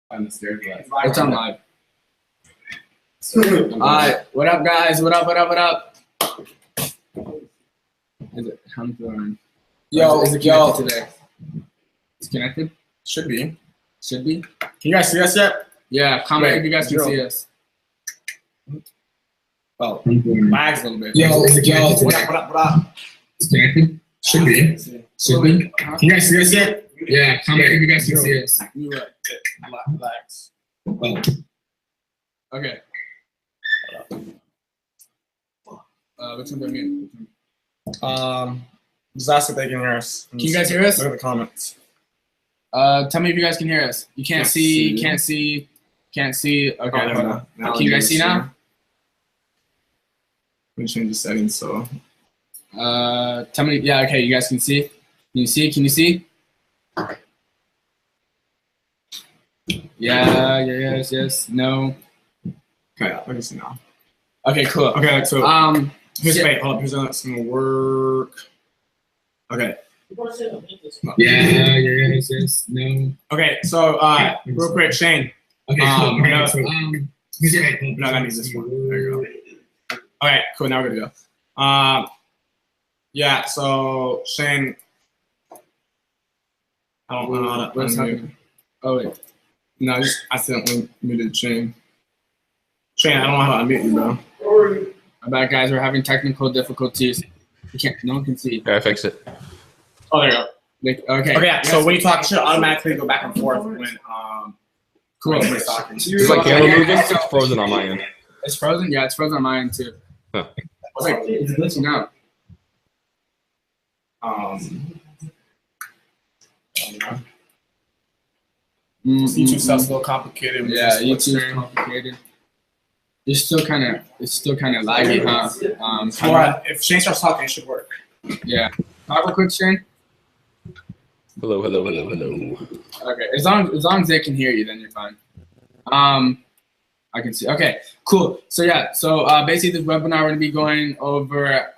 On the stairs. It's on live. Alright, what up, guys? What up? What up? What up? Is it? I'm doing. Yo, is it connected today? It's connected. Should be. Should be. Can you guys see us yet? Yeah, comment if you guys can see us. Oh, lags a little bit. Yo, is it connected what today? up? What up? What up? It's connected. Should be. Should be. Can you guys see us yet? Yeah, comment if you guys can see us. You lags. Oh. Okay. Which one do I mean? Just ask if they can hear us. Can you guys hear us? Look at the comments. Tell me if you guys can hear us. You can't see. Can't see. Can't see. Okay. Oh, now can you guys see now? Let me change the settings. So. Tell me. Yeah. Okay. You guys can see. Can you see? Can you see? Yeah. Yes. Yes. No. Okay. Let me see now. Okay. Cool. Okay. So. Here's wait. Hold up. Here's gonna work. Okay. Yeah. Yes. Yes. No. Okay. So. Real quick, Shane. Okay. Cool. No, that means this one. There you go. All right. Cool. Now we're good to go. Yeah. So Shane. I don't know how to. What's happening? Oh wait. No, I just accidentally muted Shane. Shane, I don't know how to unmute you, bro. My bad, guys. We're having technical difficulties. You can't. No one can see. Yeah, I fixed it. Oh, there you go. Okay. Okay. Yeah, so when you talk, it should automatically go back and forth when Cool. when somebody's talking. Is my camera moving? It's frozen on my end. It's frozen. Yeah, it's frozen on my end too. Huh. It's like it's glitching out. YouTube stuff's a little complicated. Yeah, YouTube's complicated. It's still kind of laggy, huh? If Shane starts talking, it should work. Yeah. Talk real quick, Shane. Hello, hello, hello, hello. Okay, as long as they can hear you, then you're fine. I can see. Okay, cool. So yeah, basically this webinar we're gonna be going over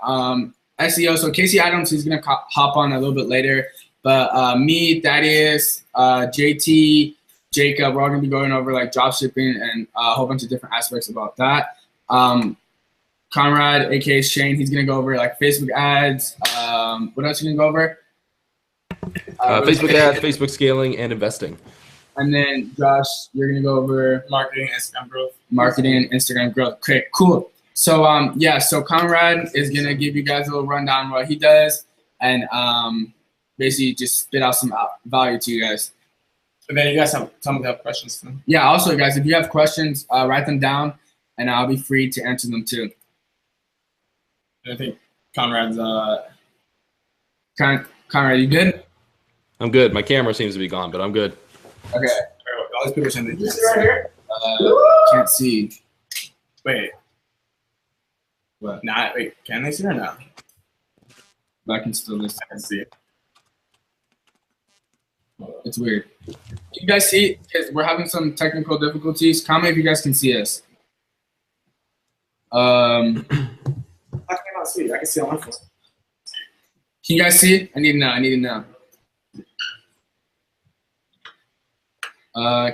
SEO. So Casey Adams is gonna hop on a little bit later, but me, Thaddeus, JT, Jacob, we're all gonna be going over like dropshipping and a whole bunch of different aspects about that. Conrad, aka Shane, he's gonna go over like Facebook ads. What else are you gonna go over? Facebook ads, Facebook scaling, and investing. And then Josh, you're gonna go over Marketing and Instagram growth. Marketing and Instagram growth. Okay, cool. So yeah, so Conrad is gonna give you guys a little rundown on what he does, and basically just spit out some value to you guys. And then you guys tell me if you have questions. Yeah. Also, guys, if you have questions, write them down, and I'll be free to answer them too. I think Conrad's Conrad, you good? I'm good. My camera seems to be gone, but I'm good. Okay. all these people saying they This is right here. Can't see. Wait. What? Nah, wait, can they see or not? But I can still listen. I can see it. It's weird. You guys see? Because we're having some technical difficulties. Comment if you guys can see us. How can I not see? I can see on my phone. Can you guys see? I need to know.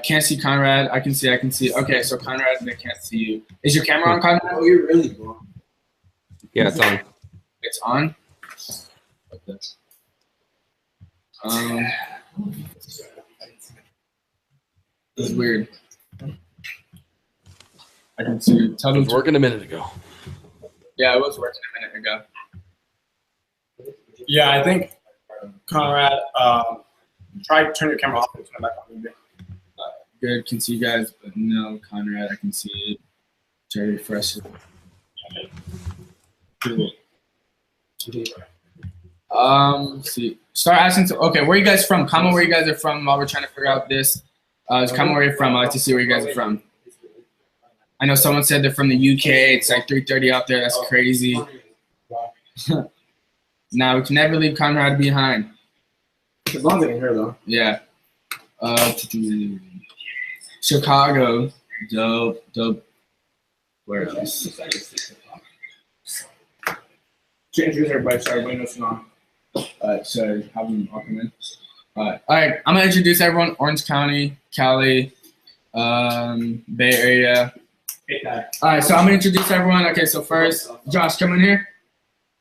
Can't see Conrad. I can see. Okay, so Conrad, they can't see you. Is your camera on, Conrad? Oh, you're really cool. Yeah, it's on. It's on? Okay. This is weird. I can see. Tell It them was working a minute ago. Yeah, it was working a minute ago. Yeah, I think Conrad, try to turn your camera off and turn it back on. Good, can see you guys, but no, Conrad, I can see it. Try to refresh it. Cool. Let's see. Start asking. Okay, where are you guys from? Comment where you guys are from while we're trying to figure out this. Just comment where you're from. I like to see where you guys are from. I know someone said they're from the UK. It's like 3:30 out there. That's crazy. Nah, we can never leave Conrad behind. As long as they can hear, though. Yeah. Chicago. Dope. Where else? Introduce everybody so everybody knows what's on. So have them welcome in. All right, I'm gonna introduce everyone. Orange County, Cali. Bay Area. All right, so I'm gonna introduce everyone. Okay, so first, Josh, come in here.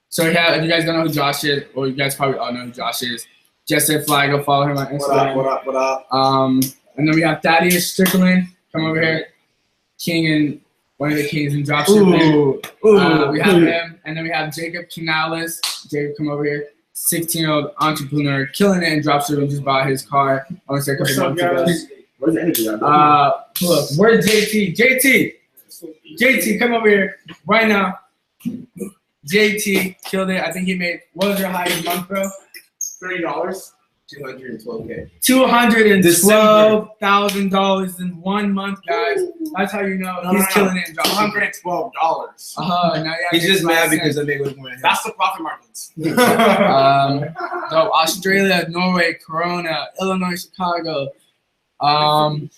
So yeah, if you guys don't know who Josh is, or you guys probably all know who Josh is, just say fly, go follow him on Instagram. What up? And then we have Thaddeus Strickland, come over here, one of the kings in dropshipping. We have him, and then we have Jacob Canales. Jacob, come over here. 16-year-old entrepreneur, killing it in dropshipping. Just bought his car. I want to say a couple months ago. Where's the energy? Look, where's JT? JT, come over here right now. JT killed it. I think he made, what was your highest month, bro? $30. $212K. $212,000 in 1 month, guys. That's how you know he's killing it in dropshipping. $212. Now He's just mad because they make more. That's the profit margins. So Australia, Norway, Corona, Illinois, Chicago. And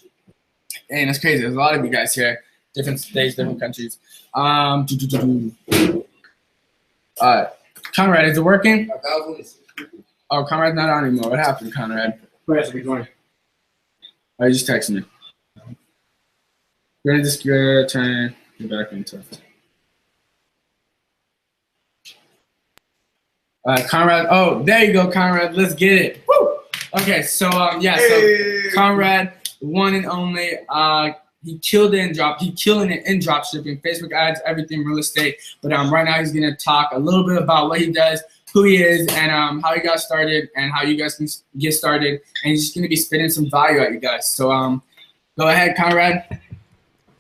that's crazy. There's a lot of you guys here. Different states, different countries. Conrad, is it working? Oh, Conrad's not on anymore. What happened, Conrad? Where's he going? Oh, he just texted me. We're gonna just turn back into it. Conrad. Oh, there you go, Conrad. Let's get it. Woo! Okay, so so Conrad, one and only. He killed it in killing it in dropshipping, Facebook ads, everything, real estate. But right now he's gonna talk a little bit about what he does, who he is, and how he got started, and how you guys can get started. And he's just gonna be spitting some value at you guys. So go ahead, Conrad.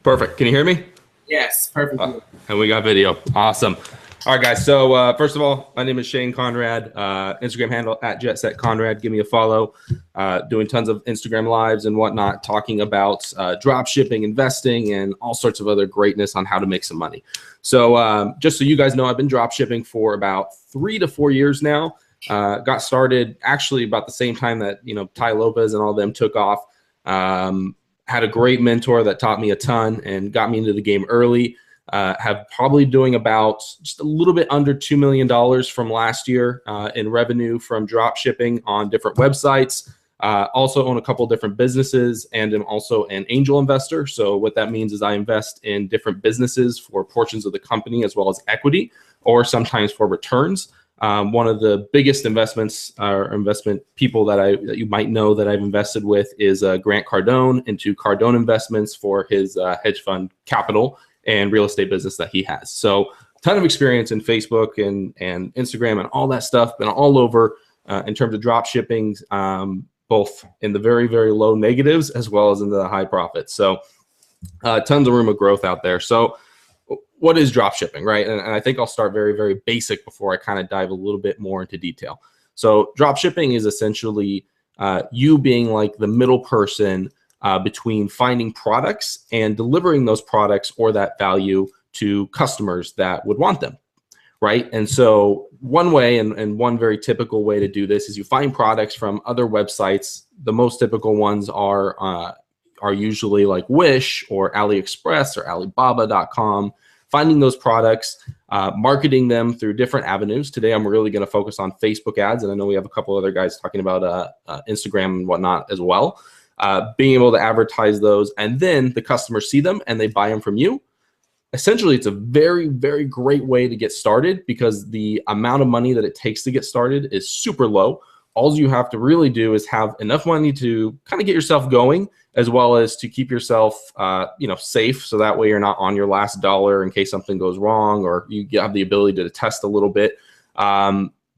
Perfect. Can you hear me? Yes, perfect. And we got video. Awesome. All right, guys. So first of all, my name is Shane Conrad. Instagram handle at JetSetConrad. Give me a follow. Doing tons of Instagram lives and whatnot, talking about drop shipping, investing, and all sorts of other greatness on how to make some money. So just so you guys know, I've been drop shipping for about 3 to 4 years now. Got started actually about the same time that Ty Lopez and all them took off. Had a great mentor that taught me a ton and got me into the game early. Have probably doing about just a little bit under $2 million from last year in revenue from drop shipping on different websites. Also own a couple different businesses, and am also an angel investor. So what that means is I invest in different businesses for portions of the company as well as equity, or sometimes for returns. One of the biggest investments or investment people that you might know that I've invested with is Grant Cardone into Cardone Investments for his hedge fund capital and real estate business that he has. So a ton of experience in Facebook and Instagram and all that stuff. Been all over in terms of drop shipping, both in the very, very low negatives as well as in the high profits. So tons of room of growth out there. So what is drop shipping, right? And I think I'll start very, very basic before I kind of dive a little bit more into detail. So drop shipping is essentially you being like the middle person between finding products and delivering those products or that value to customers that would want them, right? And so one way and one very typical way to do this is you find products from other websites. The most typical ones are usually like Wish or AliExpress or Alibaba.com. Finding those products, marketing them through different avenues. Today, I'm really going to focus on Facebook ads, and I know we have a couple other guys talking about Instagram and whatnot as well. Being able to advertise those, and then the customers see them and they buy them from you. Essentially, it's a very, very great way to get started because the amount of money that it takes to get started is super low. All you have to really do is have enough money to kind of get yourself going, as well as to keep yourself, safe. So that way you're not on your last dollar in case something goes wrong, or you have the ability to test a little bit.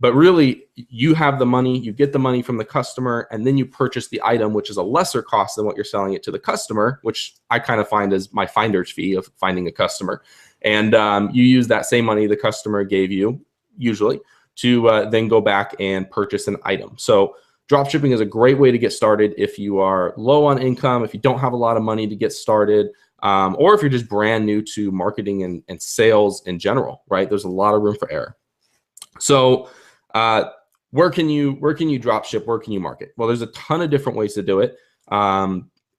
But really, you have the money, you get the money from the customer, and then you purchase the item, which is a lesser cost than what you're selling it to the customer, which I kind of find as my finder's fee of finding a customer. And you use that same money the customer gave you, usually, to then go back and purchase an item. So dropshipping is a great way to get started if you are low on income, if you don't have a lot of money to get started, or if you're just brand new to marketing and sales in general, right? There's a lot of room for error. So where can you drop ship? Where can you market? Well, there's a ton of different ways to do it.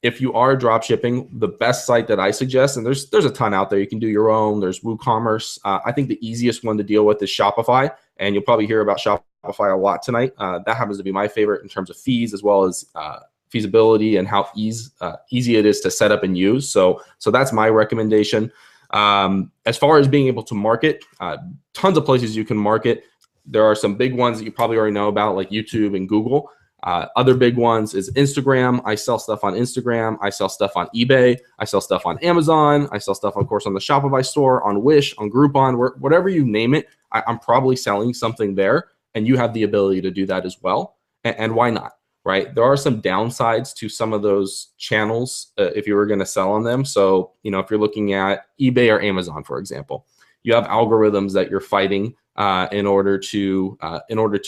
If you are drop shipping, the best site that I suggest, and there's a ton out there, you can do your own. There's WooCommerce. I think the easiest one to deal with is Shopify, and you'll probably hear about Shopify a lot tonight. That happens to be my favorite in terms of fees as well as feasibility and how easy it is to set up and use. So that's my recommendation. As far as being able to market, tons of places you can market. There are some big ones that you probably already know about, like YouTube and Google. Other big ones is Instagram. I sell stuff on Instagram. I sell stuff on eBay. I sell stuff on Amazon. I sell stuff, of course, on the Shopify store, on Wish, on Groupon, whatever you name it. I'm probably selling something there, and you have the ability to do that as well. And why not, right? There are some downsides to some of those channels if you were going to sell on them. So, if you're looking at eBay or Amazon, for example, you have algorithms that you're fighting in order to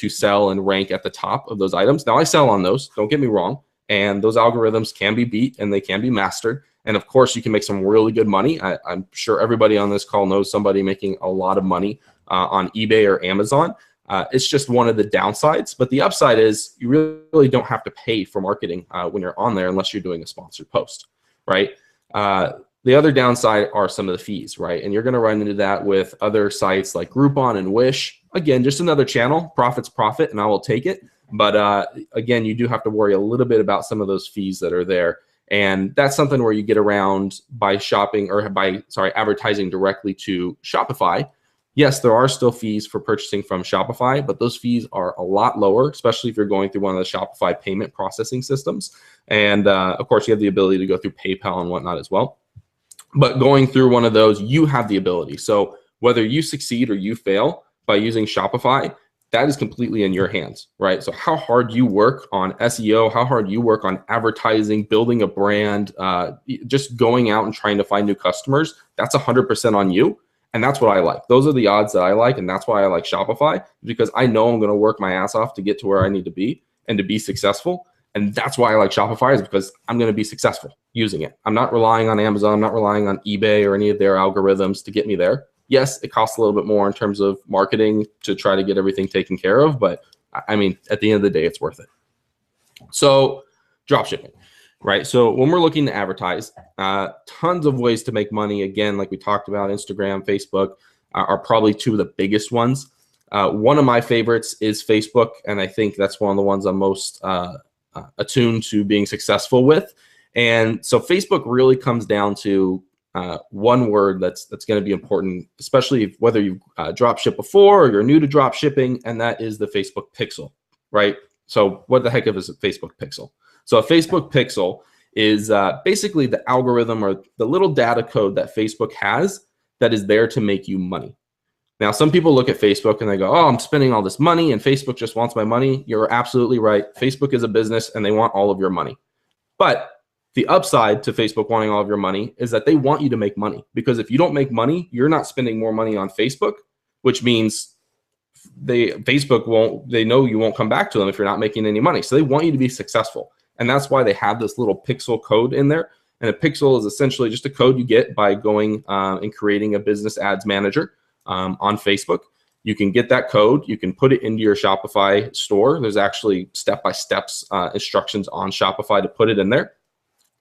sell and rank at the top of those items. Now, I sell on those, don't get me wrong, and those algorithms can be beat and they can be mastered. And of course, you can make some really good money. I'm sure everybody on this call knows somebody making a lot of money on eBay or Amazon. It's just one of the downsides, but the upside is you really don't have to pay for marketing when you're on there unless you're doing a sponsored post, right? The other downside are some of the fees, right? And you're going to run into that with other sites like Groupon and Wish. Again, just another channel. Profit's profit, and I will take it. But again, you do have to worry a little bit about some of those fees that are there. And that's something where you get around by advertising directly to Shopify. Yes, there are still fees for purchasing from Shopify, but those fees are a lot lower, especially if you're going through one of the Shopify payment processing systems. And of course, you have the ability to go through PayPal and whatnot as well. But going through one of those, you have the ability. So whether you succeed or you fail by using Shopify, that is completely in your hands, right? So how hard you work on SEO, how hard you work on advertising, building a brand, just going out and trying to find new customers, that's 100% on you. And that's what I like. Those are the odds that I like. And that's why I like Shopify, because I know I'm going to work my ass off to get to where I need to be and to be successful. And that's why I like Shopify, is because I'm going to be successful using it. I'm not relying on Amazon. I'm not relying on eBay or any of their algorithms to get me there. Yes, it costs a little bit more in terms of marketing to try to get everything taken care of. But I mean, at the end of the day, it's worth it. So dropshipping, right? So when we're looking to advertise, tons of ways to make money. Again, like we talked about, Instagram, Facebook are probably two of the biggest ones. One of my favorites is Facebook. And I think that's one of the ones I'm most attuned to being successful with. And so Facebook really comes down to one word that's going to be important, especially whether you've dropshipped before or you're new to dropshipping, and that is the Facebook pixel, right? So what the heck is a Facebook pixel? So a Facebook pixel is basically the algorithm or the little data code that Facebook has that is there to make you money. Now, some people look at Facebook and they go, oh, I'm spending all this money and Facebook just wants my money. You're absolutely right. Facebook is a business and they want all of your money. But the upside to Facebook wanting all of your money is that they want you to make money, because if you don't make money, you're not spending more money on Facebook, which means they know you won't come back to them if you're not making any money. So they want you to be successful. And that's why they have this little pixel code in there. And a pixel is essentially just a code you get by going and creating a business ads manager on Facebook. You can get that code. You can put it into your Shopify store. There's actually step-by-step instructions on Shopify to put it in there.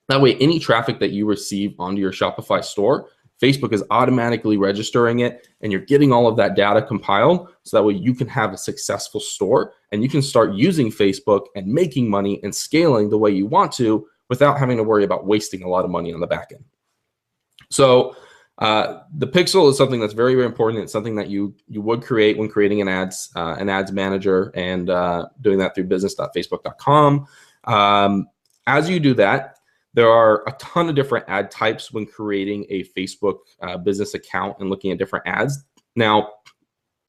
That way, any traffic that you receive onto your Shopify store, Facebook is automatically registering it, and you're getting all of that data compiled, so that way you can have a successful store and you can start using Facebook and making money and scaling the way you want to without having to worry about wasting a lot of money on the back end. So the pixel is something that's very, very important. It's something that you would create when creating an ads manager and doing that through business.facebook.com. As you do that, there are a ton of different ad types when creating a Facebook business account and looking at different ads. Now,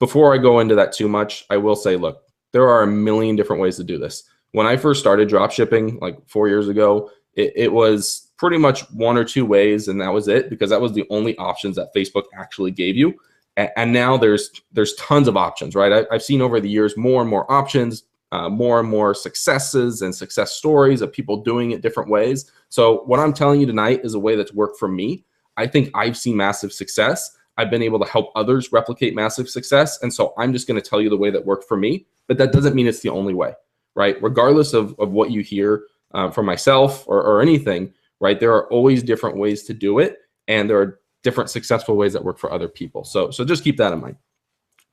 before I go into that too much, I will say, look, there are a million different ways to do this. When I first started dropshipping like 4 years ago, it was pretty much one or two ways, and that was it, because that was the only options that Facebook actually gave you. And now there's tons of options, right? I've seen over the years more and more options, more and more successes and success stories of people doing it different ways. So what I'm telling you tonight is a way that's worked for me. I think I've seen massive success. I've been able to help others replicate massive success. And so I'm just going to tell you the way that worked for me, but that doesn't mean it's the only way, right? Regardless of what you hear from myself or anything, right? There are always different ways to do it. And there are different successful ways that work for other people. So just keep that in mind.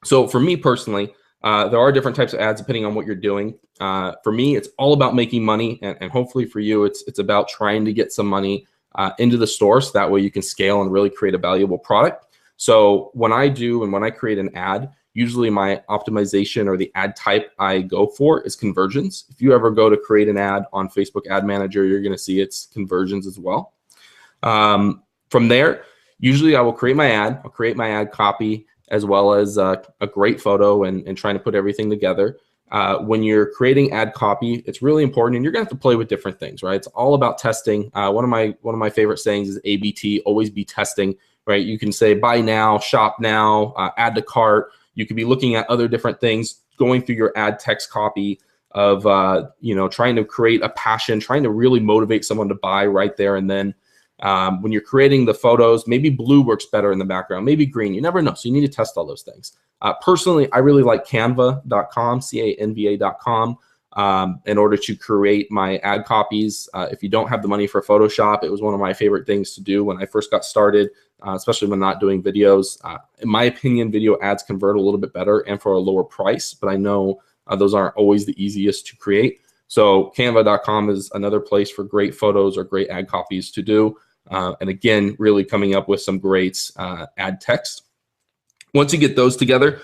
So for me personally, There are different types of ads depending on what you're doing. For me, it's all about making money, and hopefully for you, it's about trying to get some money into the store, so that way you can scale and really create a valuable product. So when I create an ad, usually my optimization or the ad type I go for is conversions. If you ever go to create an ad on Facebook Ad Manager, you're going to see it's conversions as well. From there, usually I will create my ad. I'll create my ad copy as well as a great photo and trying to put everything together. When you're creating ad copy, it's really important, and you're gonna have to play with different things, right? It's all about testing. One of my favorite sayings is ABT, always be testing, right? You can say buy now, shop now, add to cart. You could be looking at other different things, going through your ad text copy of trying to create a passion, trying to really motivate someone to buy right there and then. When you're creating the photos, maybe blue works better in the background, maybe green, you never know. So you need to test all those things. Personally, I really like canva.com, canva.com, in order to create my ad copies. If you don't have the money for Photoshop, it was one of my favorite things to do when I first got started, especially when not doing videos. In my opinion, video ads convert a little bit better and for a lower price, but I know those aren't always the easiest to create. So canva.com is another place for great photos or great ad copies to do. And again, really coming up with some great ad text. Once you get those together,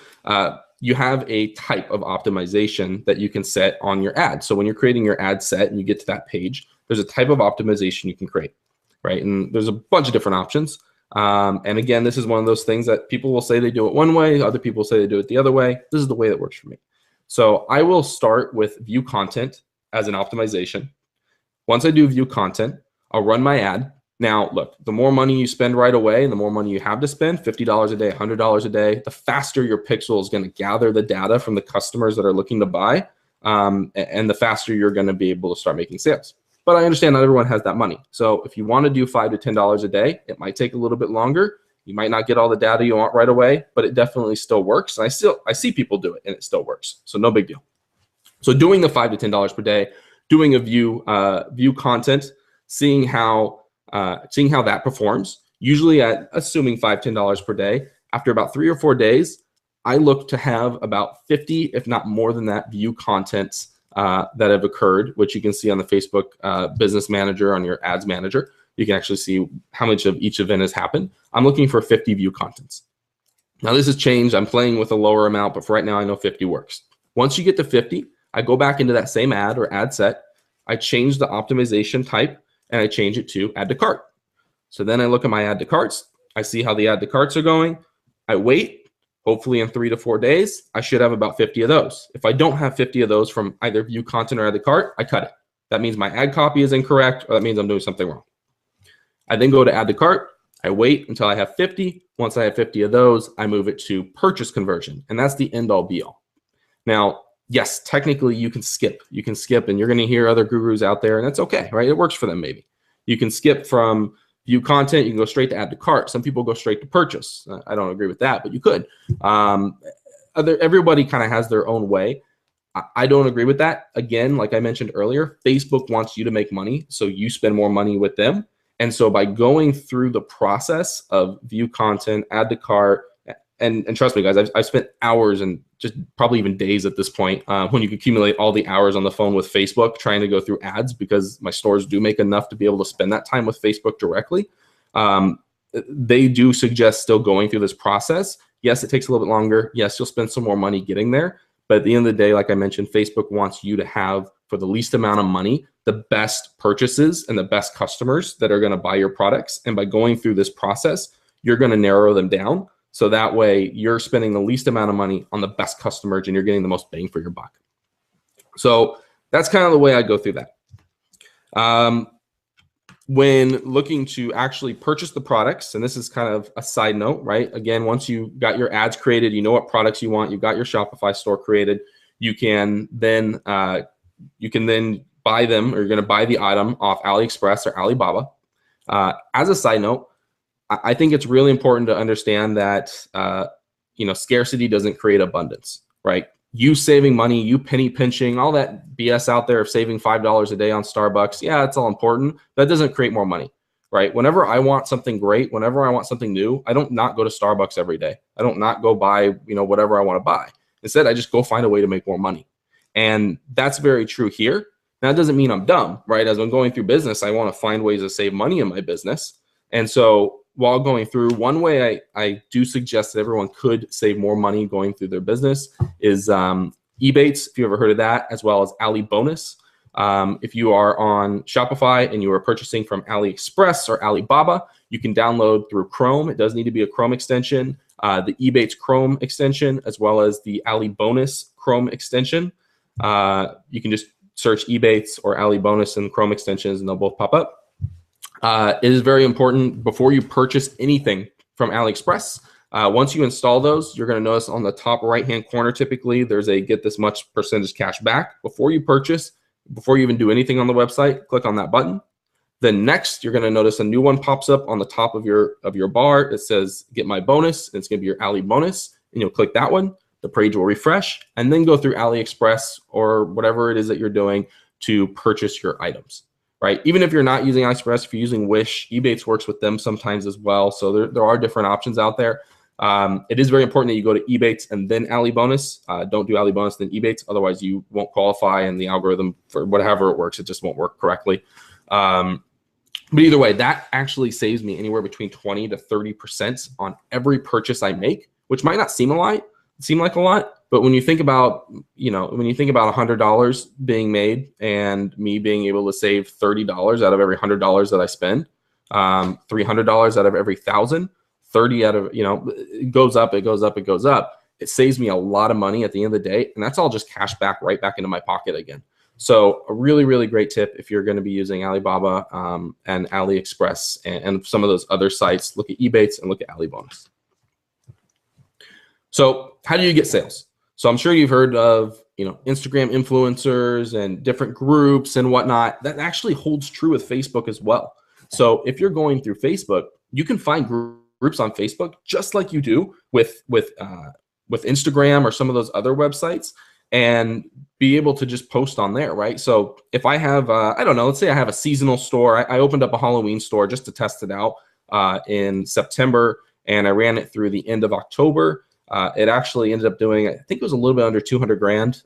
you have a type of optimization that you can set on your ad. So when you're creating your ad set and you get to that page, there's a type of optimization you can create, right? And there's a bunch of different options. And again, this is one of those things that people will say they do it one way, other people say they do it the other way. This is the way that works for me. So I will start with view content as an optimization. Once I do view content, I'll run my ad. Now, look, the more money you spend right away and the more money you have to spend, $50 a day, $100 a day, the faster your pixel is going to gather the data from the customers that are looking to buy, and the faster you're going to be able to start making sales. But I understand not everyone has that money. So if you want to do $5 to $10 a day, it might take a little bit longer. You might not get all the data you want right away, but it definitely still works. And I see people do it and it still works. So no big deal. So doing the $5 to $10 per day, doing a view content, seeing how that performs, usually at assuming $5, $10 per day, after about 3 or 4 days, I look to have about 50, if not more than that, view contents that have occurred, which you can see on the Facebook Business Manager, on your Ads Manager. You can actually see how much of each event has happened. I'm looking for 50 view contents. Now this has changed. I'm playing with a lower amount, but for right now I know 50 works. Once you get to 50, I go back into that same ad or ad set. I change the optimization type and I change it to add to cart. So then I look at my add to carts. I see how the add to carts are going. I wait. Hopefully in 3 to 4 days, I should have about 50 of those. If I don't have 50 of those from either view content or add to cart, I cut it. That means my ad copy is incorrect, or that means I'm doing something wrong. I then go to add to cart. I wait until I have 50. Once I have 50 of those, I move it to purchase conversion. And that's the end all be all. Now, yes, technically you can skip. You can skip, and you're going to hear other gurus out there, and that's okay, right? It works for them maybe. You can skip from view content. You can go straight to add to cart. Some people go straight to purchase. I don't agree with that, but you could. Everybody kind of has their own way. I don't agree with that. Again, like I mentioned earlier, Facebook wants you to make money, so you spend more money with them. And so by going through the process of view content, add to cart, and trust me, guys, I've spent hours and just probably even days at this point when you accumulate all the hours on the phone with Facebook trying to go through ads, because my stores do make enough to be able to spend that time with Facebook directly. They do suggest still going through this process. Yes, it takes a little bit longer. Yes, you'll spend some more money getting there. But at the end of the day, like I mentioned, Facebook wants you to have, for the least amount of money, the best purchases and the best customers that are going to buy your products. And by going through this process, you're going to narrow them down. So that way you're spending the least amount of money on the best customers and you're getting the most bang for your buck. So that's kind of the way I go through that. When looking to actually purchase the products, and this is kind of a side note, right? Again, once you got your ads created, you know what products you want, you've got your Shopify store created, you can then buy them, or you're going to buy the item off AliExpress or Alibaba. As a side note, I think it's really important to understand that scarcity doesn't create abundance, right? You saving money, you penny pinching, all that BS out there of saving $5 a day on Starbucks, yeah, it's all important. That doesn't create more money, right? Whenever I want something great, whenever I want something new, I don't not go to Starbucks every day. I don't not go buy whatever I want to buy. Instead, I just go find a way to make more money. And that's very true here. Now, that doesn't mean I'm dumb, right? As I'm going through business, I want to find ways to save money in my business. And so while going through, one way I do suggest that everyone could save more money going through their business is Ebates, if you ever heard of that, as well as Ali Bonus. If you are on Shopify and you are purchasing from AliExpress or Alibaba, you can download through Chrome. It does need to be a Chrome extension, the Ebates Chrome extension, as well as the Ali Bonus Chrome extension. You can just search Ebates or Ali Bonus in Chrome extensions and they'll both pop up. It is very important before you purchase anything from AliExpress. Once you install those, you're going to notice on the top right-hand corner, typically, there's a get this much percentage cash back. Before you purchase, before you even do anything on the website, click on that button. Then next, you're going to notice a new one pops up on the top of your bar. It says get my bonus, and it's going to be your Ali bonus, and you'll click that one. The page will refresh, and then go through AliExpress or whatever it is that you're doing to purchase your items. Right? Even if you're not using AliExpress, if you're using Wish, Ebates works with them sometimes as well. So there are different options out there. It is very important that you go to Ebates and then Ali Bonus. Don't do Ali Bonus then Ebates, otherwise you won't qualify, and the algorithm for whatever it works, it just won't work correctly. But either way, that actually saves me anywhere between 20 to 30% on every purchase I make, which might not seem like a lot, but when you think about, when you think about $100 being made and me being able to save $30 out of every $100 that I spend, $300 out of every 1,000, 30 out of, it goes up, it goes up, it goes up. It saves me a lot of money at the end of the day, and that's all just cash back right back into my pocket again. So a really, really great tip if you're going to be using Alibaba and AliExpress and some of those other sites. Look at Ebates and look at Ali Bonus. So how do you get sales? So I'm sure you've heard of, Instagram influencers and different groups and whatnot. That actually holds true with Facebook as well. So if you're going through Facebook, you can find groups on Facebook just like you do with Instagram or some of those other websites, and be able to just post on there, right? So if I have, I don't know, let's say I have a seasonal store. I opened up a Halloween store just to test it out in September, and I ran it through the end of October. It actually ended up doing, I think it was a little bit under 200 grand,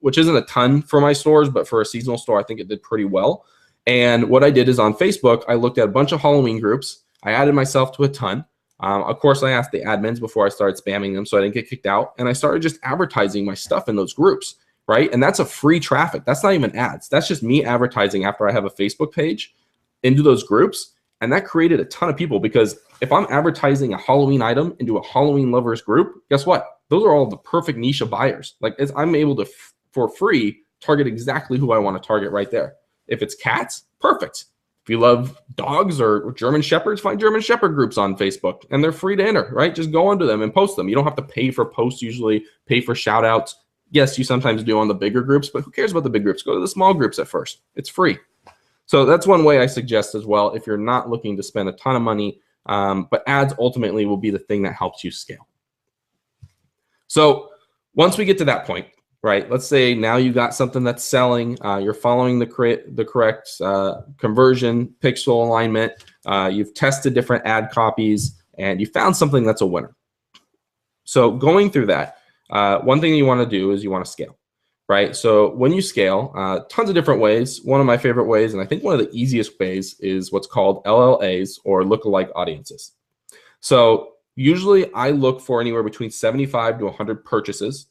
which isn't a ton for my stores, but for a seasonal store, I think it did pretty well. And what I did is on Facebook, I looked at a bunch of Halloween groups. I added myself to a ton. Of course, I asked the admins before I started spamming them so I didn't get kicked out. And I started just advertising my stuff in those groups, right? And that's a free traffic. That's not even ads. That's just me advertising after I have a Facebook page into those groups. And that created a ton of people, because if I'm advertising a Halloween item into a Halloween lovers group, guess what? Those are all the perfect niche of buyers. Like, I'm able to, for free, target exactly who I want to target right there. If it's cats, perfect. If you love dogs or German Shepherds, find German Shepherd groups on Facebook, and they're free to enter, right? Just go onto them and post them. You don't have to pay for posts usually, pay for shout outs. Yes, you sometimes do on the bigger groups, but who cares about the big groups? Go to the small groups at first. It's free. So that's one way I suggest as well if you're not looking to spend a ton of money, but ads ultimately will be the thing that helps you scale. So once we get to that point, right, let's say now you got something that's selling, you're following the correct conversion, pixel alignment, you've tested different ad copies, and you found something that's a winner. So going through that, one thing you want to do is you want to scale. Right. So when you scale, tons of different ways. One of my favorite ways, and I think one of the easiest ways, is what's called LLAs, or lookalike audiences. So usually I look for anywhere between 75 to 100 purchases,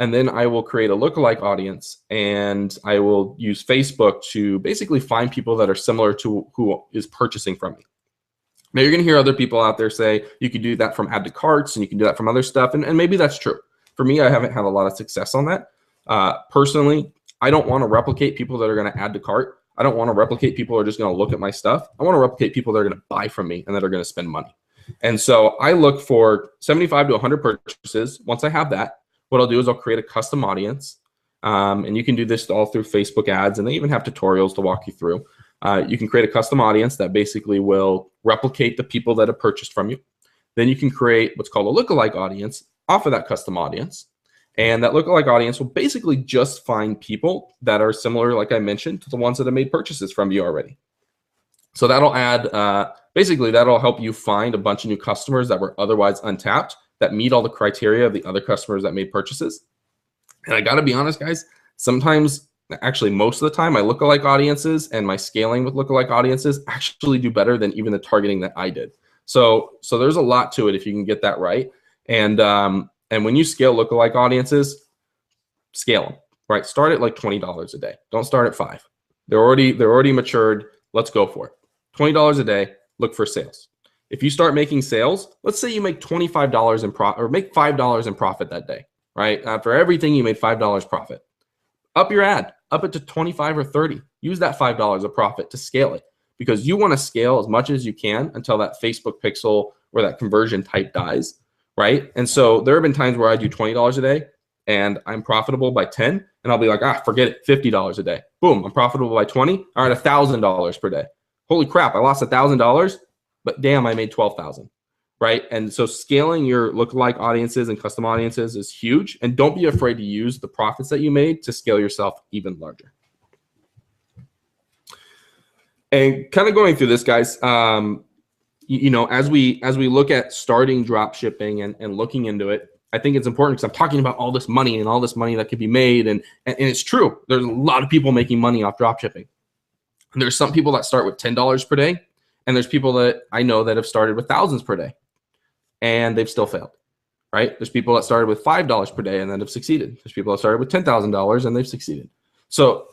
and then I will create a lookalike audience, and I will use Facebook to basically find people that are similar to who is purchasing from me. Now you're going to hear other people out there say you can do that from add to carts, and you can do that from other stuff, and maybe that's true. For me, I haven't had a lot of success on that. Personally, I don't want to replicate people that are going to add to cart. I don't want to replicate people who are just going to look at my stuff. I want to replicate people that are going to buy from me and that are going to spend money. And so I look for 75 to 100 purchases. Once I have that, what I'll do is I'll create a custom audience. And you can do this all through Facebook ads, and they even have tutorials to walk you through. You can create a custom audience that basically will replicate the people that have purchased from you. Then you can create what's called a lookalike audience off of that custom audience. And that lookalike audience will basically just find people that are similar, like I mentioned, to the ones that have made purchases from you already. So that'll add, basically that'll help you find a bunch of new customers that were otherwise untapped that meet all the criteria of the other customers that made purchases. And I got to be honest, guys, sometimes, actually most of the time, my lookalike audiences and my scaling with lookalike audiences actually do better than even the targeting that I did. So there's a lot to it if you can get that right. And when you scale lookalike audiences, scale them, right? Start at like $20 a day. Don't start at $5. They're already matured. Let's go for it. $20 a day. Look for sales. If you start making sales, let's say you make $25 in profit, or make $5 in profit that day, right? For everything you made $5 profit. Up your ad, up it to 25 or 30. Use that $5 of profit to scale it, because you want to scale as much as you can until that Facebook pixel or that conversion type dies, right? And so there have been times where I do $20 a day and I'm profitable by 10, and I'll be like, forget it, $50 a day. Boom, I'm profitable by 20. All right, $1,000 per day. Holy crap, I lost $1,000, but damn, I made 12,000, right? And so scaling your lookalike audiences and custom audiences is huge, and don't be afraid to use the profits that you made to scale yourself even larger. And kind of going through this, guys, you know, as we look at starting drop shipping and looking into it, I think it's important because I'm talking about all this money and all this money that could be made, and it's true. There's a lot of people making money off drop shipping. And there's some people that start with $10 per day, and there's people that I know that have started with thousands per day, and they've still failed, right? There's people that started with $5 per day and then have succeeded. There's people that started with $10,000 and they've succeeded. So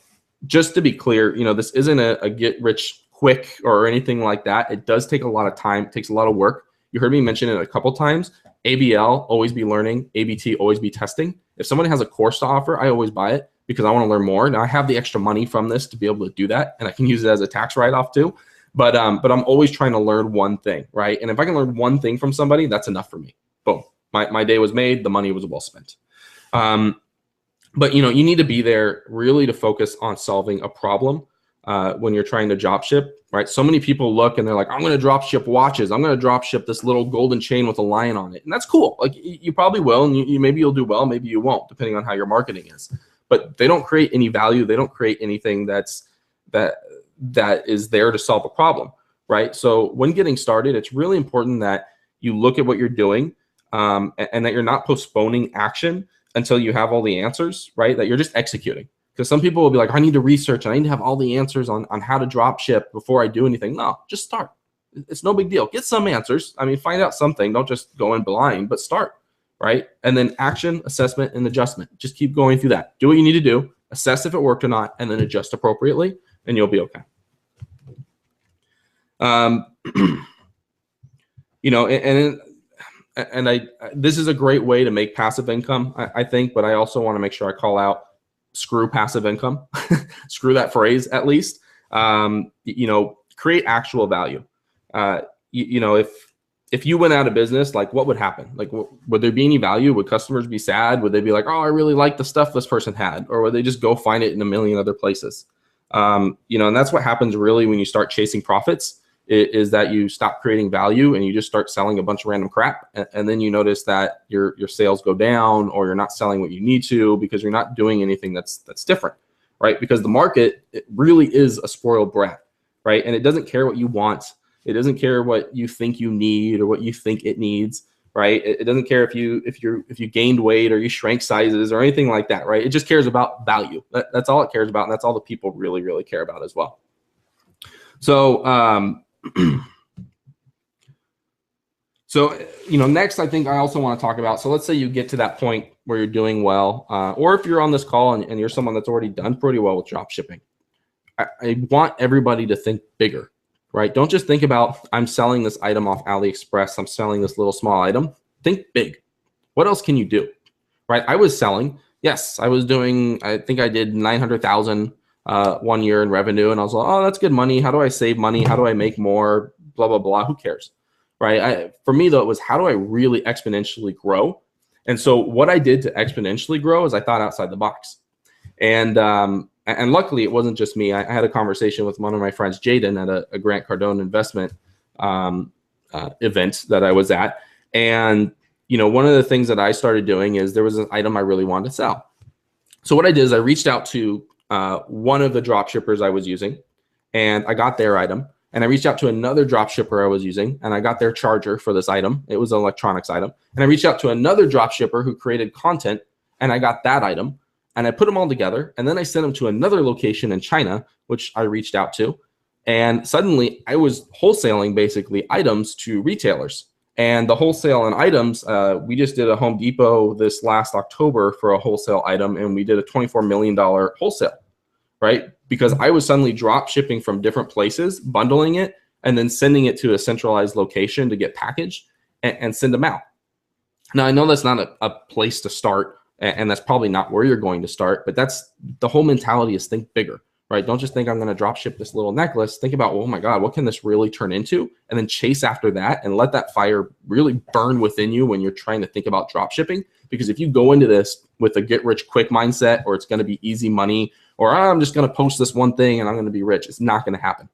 just to be clear, you know, this isn't a get rich quick or anything like that. It does take a lot of time. It takes a lot of work. You heard me mention it a couple times. ABL, always be learning. ABT, always be testing. If someone has a course to offer, I always buy it because I want to learn more. Now I have the extra money from this to be able to do that, and I can use it as a tax write-off too. But I'm always trying to learn one thing, right? And if I can learn one thing from somebody, that's enough for me. Boom, my day was made. The money was well spent. But you know, you need to be there really to focus on solving a problem when you're trying to drop ship, right? So many people look and they're like, I'm going to drop ship watches. I'm going to drop ship this little golden chain with a lion on it. And that's cool. Like you probably will, and maybe you'll do well, maybe you won't, depending on how your marketing is. But they don't create any value. They don't create anything that is there to solve a problem, right? So when getting started, it's really important that you look at what you're doing and that you're not postponing action until you have all the answers, right? That you're just executing. Because some people will be like, I need to research and I need to have all the answers on how to drop ship before I do anything. No, just start. It's no big deal. Get some answers. I mean, find out something. Don't just go in blind, but start, right? And then action, assessment, and adjustment. Just keep going through that. Do what you need to do. Assess if it worked or not, and then adjust appropriately, and you'll be okay. You know, this is a great way to make passive income, I think, but I also want to make sure I call out, screw passive income, screw that phrase at least. You know, create actual value. You know, if you went out of business, like what would happen? Like, would there be any value? Would customers be sad? Would they be like, oh, I really like the stuff this person had? Or would they just go find it in a million other places? You know, and that's what happens really when you start chasing profits, is that you stop creating value and you just start selling a bunch of random crap. And then you notice that your sales go down, or you're not selling what you need to because you're not doing anything that's different, right? Because the market, it really is a spoiled brat, right? And it doesn't care what you want. It doesn't care what you think you need or what you think it needs, right? It doesn't care if you gained weight or you shrank sizes or anything like that, right? It just cares about value. That's all it cares about, and that's all the people really, really care about as well. So, so, you know, next, I think I also want to talk about, so let's say you get to that point where you're doing well, or if you're on this call and you're someone that's already done pretty well with drop shipping, I want everybody to think bigger, right? Don't just think about, I'm selling this item off AliExpress, I'm selling this little small item. Think big. What else can you do, right? I was selling, yes, I was doing, I think I did 900,000 1 year in revenue, and I was like, oh, that's good money. How do I save money? How do I make more? Blah, blah, blah. Who cares? Right? For me, though, it was, how do I really exponentially grow? And so what I did to exponentially grow is I thought outside the box. And luckily, it wasn't just me. I had a conversation with one of my friends, Jaden, at a Grant Cardone investment event that I was at. And, you know, one of the things that I started doing is there was an item I really wanted to sell. So what I did is I reached out to one of the drop shippers I was using, and I got their item. and I reached out to another drop shipper I was using, and I got their charger for this item. It was an electronics item. And I reached out to another drop shipper who created content, and I got that item. And I put them all together, and then I sent them to another location in China, which I reached out to. And suddenly I was wholesaling basically items to retailers. And the wholesale and items, we just did a Home Depot this last October for a wholesale item, and we did a $24 million wholesale, right? Because I was suddenly drop shipping from different places, bundling it, and then sending it to a centralized location to get packaged and send them out. Now, I know that's not a place to start, and that's probably not where you're going to start, but that's the whole mentality is think bigger, right? Don't just think I'm going to drop ship this little necklace. Think about, oh my God, what can this really turn into? And then chase after that and let that fire really burn within you when you're trying to think about drop shipping. Because if you go into this with a get rich quick mindset, or it's going to be easy money, or I'm just going to post this one thing and I'm going to be rich, it's not going to happen.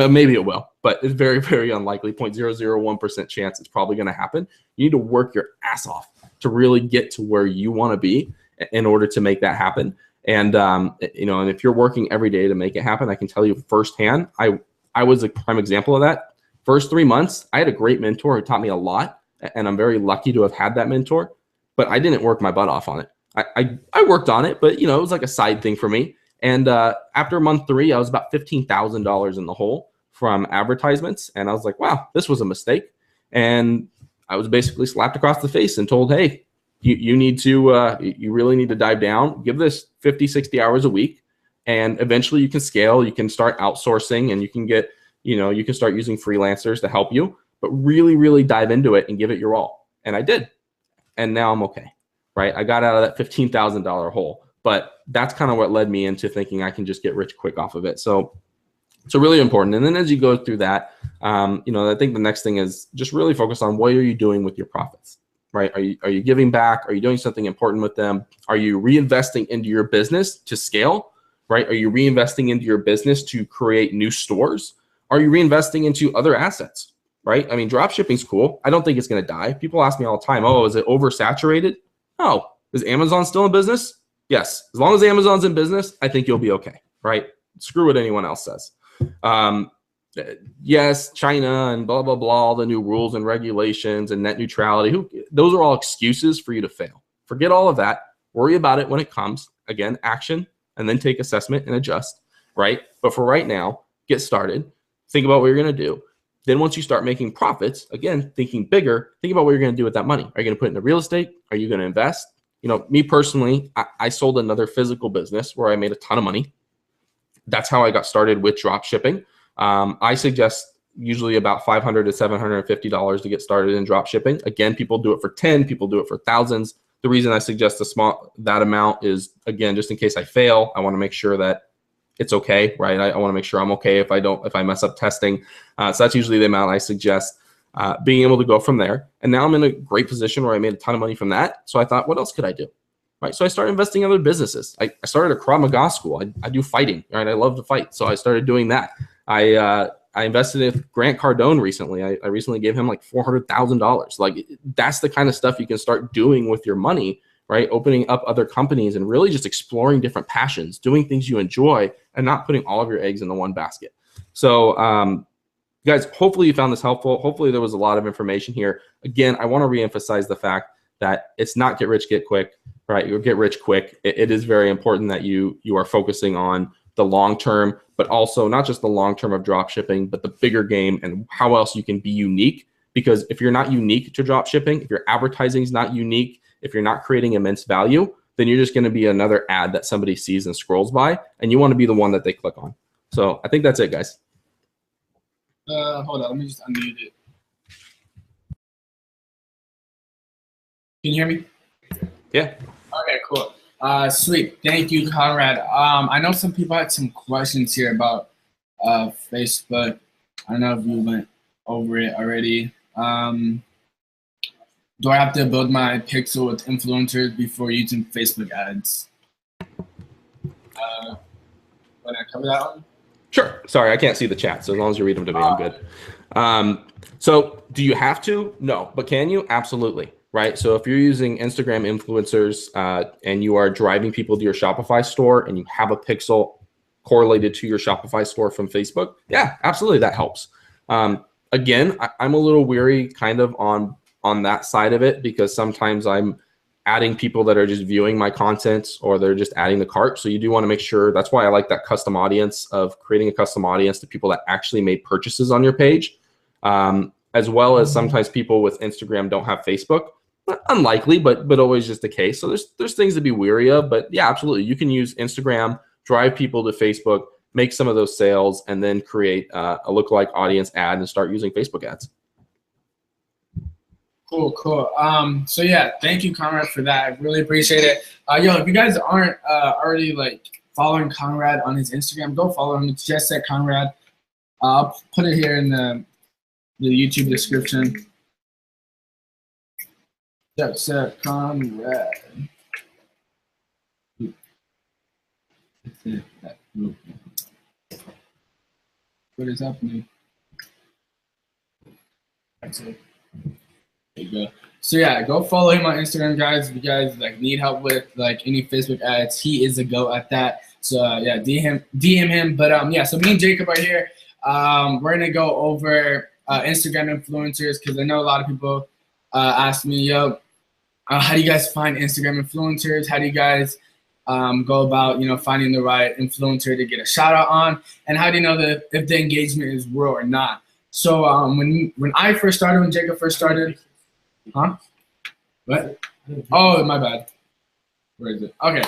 Maybe it will, but it's very, very unlikely. 0.001% chance it's probably going to happen. You need to work your ass off to really get to where you want to be in order to make that happen. And, and if you're working every day to make it happen, I can tell you firsthand, I was a prime example of that. First 3 months, I had a great mentor who taught me a lot, and I'm very lucky to have had that mentor, but I didn't work my butt off on it. I worked on it, but it was like a side thing for me. And after month 3, I was about $15,000 in the hole from advertisements. And I was like, wow, this was a mistake. And I was basically slapped across the face and told, hey, you need to, you really need to dive down, give this 50, 60 hours a week. And eventually you can scale, you can start outsourcing, and you can get, you can start using freelancers to help you, but really, really dive into it and give it your all. And I did. And now I'm okay, right? I got out of that $15,000 hole. But that's kind of what led me into thinking I can just get rich quick off of it. So really important. And then as you go through that, I think the next thing is just really focus on what are you doing with your profits, right? Are you giving back? Are you doing something important with them? Are you reinvesting into your business to scale, right? Are you reinvesting into your business to create new stores? Are you reinvesting into other assets, right? I mean, drop shipping's cool. I don't think it's going to die. People ask me all the time, oh, is it oversaturated? No. Is Amazon still in business? Yes, as long as Amazon's in business, I think you'll be okay, right? Screw what anyone else says. Yes, China and blah, blah, blah, all the new rules and regulations and net neutrality, those are all excuses for you to fail. Forget all of that. Worry about it when it comes. Again, action, and then take assessment and adjust, right? But for right now, get started. Think about what you're going to do. Then once you start making profits, again, thinking bigger, think about what you're going to do with that money. Are you going to put it into real estate? Are you going to invest? Me personally, I sold another physical business where I made a ton of money. That's how I got started with drop shipping. I suggest usually about $500 to $750 to get started in drop shipping. Again, people do it for 10, people do it for thousands. The reason I suggest that amount is, again, just in case I fail, I want to make sure that it's okay, right? I want to make sure I'm okay if I mess up testing. So that's usually the amount I suggest. Being able to go from there. And now I'm in a great position where I made a ton of money from that. So I thought, what else could I do? Right. So I started investing in other businesses. I started a Krav Maga school. I do fighting, right? I love to fight. So I started doing that. I invested in Grant Cardone recently. I recently gave him like $400,000. Like, that's the kind of stuff you can start doing with your money, right? Opening up other companies and really just exploring different passions, doing things you enjoy, and not putting all of your eggs in the one basket. So, guys, hopefully you found this helpful. Hopefully there was a lot of information here. Again, I want to reemphasize the fact that it's not get rich, get quick, right? You'll get rich quick. It is very important that you are focusing on the long term, but also not just the long term of drop shipping, but the bigger game and how else you can be unique. Because if you're not unique to drop shipping, if your advertising is not unique, if you're not creating immense value, then you're just going to be another ad that somebody sees and scrolls by, and you want to be the one that they click on. So I think that's it, guys. Hold on, let me just unmute it. Can you hear me? Yeah. Okay, cool. Sweet. Thank you, Conrad. I know some people had some questions here about Facebook. I don't know if you went over it already. Do I have to build my pixel with influencers before using Facebook ads? Want to cover that one? Sure. Sorry, I can't see the chat, so as long as you read them to me, I'm good. So do you have to? No. But can you? Absolutely. Right. So if you're using Instagram influencers and you are driving people to your Shopify store and you have a pixel, correlated to your Shopify store from Facebook, yeah, absolutely, that helps. Again, I'm a little weary kind of on that side of it, because sometimes I'm adding people that are just viewing my content, or they're just adding the cart. So you do want to make sure. That's why I like that custom audience, of creating a custom audience to people that actually made purchases on your page, as well as sometimes people with Instagram don't have Facebook. Unlikely, but always just the case. So there's things to be wary of. But yeah, absolutely, you can use Instagram, drive people to Facebook, make some of those sales, and then create a lookalike audience ad and start using Facebook ads. Cool. So yeah, thank you, Conrad, for that. I really appreciate it. If you guys aren't already like following Conrad on his Instagram, go follow him. It's Just Set Conrad. I'll put it here in the YouTube description. Just Set Conrad. What is happening? That's it. There you go. So yeah, go follow him on Instagram, guys. If you guys like need help with like any Facebook ads, he is a go at that. So yeah, DM him. But yeah, so me and Jacob are here. We're gonna go over Instagram influencers, because I know a lot of people ask me, how do you guys find Instagram influencers? How do you guys go about finding the right influencer to get a shout out on? And how do you know that if the engagement is real or not? So when I first started, when Jacob first started, huh? What? Oh, my bad. Where is it? Okay.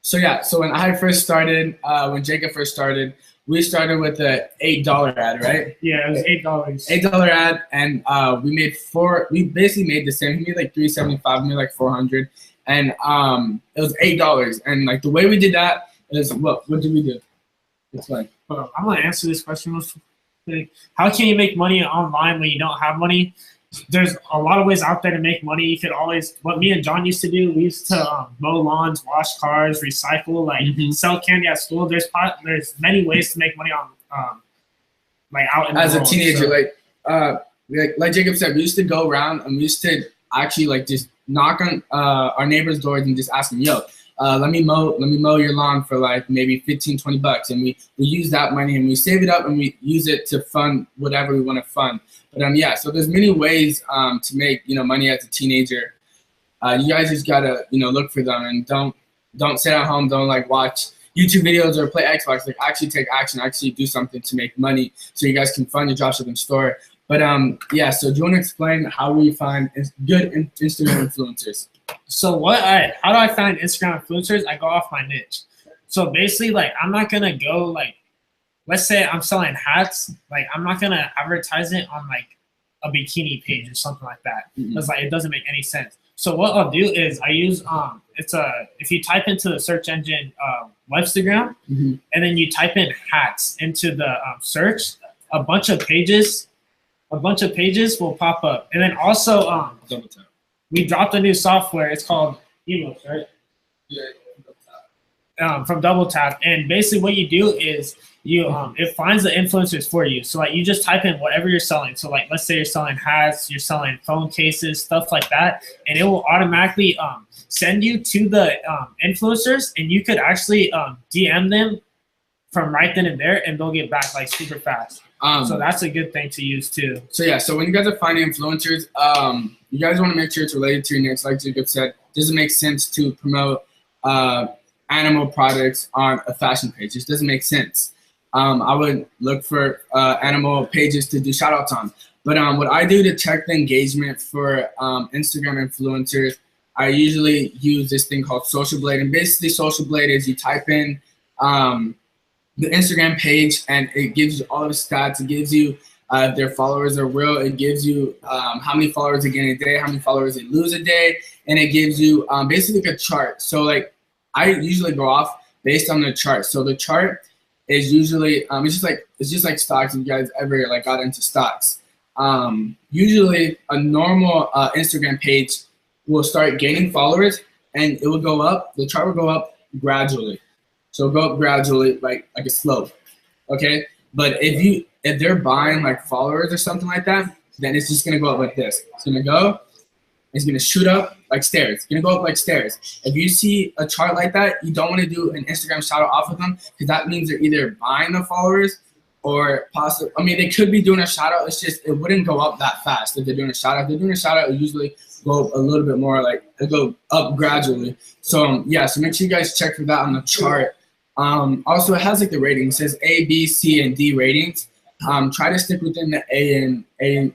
So yeah, so when I first started, when Jacob first started, we started with the $8 ad, right? Yeah, it was $8. $8 ad, and we basically made the same. He made like $375, we made like $400, and it was $8. And like the way we did that is, what did we do? It's like, I'm gonna answer this question. How can you make money online when you don't have money? There's a lot of ways out there to make money. You could always, what me and John used to do, we used to mow lawns, wash cars, recycle, sell candy at school. There's many ways to make money on out in the as world. a teenager. Like Jacob said, we used to go around and we used to actually just knock on our neighbors' doors and just ask them, let me mow your lawn for like maybe $15-20, and we use that money and we save it up and we use it to fund whatever we want to fund. But yeah, so there's many ways to make money as a teenager. You guys just gotta look for them, and don't sit at home, don't watch YouTube videos or play Xbox. Actually take action, actually do something to make money so you guys can fund your dropshipping store. But yeah, so do you want to explain how we find good Instagram influencers? So how do I find Instagram influencers? I go off my niche. So basically, I'm not gonna go let's say I'm selling hats. I'm not gonna advertise it on a bikini page or something like that, because it doesn't make any sense. So what I'll do is I use if you type into the search engine Webstagram, and then you type in hats into the search, a bunch of pages will pop up. And then also we dropped a new software. It's called Emotes, right? Yeah. From Double Tap, and basically what you do is it finds the influencers for you. So you just type in whatever you're selling. So let's say you're selling hats, you're selling phone cases, stuff like that, and it will automatically send you to the influencers, and you could actually DM them from right then and there, and they'll get back super fast. So that's a good thing to use too. So yeah, so when you guys are finding influencers, you guys want to make sure it's related to your niche. Like Jacob said, does it make sense to promote animal products on a fashion page? It doesn't make sense. I would look for animal pages to do shout outs on. But what I do to check the engagement for Instagram influencers, I usually use this thing called Social Blade. And basically Social Blade is you type in the Instagram page, and it gives you all the stats. It gives you if their followers are real. It gives you how many followers they gain a day, how many followers they lose a day, and it gives you basically a chart. So I usually go off based on the chart. So the chart is usually it's just like stocks. If you guys ever got into stocks, usually a normal Instagram page will start gaining followers, and it will go up. The chart will go up gradually. So go up gradually, like a slope, okay? But if they're buying followers or something like that, then it's just gonna go up like this. It's gonna go It's gonna shoot up like stairs. It's gonna go up like stairs. If you see a chart like that, you don't want to do an Instagram shout out off of them because that means they're either buying the followers or possibly. I mean, they could be doing a shout out. It's just it wouldn't go up that fast if they're doing a shout out. If they're doing a shout out, it usually go a little bit more like it go up gradually. So yeah, so make sure you guys check for that on the chart. Also, it has like the ratings. It says A, B, C, and D ratings. Try to stick within the A and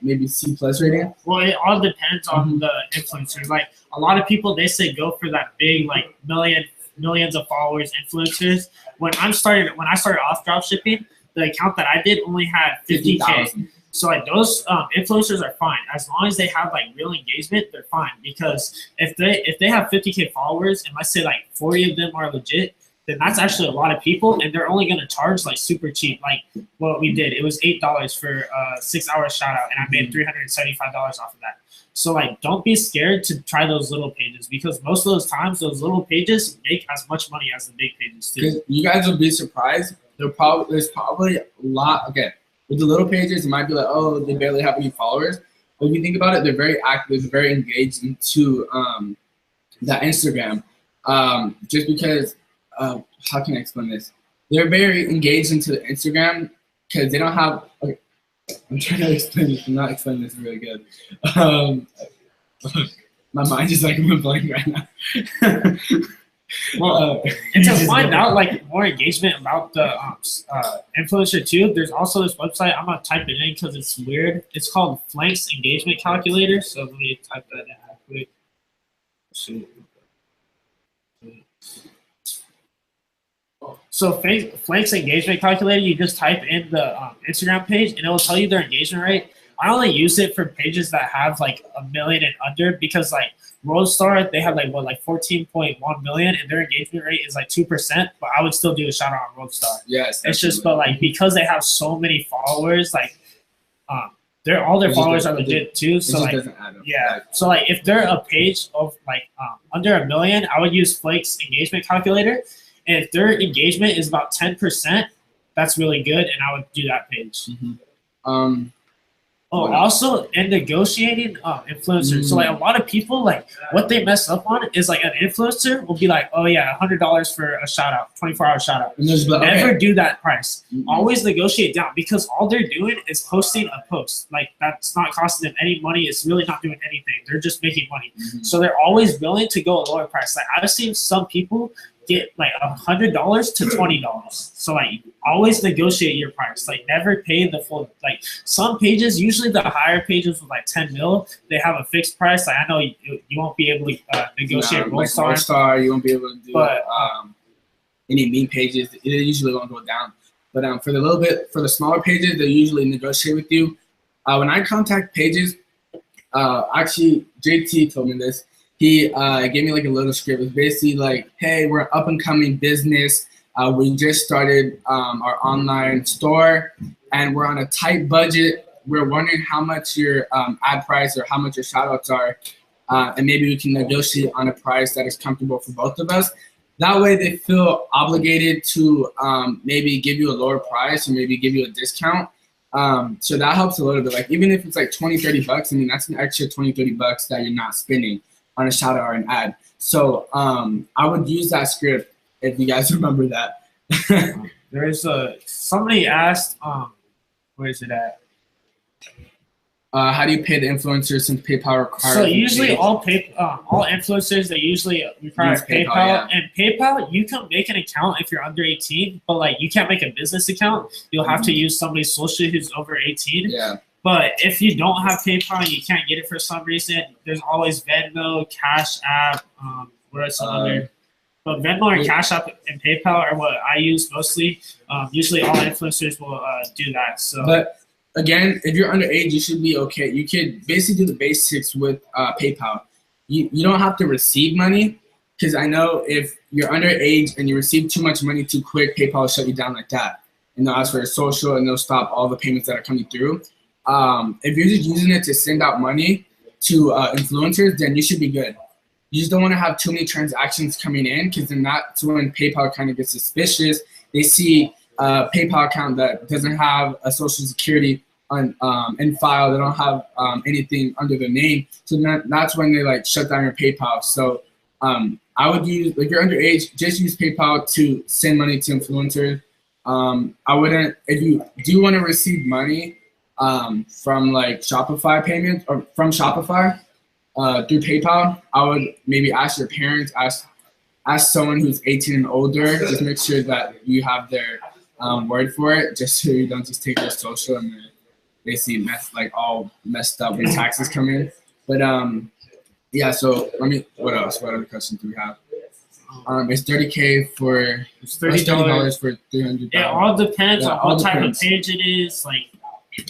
maybe C plus rating. Well, it all depends on the influencer. Like a lot of people, they say go for that big like millions of followers influencers. When I started off dropshipping, the account that I did only had 50K. So like those influencers are fine as long as they have like real engagement. They're fine because if they have 50K followers and let's say like 40 of them are legit, then that's actually a lot of people, and they're only gonna charge like super cheap. Like what we did, it was $8 for a 6-hour shout out, and I made $375 off of that. So like, don't be scared to try those little pages because most of those times those little pages make as much money as the big pages too. You guys will be surprised. There's probably a lot. Okay, with the little pages, it might be like, oh, they barely have any followers. But if you think about it, they're very active, they're very engaged into that Instagram. Just because. How can I explain this? They're very engaged into the Instagram because they don't have. Okay, I'm trying to explain this. I'm not explaining this really good. My mind is like I'm blank right now. Well, and to find out like more engagement about the influencer too, there's also this website. I'm gonna type it in because it's weird. It's called Flank's Engagement Calculator. So let me type that in quick. So Flank's engagement calculator, you just type in the Instagram page and it will tell you their engagement rate. I only use it for pages that have like 1 million and under because like Roadstar, they have like 14.1 million and their engagement rate is like 2%, but I would still do a shout out on Roadstar. Yes. It's just, but like because they have so many followers, like all their followers are legit too. So like, yeah. So like if they're a page of like under 1 million, I would use Flank's engagement calculator. And if their engagement is about 10%, that's really good, and I would do that page. Also, in negotiating influencers. So, like, a lot of people, like, what they mess up on is, like, an influencer will be like, oh, yeah, $100 for a shout-out, 24-hour shout-out. Never do that price. Always negotiate down because all they're doing is posting a post. Like, that's not costing them any money. It's really not doing anything. They're just making money. So, they're always willing to go a lower price. Like, I've seen some people get like $100 to $20. So like always negotiate your price. Like never pay the full. Like some pages, usually the higher pages with like 10 mil, they have a fixed price. Like I know you won't be able to negotiate Roadstar. You won't be able to do any meme pages. It usually won't go down. But for the smaller pages, they usually negotiate with you. When I contact pages, actually JT told me this. He gave me like a little script. It's basically like, hey, we're an up and coming business. We just started our online store and we're on a tight budget. We're wondering how much your ad price or how much your shout outs are. And maybe we can negotiate on a price that is comfortable for both of us. That way they feel obligated to maybe give you a lower price or maybe give you a discount. So that helps a little bit. Like even if it's like 20, 30 bucks, I mean, that's an extra 20, 30 bucks that you're not spending on a shout out or an ad. So I would use that script if you guys remember that. There's somebody asked, where is it at? How do you pay the influencers since PayPal requires? So usually all influencers, they usually require PayPal. Yeah. And PayPal, you can make an account if you're under 18, but like you can't make a business account. You'll have to use somebody's social who's over 18. Yeah. But if you don't have PayPal and you can't get it for some reason, there's always Venmo, Cash App, what are some other? But Venmo and Cash App and PayPal are what I use mostly. Usually all influencers will do that. So. But again, if you're underage, you should be okay. You could basically do the basics with PayPal. You don't have to receive money because I know if you're underage and you receive too much money too quick, PayPal will shut you down like that. And they'll ask for a social and they'll stop all the payments that are coming through. If you're just using it to send out money to influencers, then you should be good. You just don't want to have too many transactions coming in because then that's when PayPal kind of gets suspicious. They see a PayPal account that doesn't have a social security on in file. They don't have anything under their name. So that's when they like shut down your PayPal. So I would use, if you're underage, just use PayPal to send money to influencers. I wouldn't, if you do want to receive money from like Shopify payments or from Shopify through PayPal, I would maybe ask your parents, ask someone who's 18 and older. Just make sure that you have their word for it, just so you don't just take their social and basically all messed up when taxes come in. But yeah, so what else? What other questions do we have? It's $30K for $30 for 300. It all depends on what type of page it is.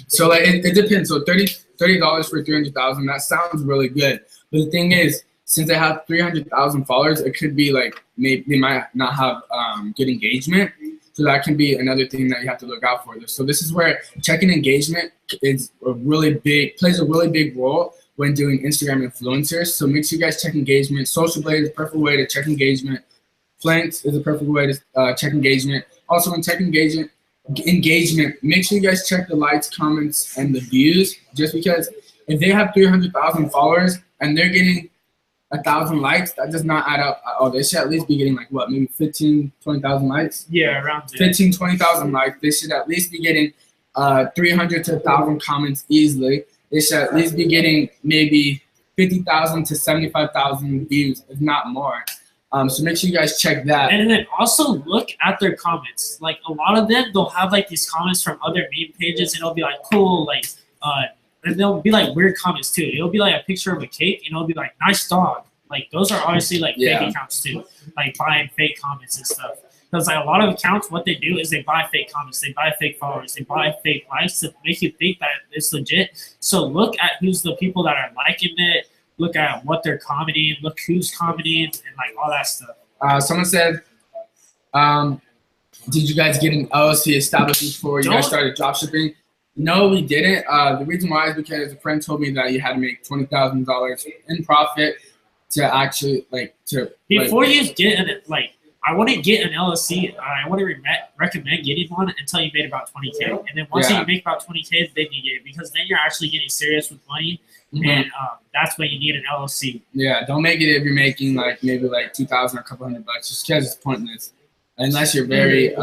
So it depends. So $30 for 300,000. That sounds really good. But the thing is, since they have 300,000 followers, it could be like maybe they might not have good engagement. So that can be another thing that you have to look out for. So this is where checking engagement plays a really big role when doing Instagram influencers. So make sure you guys check engagement. Social Blade is a perfect way to check engagement. Flanks is a perfect way to check engagement. Also, when checking engagement, make sure you guys check the likes, comments, and the views. Just because if they have 300,000 followers and they're getting 1,000 likes, that does not add up. Oh, they should at least be getting like what, maybe 15, 20,000 likes? Yeah, around there. 15, 20,000 likes. They should at least be getting 300 to 1,000 comments easily. They should at least be getting maybe 50,000 to 75,000 views, if not more. So make sure you guys check that. And then also look at their comments. Like a lot of them, they'll have like these comments from other meme pages, and it'll be like cool, like and they'll be like weird comments too. It'll be like a picture of a cake, and it'll be like nice dog. Like those are obviously like fake accounts too, like buying fake comments and stuff. Because like a lot of accounts, what they do is they buy fake comments, they buy fake followers, they buy fake likes to make you think that it's legit. So look at who's the people that are liking it. Look at what they're commenting. Look who's commenting and like all that stuff. Someone said, did you guys get an LLC established before you guys started dropshipping? No, we didn't. The reason why is because a friend told me that you had to make $20,000 in profit to actually before you get I wouldn't get an LLC. I wouldn't recommend getting one until you made about 20K. And then once you make about 20K, then you get it, because then you're actually getting serious with money. And that's when you need an LLC. Yeah, don't make it if you're making like maybe like $2,000 or a couple $100, just because it's pointless. Unless you're very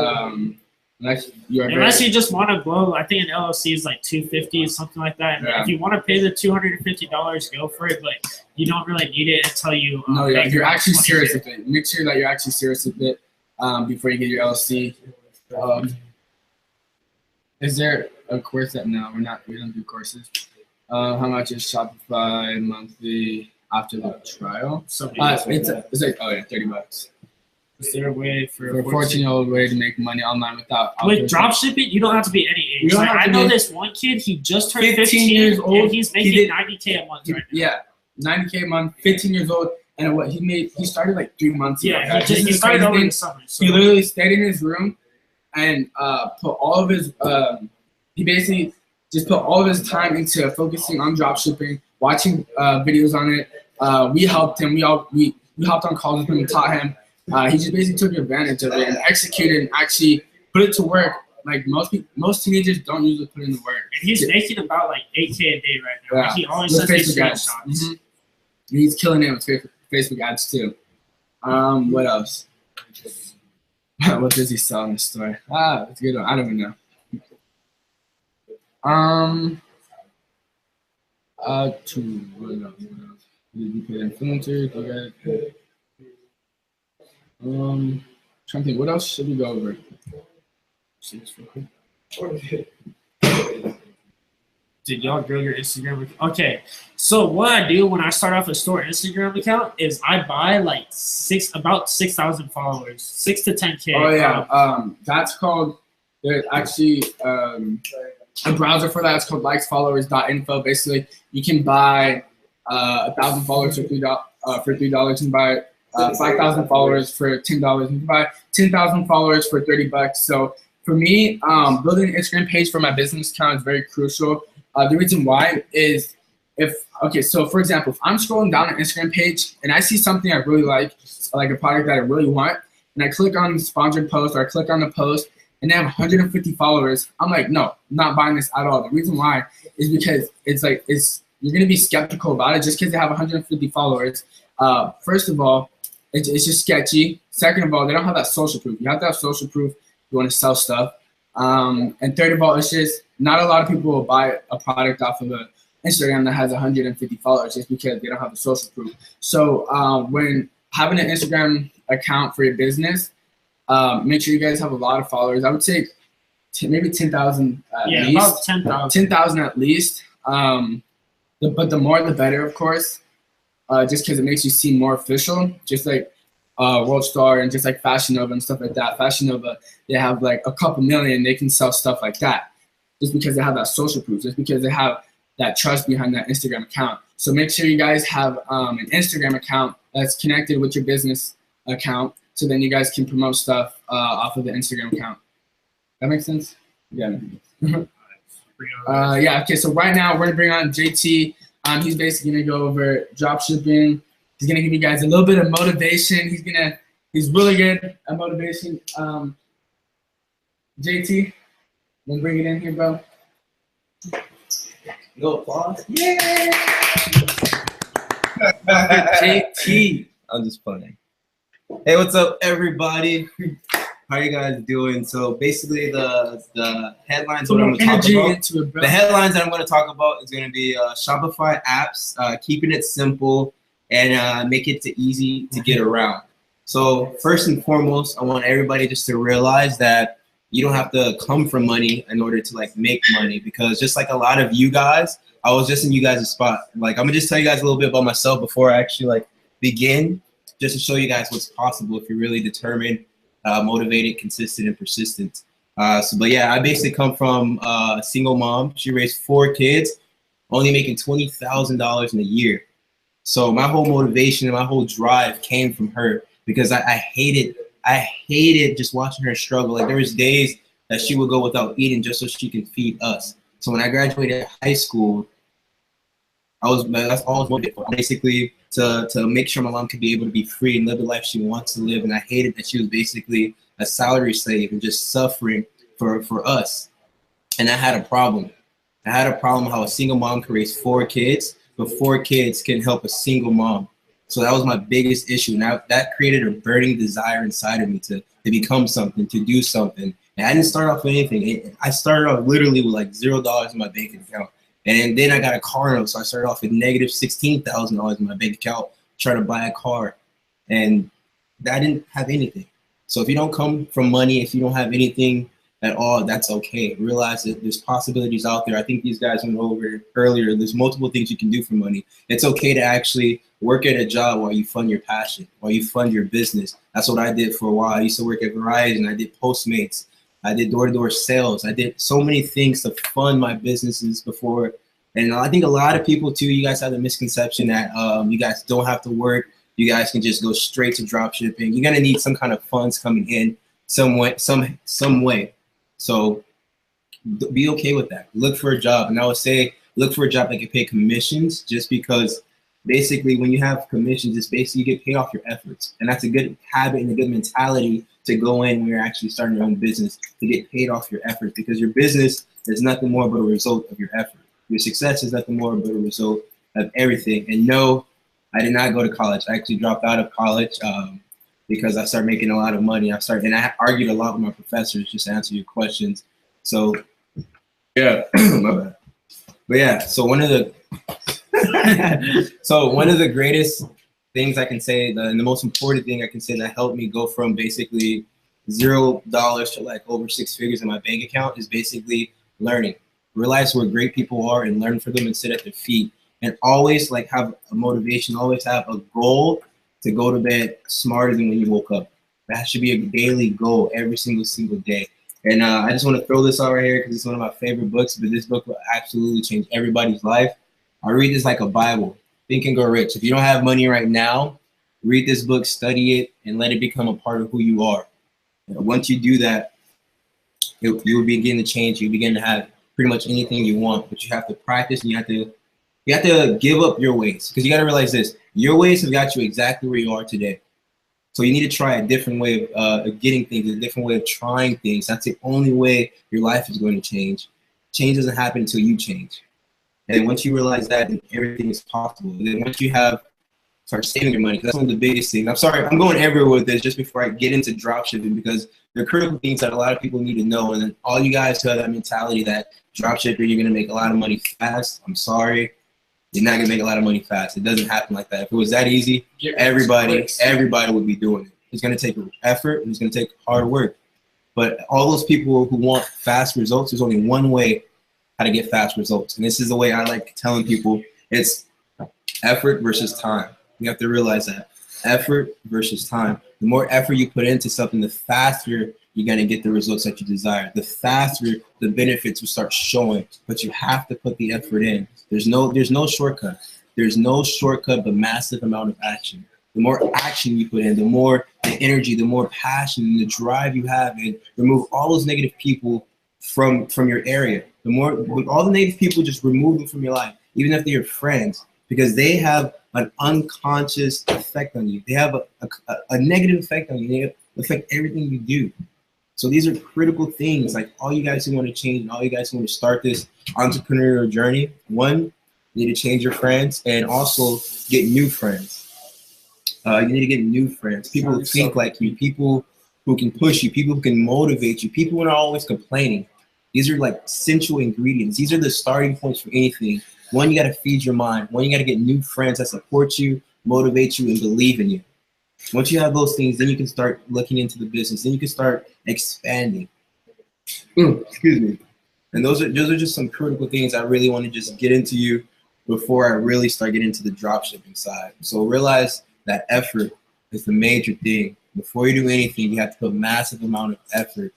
unless you just want to blow. I think an LLC is like $250 or something like that. And if you want to pay the $250, go for it. But you don't really need it until you. You're actually serious with it. Make sure that you're actually serious with it before you get your LLC. Is there a course that we don't do courses? How much is Shopify monthly after the trial? It's like $30. Is there a way for a 14-year-old way to make money online without with dropshipping? You don't have to be any age. Like, I know this one kid. He just turned 15 years old. And he's making $90K a month right now. Yeah, $90K a month. 15 years old, and what he made? He started like 3 months ago. Yeah, he started over the summer. So. He literally stayed in his room and put all of his. He basically just put all of his time into focusing on dropshipping, watching videos on it. We helped him. We hopped on calls with him and taught him. He just basically took advantage of it and executed and actually put it to work. Like most teenagers don't usually put in the work. And he's making about like $8K a day right now. Yeah. He always says these screenshots. He's killing it with Facebook ads too. What else? What does he sell in the store? That's a good one. I don't even know. What else? Did you put influencer? Trying to think, what else should we go over? Did y'all grow your Instagram account? Okay, so what I do when I start off a store Instagram account is I buy like about 6,000 followers, 6 to 10K. Oh yeah, that's called. There's actually a browser for that. It's called likesfollowers.info. Basically, you can buy 1,000 followers for $3. You can buy 5,000 followers for $10. You can buy 10,000 followers for $30. So for me, building an Instagram page for my business account is very crucial. The reason why is so for example, if I'm scrolling down an Instagram page and I see something I really like a product that I really want, and I click on the sponsored post or I click on the post, and they have 150 followers, I'm like, no, I'm not buying this at all. The reason why is because you're gonna be skeptical about it just because they have 150 followers. First of all, it's just sketchy. Second of all, they don't have that social proof. You have to have social proof if you want to sell stuff. And third of all, it's just not a lot of people will buy a product off of an Instagram that has 150 followers just because they don't have the social proof. So when having an Instagram account for your business, make sure you guys have a lot of followers. I would say maybe 10,000 at least. Yeah, about 10,000. 10,000 at least. But the more the better, of course, just because it makes you seem more official, just like World Star and just like Fashion Nova and stuff like that. Fashion Nova, they have like a couple million, they can sell stuff like that just because they have that social proof, just because they have that trust behind that Instagram account. So make sure you guys have an Instagram account that's connected with your business account, so then you guys can promote stuff off of the Instagram account. That makes sense? Yeah. Yeah, okay, so right now we're gonna bring on JT. He's basically gonna go over drop shipping. He's gonna give you guys a little bit of motivation. He's really good at motivation. JT, wanna bring it in here, bro? No applause. Yeah. JT. I'm just funny. Hey, what's up, everybody? How you guys doing? So basically, the headlines what I'm going to talk about. The headlines that I'm going to talk about is going to be Shopify apps, keeping it simple and make it easy to get around. So first and foremost, I want everybody just to realize that you don't have to come from money in order to like make money, because just like a lot of you guys, I was just in you guys' spot. Like I'm gonna just tell you guys a little bit about myself before I actually like begin, just to show you guys what's possible if you're really determined, motivated, consistent, and persistent. But yeah, I basically come from a single mom. She raised 4 kids, only making $20,000 in a year. So my whole motivation and my whole drive came from her, because I hated just watching her struggle. Like there was days that she would go without eating just so she can feed us. So when I graduated high school, that's all I was motivated for, basically to make sure my mom could be able to be free and live the life she wants to live. And I hated that she was basically a salary slave and just suffering for us. And I had a problem. I had a problem how a single mom can raise 4 kids, but 4 kids can help a single mom. So that was my biggest issue. Now that created a burning desire inside of me to become something, to do something. And I didn't start off with anything. I started off literally with like $0 in my bank account. And then I got a car note, so I started off with negative $16,000 in my bank account, trying to buy a car. And I didn't have anything. So if you don't come from money, if you don't have anything at all, that's okay. Realize that there's possibilities out there. I think these guys went over it earlier. There's multiple things you can do for money. It's okay to actually work at a job while you fund your passion, while you fund your business. That's what I did for a while. I used to work at Verizon. I did Postmates. I did door-to-door sales. I did so many things to fund my businesses before. And I think a lot of people too, you guys have the misconception that you guys don't have to work. You guys can just go straight to drop shipping. You're gonna need some kind of funds coming in some way. So be okay with that. Look for a job. And I would say look for a job that can pay commissions, just because basically when you have commissions, it's basically you get paid off your efforts. And that's a good habit and a good mentality to go in when you're actually starting your own business, to get paid off your efforts, because your business is nothing more but a result of your effort. Your success is nothing more but a result of everything. And no, I did not go to college. I actually dropped out of college because I started making a lot of money. And I argued a lot with my professors just to answer your questions. So yeah, my bad. But yeah, so one of the greatest things I can say, and the most important thing I can say that helped me go from basically $0 to like over 6 figures in my bank account is basically learning. Realize where great people are and learn from them and sit at their feet. And always like have a motivation, always have a goal to go to bed smarter than when you woke up. That should be a daily goal every single day. And I just want to throw this out right here because it's one of my favorite books, but this book will absolutely change everybody's life. I read this like a Bible. Think and Grow Rich. If you don't have money right now, read this book, study it, and let it become a part of who you are. And once you do that, you will begin to change. You begin to have pretty much anything you want, but you have to practice and you have to give up your ways, because you got to realize this: your ways have got you exactly where you are today. So you need to try a different way of getting things, a different way of trying things. That's the only way your life is going to change. Change doesn't happen until you change. And once you realize that, then everything is possible. And then once you start saving your money, because that's one of the biggest things. I'm sorry, I'm going everywhere with this just before I get into dropshipping, because they're critical things that a lot of people need to know. And then all you guys who have that mentality that dropshipping, you're going to make a lot of money fast, I'm sorry. You're not going to make a lot of money fast. It doesn't happen like that. If it was that easy, everybody would be doing it. It's going to take effort and it's going to take hard work. But all those people who want fast results, there's only one way how to get fast results. And this is the way I like telling people. It's effort versus time. You have to realize that. Effort versus time. The more effort you put into something, the faster you're going to get the results that you desire. The faster the benefits will start showing. But you have to put the effort in. There's no shortcut. There's no shortcut but massive amount of action. The more action you put in, the more the energy, the more passion and the drive you have, and remove all those negative people from your area. The more, with all the negative people, just remove them from your life, even if they're your friends, because they have an unconscious effect on you. They have a negative effect on you. They affect everything you do. So these are critical things. Like all you guys who want to change, and all you guys who want to start this entrepreneurial journey, one, you need to change your friends and also get new friends. You need to get new friends, people who think like you, people who can push you, people who can motivate you, people who are always complaining. These are like essential ingredients. These are the starting points for anything. One, you got to feed your mind. One, you got to get new friends that support you, motivate you, and believe in you. Once you have those things, then you can start looking into the business. Then you can start expanding. Excuse me. And those are just some critical things I really want to just get into you before I really start getting into the dropshipping side. So realize that effort is the major thing. Before you do anything, you have to put a massive amount of effort.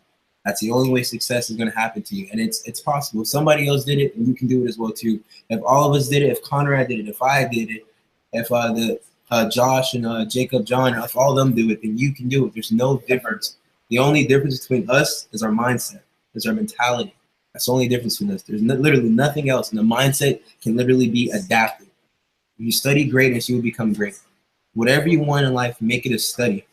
That's the only way success is going to happen to you. And it's possible. If somebody else did it, and you can do it as well too. If all of us did it, if Conrad did it, if I did it, if Josh and Jacob, John, if all of them do it, then you can do it. There's no difference. The only difference between us is our mindset, is our mentality. That's the only difference between us. There's literally nothing else. And the mindset can literally be adapted. If you study greatness, you will become great. Whatever you want in life, make it a study.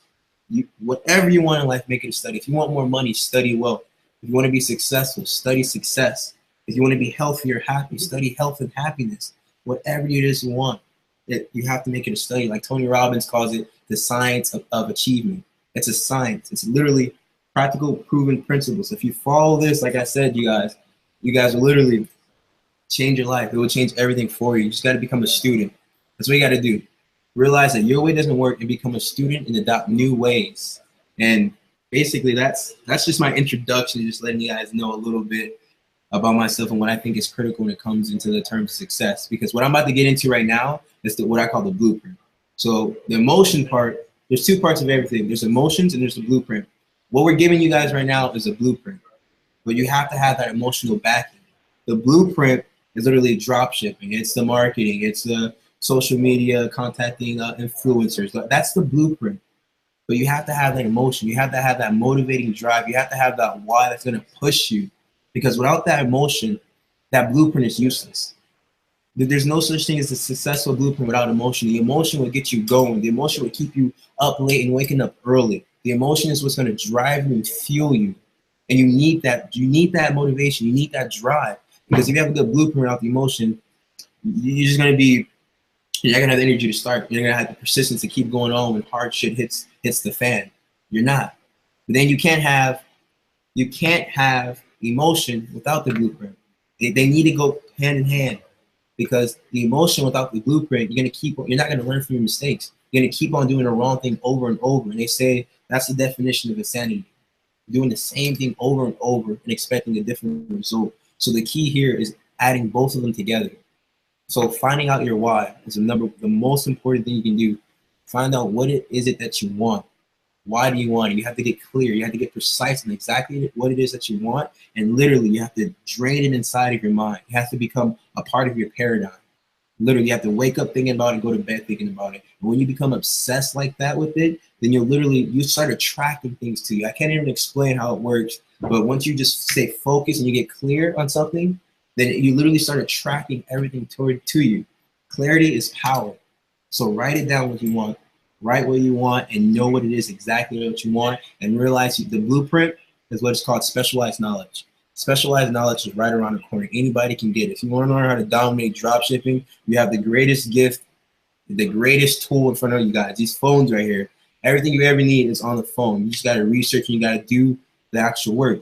Whatever you want in life, make it a study. If you want more money, study wealth. If you want to be successful, study success. If you want to be healthy or happy, study health and happiness. Whatever it is you want, you have to make it a study. Like Tony Robbins calls it the science of achievement. It's a science. It's literally practical, proven principles. If you follow this, like I said, you guys will literally change your life. It will change everything for you. You just got to become a student. That's what you got to do. Realize that your way doesn't work and become a student and adopt new ways. And basically that's just my introduction, just letting you guys know a little bit about myself and what I think is critical when it comes into the terms of success. Because what I'm about to get into right now is what I call the blueprint. So the emotion part, there's two parts of everything. There's emotions and there's the blueprint. What we're giving you guys right now is a blueprint, but you have to have that emotional backing. The blueprint is literally drop shipping. It's the marketing. It's the social media, contacting influencers. That's the blueprint. But you have to have that emotion. You have to have that motivating drive. You have to have that why that's going to push you. Because without that emotion, that blueprint is useless. There's no such thing as a successful blueprint without emotion. The emotion will get you going. The emotion will keep you up late and waking up early. The emotion is what's going to drive you and fuel you. And you need that. You need that motivation. You need that drive. Because if you have a good blueprint without the emotion, you're just going to be, you're not gonna have the energy to start. You're gonna have the persistence to keep going on when hard shit hits the fan. You're not. But then you can't have emotion without the blueprint. They need to go hand in hand, because the emotion without the blueprint, you're not gonna learn from your mistakes. You're gonna keep on doing the wrong thing over and over. And they say that's the definition of insanity. Doing the same thing over and over and expecting a different result. So the key here is adding both of them together. So finding out your why is the most important thing you can do. Find out what it is that you want. Why do you want it? You have to get clear. You have to get precise on exactly what it is that you want. And literally, you have to drain it inside of your mind. It has to become a part of your paradigm. Literally, you have to wake up thinking about it and go to bed thinking about it. And when you become obsessed like that with it, then you start attracting things to you. I can't even explain how it works. But once you just stay focused and you get clear on something, then you literally start attracting everything to you. Clarity is power. So write it down what you want. write what you want, and know what it is exactly what you want, and realize the blueprint is what is called specialized knowledge. Specialized knowledge is right around the corner. Anybody can get it. If you want to learn how to dominate drop shipping, you have the greatest gift, the greatest tool in front of you guys. These phones right here. Everything you ever need is on the phone. You just got to research and you got to do the actual work.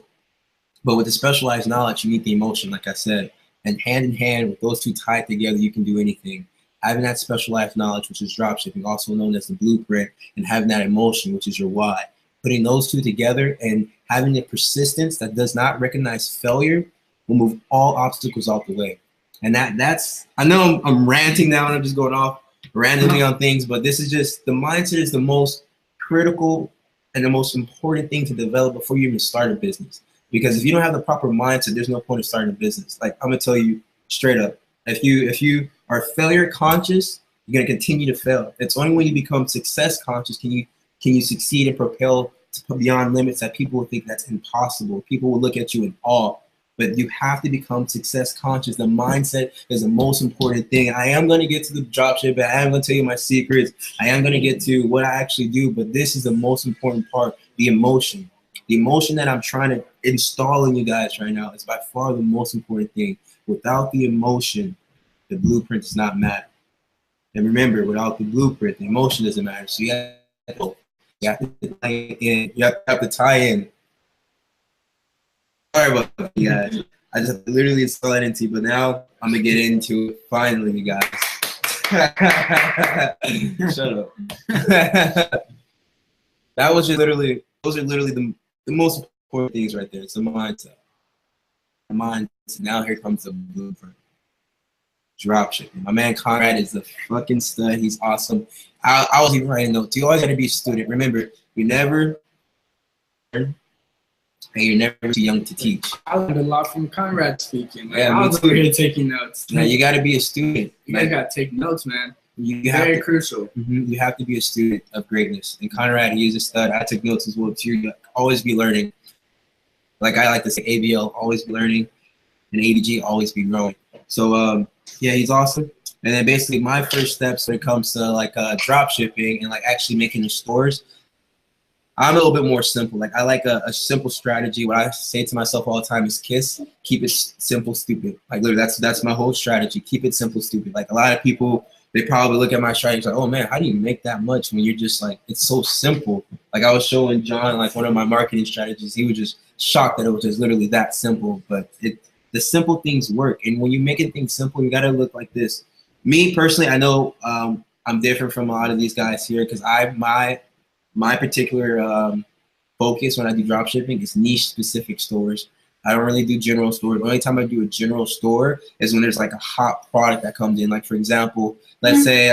But with the specialized knowledge, you need the emotion, like I said. And hand in hand with those two tied together, you can do anything. Having that specialized knowledge, which is dropshipping, also known as the blueprint, and having that emotion, which is your why. Putting those two together and having the persistence that does not recognize failure will move all obstacles out the way. And that's, I know I'm ranting now and I'm just going off randomly on things, but this is just, the mindset is the most critical and the most important thing to develop before you even start a business. Because if you don't have the proper mindset, there's no point in starting a business. Like, I'm gonna tell you straight up, if you are failure conscious, you're gonna continue to fail. It's only when you become success conscious can you succeed and propel to beyond limits that people will think that's impossible. People will look at you in awe. But you have to become success conscious. The mindset is the most important thing. I am going to get to the dropship. I am going to tell you my secrets. I am going to get to what I actually do. But this is the most important part, the emotion. The emotion that I'm trying to install in you guys right now is by far the most important thing. Without the emotion, the blueprint does not matter. And remember, without the blueprint, the emotion doesn't matter. So you have to tie in. You have to tie in. Sorry about that, you guys. I just literally installed it into you, but now I'm gonna get into it finally, you guys. Shut up. That was just literally, those are literally the most important things right there. It's the mindset. The mindset. Now here comes the blueprint. Dropshipping. My man Conrad is the fucking stud. He's awesome. I was even writing notes. You always gotta be a student. Remember, you never learn. And you're never too young to teach. I learned a lot from Conrad speaking. Like, yeah, I was over here taking notes. Now you got to be a student. You guys got to take notes, man. You Very crucial. You have to be a student of greatness. And Conrad, he is a stud. I took notes as well too. You always be learning. Like I like to say, ABL, always be learning, and ADG, always be growing. So yeah, he's awesome. And then basically my first steps when it comes to like drop shipping and like actually making the stores, I'm a little bit more simple. Like I like a simple strategy. What I say to myself all the time is KISS, keep it simple, stupid. Like literally that's my whole strategy. Keep it simple, stupid. Like a lot of people, they probably look at my strategy like, oh man, how do you make that much when you're just like, it's so simple. Like I was showing John like one of my marketing strategies. He was just shocked that it was just literally that simple. But the simple things work. And when you're making things simple, you gotta look like this. Me personally, I know I'm different from a lot of these guys here because my particular focus when I do drop shipping is niche specific stores. I don't really do general stores. The only time I do a general store is when there's like a hot product that comes in. Like for example, let's say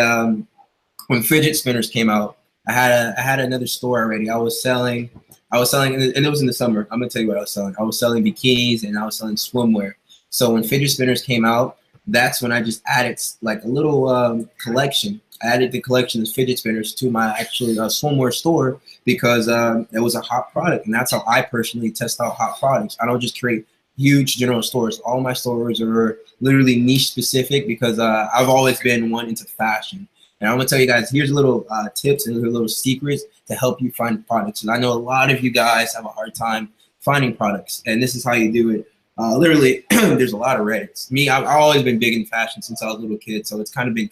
when fidget spinners came out, I had another store already. I was selling, and it was in the summer. I'm gonna tell you what I was selling. I was selling bikinis and I was selling swimwear. So when fidget spinners came out, that's when I just added like a little collection. I added the collection of fidget spinners to my actual swimwear store because it was a hot product, and that's how I personally test out hot products. I don't just create huge general stores. All my stores are literally niche specific because I've always been one into fashion. And I'm gonna tell you guys, here's little tips and little secrets to help you find products. And I know a lot of you guys have a hard time finding products, and this is how you do it. Literally, there's a lot of Reddits. Me, I've always been big in fashion since I was a little kid, so it's kind of been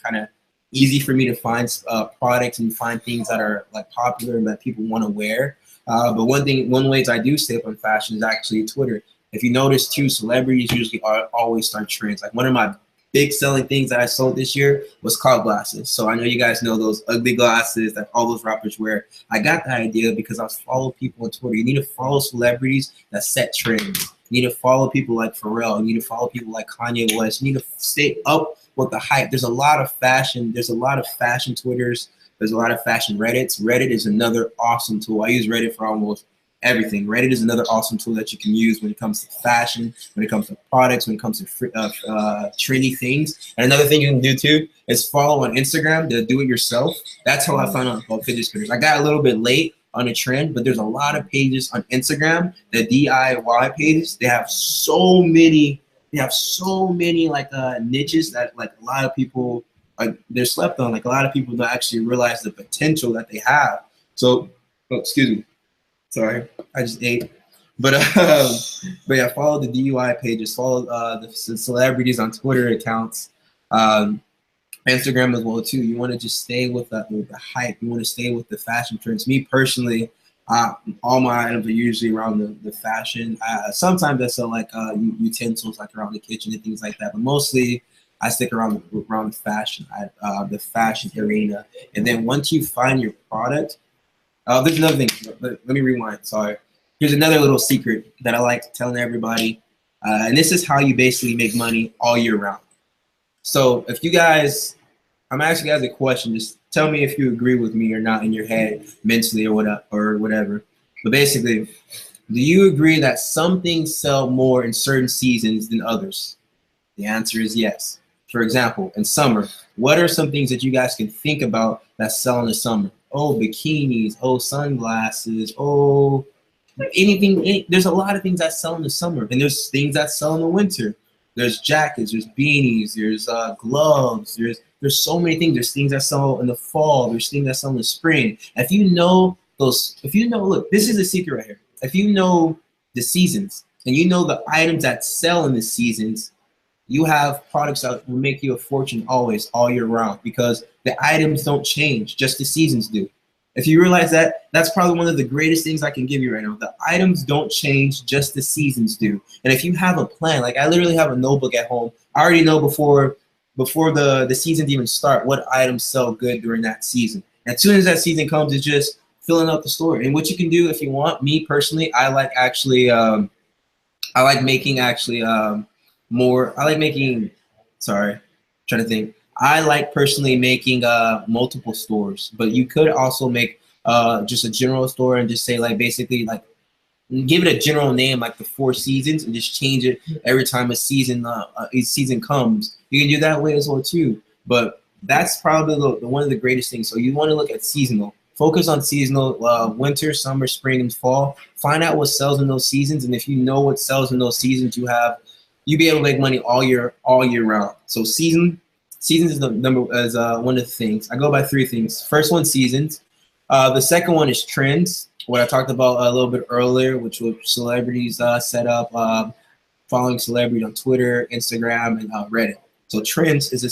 easy for me to find products and find things that are like popular and that people want to wear. But one way I do stay up on fashion is actually Twitter. If you notice too, celebrities usually always start trends. Like one of my big selling things that I sold this year was cloud glasses. So I know you guys know those ugly glasses that all those rappers wear. I got that idea because I follow people on Twitter. You need to follow celebrities that set trends. You need to follow people like Pharrell. You need to follow people like Kanye West. You need to stay up with the hype. There's a lot of fashion. There's a lot of fashion Twitters. There's a lot of fashion Reddits. Reddit is another awesome tool. I use Reddit for almost everything. Reddit is another awesome tool that you can use when it comes to fashion, when it comes to products, when it comes to trendy things. And another thing you can do too is follow on Instagram the do-it-yourself. That's how I found out about fidget spinners. I got a little bit late on a trend, but there's a lot of pages on Instagram, the DIY pages. They have so many like niches that like a lot of people they're slept on. Like a lot of people don't actually realize the potential that they have. So, oh, excuse me, sorry, I just ate. But yeah, follow the DUI pages, follow the celebrities on Twitter accounts, Instagram as well too. You want to just stay with the hype. You want to stay with the fashion trends. Me personally, all my items are usually around the fashion. Sometimes I sell like utensils, like around the kitchen and things like that. But mostly, I stick around the fashion arena. And then once you find your product, there's another thing. Let me rewind. Sorry. Here's another little secret that I like telling everybody, and this is how you basically make money all year round. So if you guys, I'm asking you guys a question. Just tell me if you agree with me or not in your head, mentally or whatever. But basically, do you agree that some things sell more in certain seasons than others? The answer is yes. For example, in summer, what are some things that you guys can think about that sell in the summer? Oh, bikinis. Oh, sunglasses. Oh, anything. There's a lot of things that sell in the summer, and there's things that sell in the winter. There's jackets, there's beanies, there's gloves, there's so many things. There's things that sell in the fall, there's things that sell in the spring. If you know, look, this is a secret right here. If you know the seasons and you know the items that sell in the seasons, you have products that will make you a fortune always, all year round, because the items don't change, just the seasons do. If you realize that, that's probably one of the greatest things I can give you right now. The items don't change, just the seasons do. And if you have a plan, like I literally have a notebook at home. I already know before the seasons even start what items sell good during that season. And as soon as that season comes, it's just filling out the store. And what you can do if you want, me personally, I like making I like personally making multiple stores, but you could also make just a general store and just say like basically like give it a general name like the 4 seasons and just change it every time a season comes. You can do that way as well too. But that's probably one of the greatest things. So you want to look at seasonal. Focus on seasonal, winter, summer, spring, and fall. Find out what sells in those seasons, and if you know what sells in those seasons, you'll be able to make money all year round. So seasons is one of the things. I go by 3 things. First one, seasons. The second one is trends, what I talked about a little bit earlier, which was celebrities set up, following celebrities on Twitter, Instagram, and Reddit. So trends is the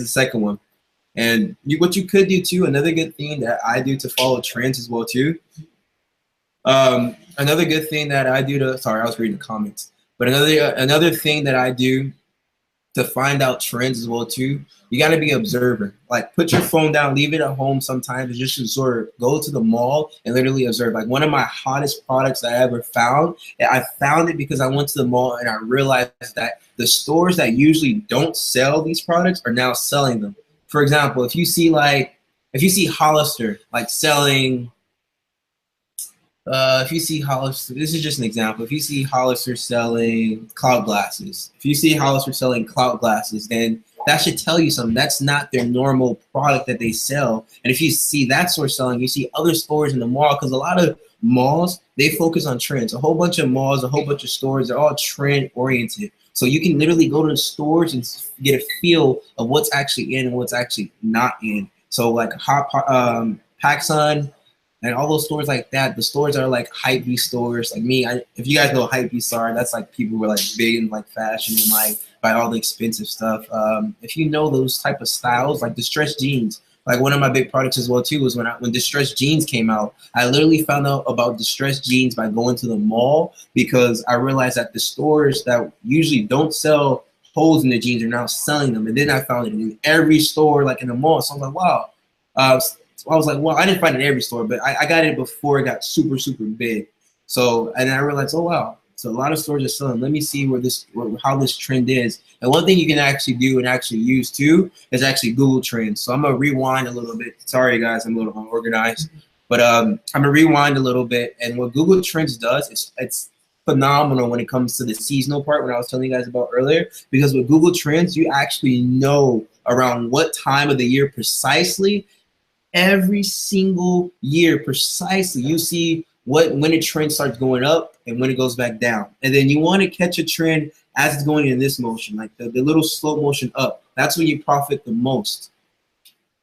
second one. And what you could do too, another good thing that I do to follow trends as well too. Another good thing that I do to, sorry, I was reading the comments. But another thing that I do to find out trends as well too, you got to be an observer. Like put your phone down, leave it at home sometimes, and just observe. Go to the mall and literally observe. Like one of my hottest products I ever found, I found it because I went to the mall and I realized that the stores that usually don't sell these products are now selling them. For example, if you see Hollister like selling, Hollister, this is just an example. If you see Hollister selling cloud glasses, then that should tell you something. That's not their normal product that they sell. And if you see that store selling, you see other stores in the mall, because a lot of malls, they focus on trends. A whole bunch of malls, a whole bunch of stores, they're all trend oriented. So you can literally go to the stores and get a feel of what's actually in and what's actually not in. So like PacSun, and all those stores like that, the stores are like hypebeast stores. Like me, if you guys know what hypebeasts are, that's like people who are like big in like fashion and like buy all the expensive stuff. If you know those type of styles, like distressed jeans, like one of my big products as well too was when distressed jeans came out. I literally found out about distressed jeans by going to the mall, because I realized that the stores that usually don't sell holes in the jeans are now selling them. And then I found it in every store, like in the mall. So I was like, wow. I was like, well, I didn't find it in every store, but I got it before it got super, super big. So, and I realized, oh, wow. So a lot of stores are selling. Let me see how this trend is. And one thing you can actually do and actually use too is actually Google Trends. So I'm going to rewind a little bit. Sorry, guys, I'm a little unorganized. But I'm going to rewind a little bit. And what Google Trends does, it's phenomenal when it comes to the seasonal part, when I was telling you guys about earlier. Because with Google Trends, you actually know around what time of the year precisely, every single year precisely, you see when a trend starts going up and when it goes back down. And then you want to catch a trend as it's going in this motion, like the little slow motion up, that's when you profit the most.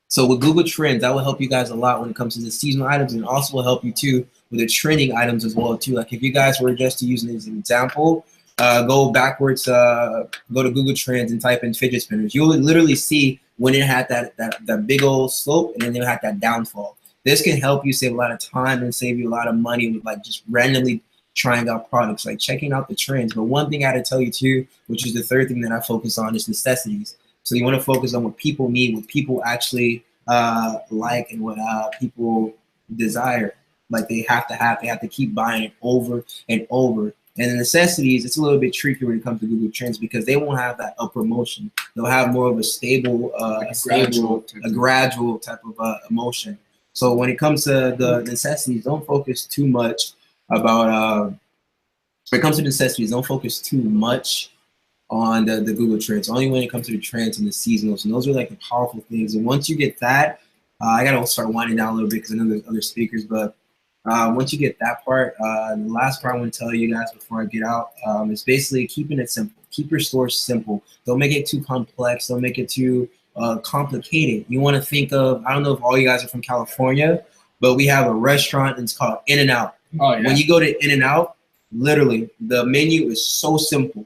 So with Google Trends, that will help you guys a lot when it comes to the seasonal items, and also will help you too with the trending items as well too. Like if you guys were just to use it as an example, go backwards, go to Google Trends and type in fidget spinners. You'll literally see when it had that big old slope and then it had that downfall. This can help you save a lot of time and save you a lot of money with like just randomly trying out products, like checking out the trends. But one thing I had to tell you too, which is the third thing that I focus on, is necessities. So you want to focus on what people need, what people actually like, and what people desire. Like they have to keep buying it over and over. And the necessities, it's a little bit tricky when it comes to Google Trends because they won't have that upward motion. They'll have more of a stable, a gradual type of emotion. So when it comes to the necessities, don't focus too much about. When it comes to necessities, don't focus too much on the Google Trends. Only when it comes to the trends and the seasonals, and those are like the powerful things. And once you get that, I gotta start winding down a little bit because I know there's other speakers, but. Once you get that part, the last part I want to tell you guys before I get out is basically keeping it simple. Keep your store simple. Don't make it too complex. Don't make it too complicated. You want to think of, I don't know if all you guys are from California, but we have a restaurant and it's called In-N-Out. Oh, yeah. When you go to In-N-Out, literally the menu is so simple.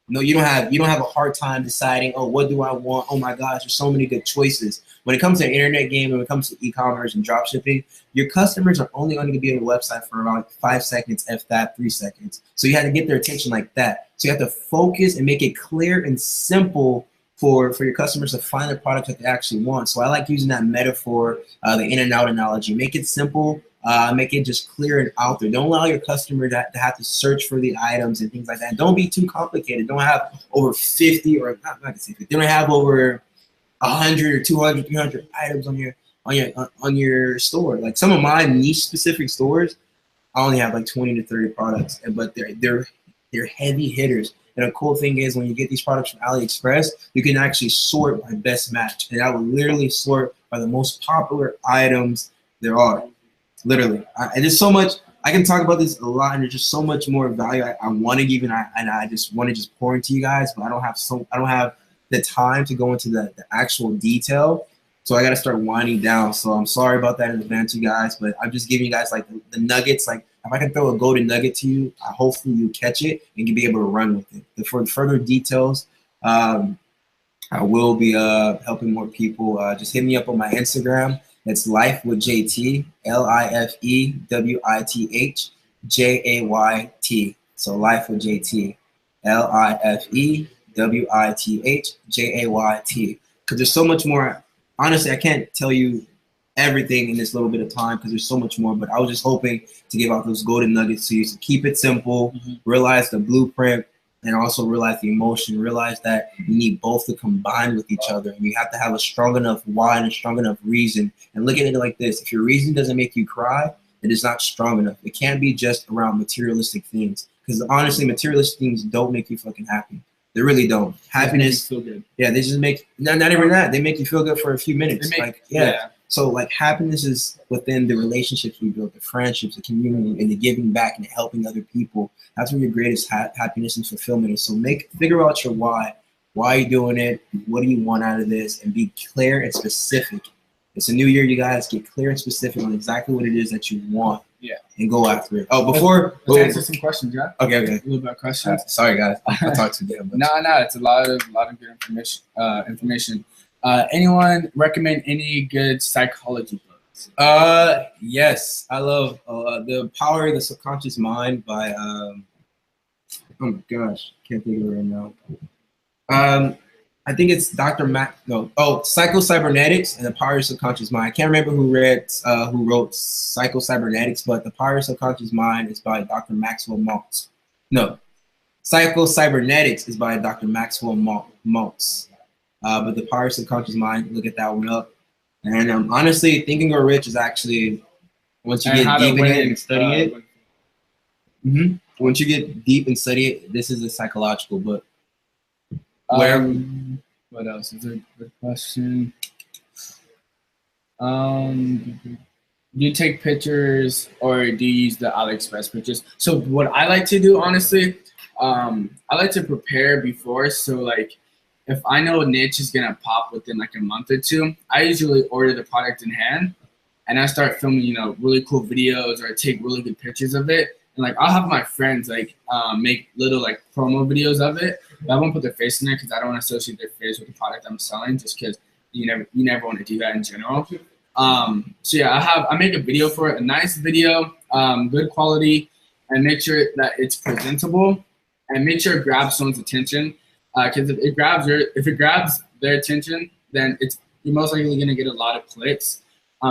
No, you don't have a hard time deciding, oh, what do I want? Oh my gosh, there's so many good choices. When it comes to the internet game, when it comes to e-commerce and dropshipping, your customers are only going to be on the website for around 5 seconds, if that, 3 seconds. So you have to get their attention like that. So you have to focus and make it clear and simple for your customers to find the product that they actually want. So I like using that metaphor, the In-N-Out analogy. Make it simple. Make it just clear and out there. Don't allow your customer to have to search for the items and things like that. Don't be too complicated. Don't have over 50 or not gonna say 50. Don't have over 100 or 200, 300 items on your store. Like some of my niche specific stores, I only have like 20 to 30 products, but they're heavy hitters. And a cool thing is when you get these products from AliExpress, you can actually sort by best match, and I will literally sort by the most popular items there are. Literally, and there's so much I can talk about this a lot, and there's just so much more value I want to give, and I just want to just pour into you guys, but I don't have the time to go into the actual detail, so I got to start winding down. So I'm sorry about that in advance, you guys, but I'm just giving you guys like the nuggets. Like if I can throw a golden nugget to you, hopefully you catch it and you'll be able to run with it. For further details, I will be helping more people. Just hit me up on my Instagram. It's Life with JT, LifeWithJayt. So Life with JT, LifeWithJayt. Because there's so much more. Honestly, I can't tell you everything in this little bit of time because there's so much more. But I was just hoping to give out those golden nuggets to you. So keep it simple. Realize the blueprint. And also realize the emotion, realize that you need both to combine with each other. And you have to have a strong enough why and a strong enough reason. And look at it like this. If your reason doesn't make you cry, it is not strong enough. It can't be just around materialistic things. Because honestly, materialistic things don't make you fucking happy. They really don't. Happiness, feel good. Yeah, they just make, not even that. They make you feel good for a few minutes. Yeah. So like happiness is within the relationships we build, the friendships, the community, and the giving back and helping other people. That's where your greatest happiness and fulfillment is. So figure out your why. Why are you doing it? What do you want out of this? And be clear and specific. It's a new year, you guys. Get clear and specific on exactly what it is that you want. Yeah. And go after it. Oh, let's answer some questions, yeah. Okay. A little bit of questions. Sorry, guys. I talked too damn much. No, it's a lot of good information. Anyone recommend any good psychology books? Yes, I love The Power of the Subconscious Mind by oh my gosh, can't think of it right now. I think it's Psycho Cybernetics and The Power of Subconscious Mind. I can't remember who wrote Psycho Cybernetics, but The Power of Subconscious Mind is by Dr. Maxwell Maltz. No, Psycho Cybernetics is by Dr. Maxwell Maltz. But The Power of Subconscious Mind, look at that one up. And honestly, Think and Grow Rich is actually, once you get deep in it and study it, once you get deep and study it, this is a psychological book. What else is a good question? Do you take pictures or do you use the AliExpress pictures? So what I like to do, honestly, I like to prepare before. So like, if I know a niche is gonna pop within like a month or two, I usually order the product in hand, and I start filming, you know, really cool videos, or I take really good pictures of it. And like, I'll have my friends like make little like promo videos of it. But I won't put their face in there because I don't want to associate their face with the product I'm selling, just because you never want to do that in general. So yeah, I make a video for it, a nice video, good quality, and make sure that it's presentable, and make sure it grabs someone's attention. Because if it grabs their attention, then you're most likely gonna get a lot of clicks.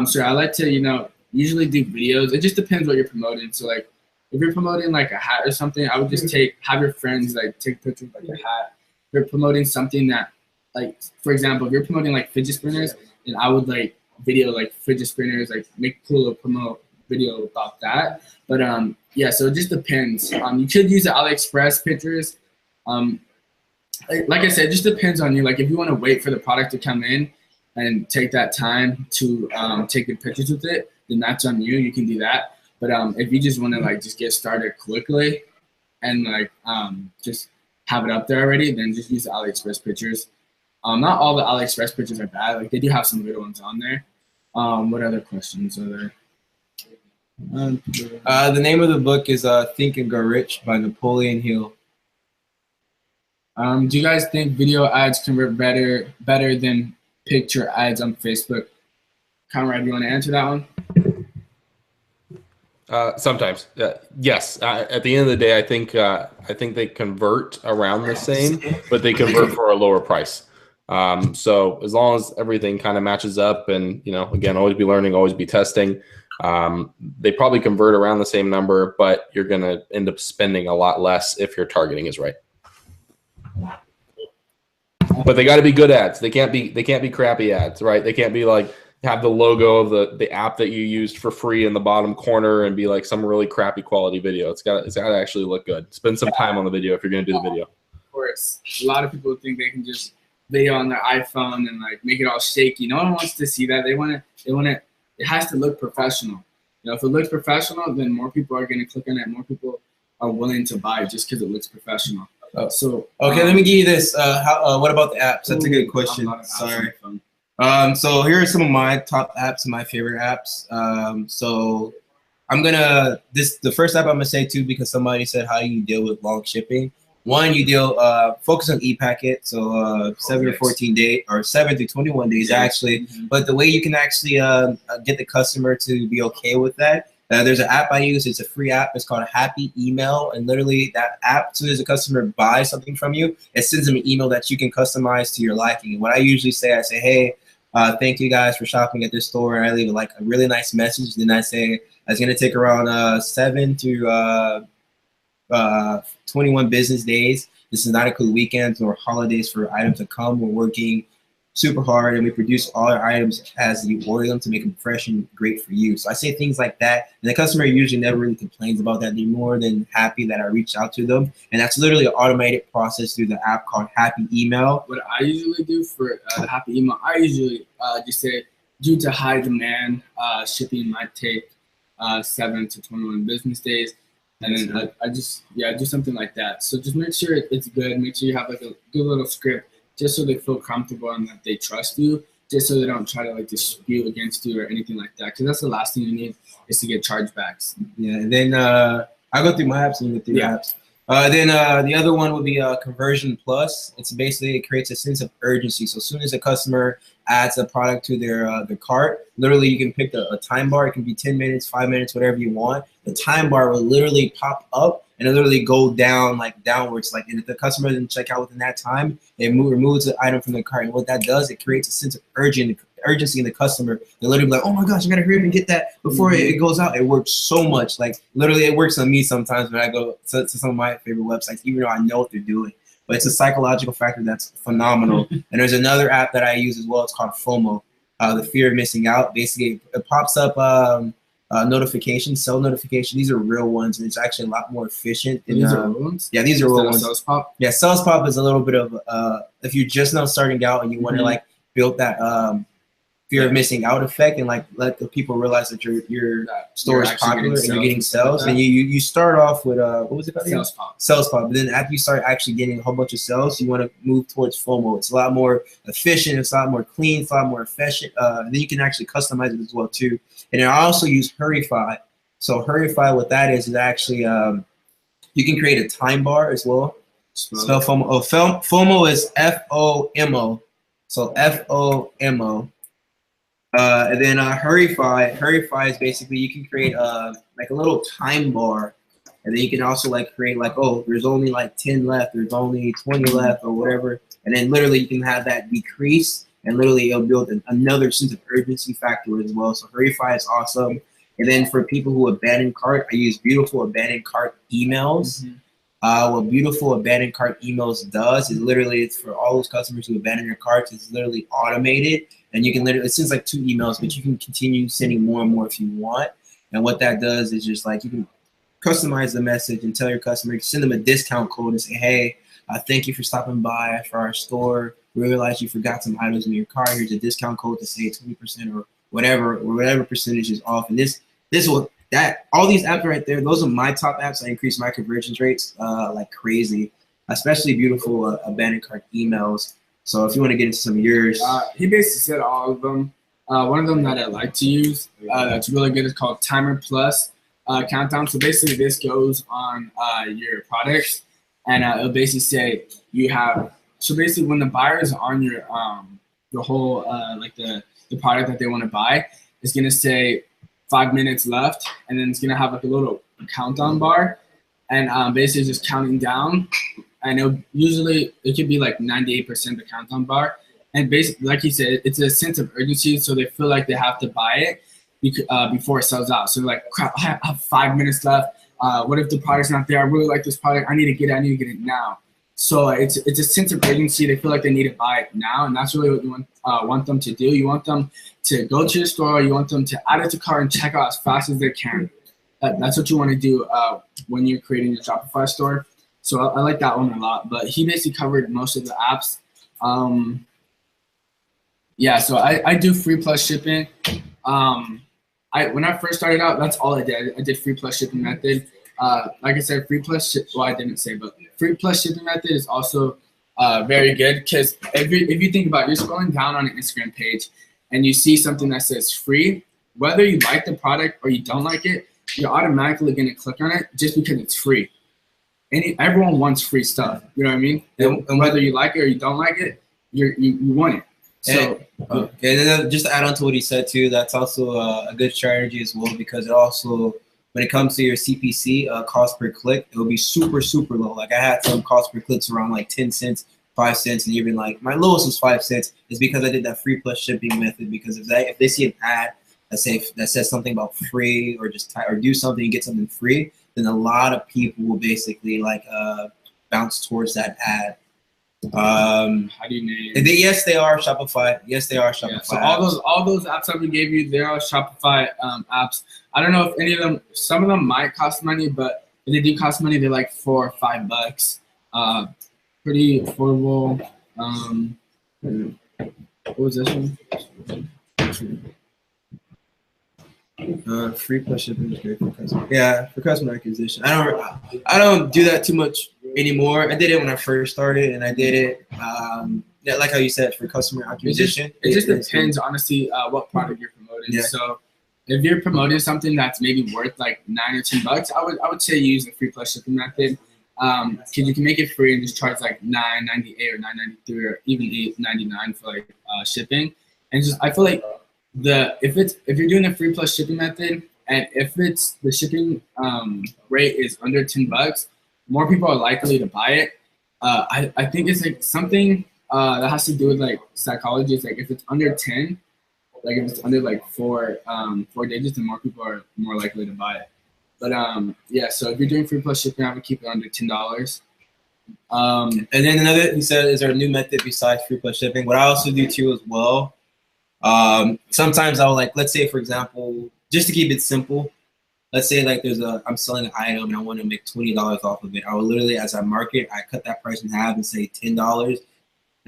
So I like to, you know, usually do videos. It just depends what you're promoting. So like, if you're promoting like a hat or something, I would just have your friends like take pictures of like your hat. If you're promoting something that, like, for example, if you're promoting like fidget spinners, then I would like video like fidget spinners, like make a cool little promo video about that. But yeah, so it just depends. You could use the AliExpress pictures. Like I said, it just depends on you. Like, if you want to wait for the product to come in and take that time to take good pictures with it, then that's on you. You can do that. But if you just want to like just get started quickly and like just have it up there already, then just use the AliExpress pictures. Not all the AliExpress pictures are bad. Like, they do have some good ones on there. What other questions are there? The name of the book is Think and Grow Rich by Napoleon Hill. Do you guys think video ads convert better than picture ads on Facebook? Conrad, do you want to answer that one? Sometimes, yes. At the end of the day, I think they convert around the same, but they convert for a lower price. So as long as everything kind of matches up, and you know, again, always be learning, always be testing. They probably convert around the same number, but you're gonna end up spending a lot less if your targeting is right. But they got to be good ads. They can't be crappy ads, right? They can't be like have the logo of the app that you used for free in the bottom corner and be like some really crappy quality video. It's got to actually look good. Spend some time on the video if you're going to do the video. Of course, a lot of people think they can just video on their iPhone and like make it all shaky. No one wants to see that. They want it. It has to look professional. You know, if it looks professional, then more people are going to click on it. More people are willing to buy it just because it looks professional. So okay, let me give you this. What about the apps? That's a good question. Sorry. So here are some of my top apps and my favorite apps. So the first app I'm gonna say too, because somebody said how you deal with long shipping. One, you focus on ePacket, so 7 or 14 days, or 7 to 21 days actually. But the way you can actually get the customer to be okay with that, there's an app I use. It's a free app. It's called Happy Email, and literally that app, as soon as a customer buys something from you, it sends them an email that you can customize to your liking. And what I usually say, I say, hey, thank you guys for shopping at this store. And I leave like a really nice message. Then I say it's gonna take around 7 to 21 business days. This is not include weekends or holidays for items to come. We're working super hard, and we produce all our items as you order them to make them fresh and great for you. So I say things like that, and the customer usually never really complains about that. They're more than happy that I reached out to them, and that's literally an automated process through the app called Happy Email. What I usually do for the Happy Email, I usually just say, due to high demand, shipping might take 7 to 21 business days. And then I just do something like that. So just make sure it's good. Make sure you have like a good little script, just so they feel comfortable and that they trust you, just so they don't try to like dispute against you or anything like that. Because that's the last thing you need is to get chargebacks. Yeah, and then I go through my apps and you go through your apps. Then the other one would be Conversion Plus. It's basically, it creates a sense of urgency. So as soon as a customer adds a product to their cart, literally you can pick a time bar. It can be 10 minutes, 5 minutes, whatever you want. The time bar will literally pop up and it literally go down, like downwards. Like, and if the customer didn't check out within that time, it removes the item from the cart. And what that does, it creates a sense of urgency in the customer. They literally be like, oh my gosh, I gotta hurry up and get that before it goes out. It works so much. Like literally, it works on me sometimes when I go to some of my favorite websites, even though I know what they're doing. But it's a psychological factor that's phenomenal. And there's another app that I use as well. It's called FOMO, the fear of missing out. Basically, it pops up notifications, sell notification. These are real ones, and it's actually a lot more efficient. These are real ones? Yeah, these are real ones. Sales Pop? Yeah, Sales Pop is a little bit of if you're just now starting out and you want to like build that fear of missing out effect, and like let the people realize that your store is popular and you're getting sales. And you start off with what was it called? Sales pop. But then after you start actually getting a whole bunch of sales, you want to move towards FOMO. It's a lot more efficient. It's a lot more clean. It's a lot more efficient. Then you can actually customize it as well too. And then I also use Hurryfy. So Hurryfy, what that is actually you can create a time bar as well. Spell FOMO. Oh, FOMO is FOMO. So FOMO. And then Hurryfy is basically you can create like a little time bar, and then you can also like create like, oh, there's only like 10 left, there's only 20 left or whatever, and then literally you can have that decrease, and literally it'll build another sense of urgency factor as well. So Hurryfy is awesome. And then for people who abandon cart, I use beautiful abandoned cart emails. What beautiful abandoned cart emails does is literally it's for all those customers who abandon their carts. It's literally automated, and you can literally, it sends like 2 emails, but you can continue sending more and more if you want. And what that does is just like you can customize the message and tell your customer, send them a discount code and say, hey, thank you for stopping by for our store. We realized you forgot some items in your car. Here's a discount code to save 20% or whatever percentage is off. And this will. All these apps right there, those are my top apps. I increase my conversion rates like crazy, especially beautiful abandoned cart emails. So if you want to get into some of yours. He basically said all of them. One of them that I like to use that's really good is called Timer Plus Countdown. So basically this goes on your products, and it'll basically say you have, so basically when the buyer is on your the whole like the product that they want to buy, it's going to say 5 minutes left, and then it's gonna have like a little countdown bar, and basically just counting down, and it could be like 98% the countdown bar, and basically like he said, it's a sense of urgency, so they feel like they have to buy it before it sells out. So like, crap, I have 5 minutes left. What if the product's not there? I really like this product. I need to get it now. So it's a sense of urgency. They feel like they need to buy it now, and that's really what you want them to do. You want them to go to your store. You want them to add it to cart and check out as fast as they can. That's what you want to do when you're creating your Shopify store. So I like that one a lot. But he basically covered most of the apps. Yeah, so I do free plus shipping. When I first started out, that's all I did. I did free plus shipping method. Like I said, free plus shipping method is also very good, because if you think about it, you're scrolling down on an Instagram page and you see something that says free, whether you like the product or you don't like it, you're automatically going to click on it just because it's free. Everyone wants free stuff, you know what I mean? And whether you like it or you don't like it, you want it. So and then just to add on to what he said too, that's also a good strategy as well, because it also, when it comes to your CPC, cost per click, it will be super, super low. Like I had some cost per clicks around like 10 cents, 5 cents, and even like my lowest was 5 cents. Is because I did that free plus shipping method. Because if they see an ad that says something about free, or just or do something and get something free, then a lot of people will basically like bounce towards that ad. How do you name? Yes, they are Shopify. Yes, they are Shopify. Yeah, so all those apps that we gave you, they are Shopify apps. I don't know if any of them. Some of them might cost money, but if they do cost money, they're like $4 or $5. Pretty affordable. What was this one? Free plus shipping is great for customer. Yeah, for customer acquisition. I don't do that too much anymore. I did it when I first started, and I did it like how you said, for customer acquisition. It just depends, honestly, what product you're promoting. Yeah. So if you're promoting something that's maybe worth like $9 or $10, I would say use the free plus shipping method, because you can make it free and just charge like $9.98 or $9.93 or even $8.99 for like shipping. And just I feel like if you're doing a free plus shipping method, and if the shipping rate is under $10, more people are likely to buy it. I think it's like something that has to do with like psychology. It's like if it's under 10, like if it's under like four digits, then more people are more likely to buy it. But yeah, so if you're doing free plus shipping, I would keep it under $10. And then he said, is there a new method besides free plus shipping? What I also do too as well. Sometimes I'll like, let's say for example, just to keep it simple, let's say like I'm selling an item and I want to make $20 off of it. I will literally, as I market, I cut that price in half and say $10, and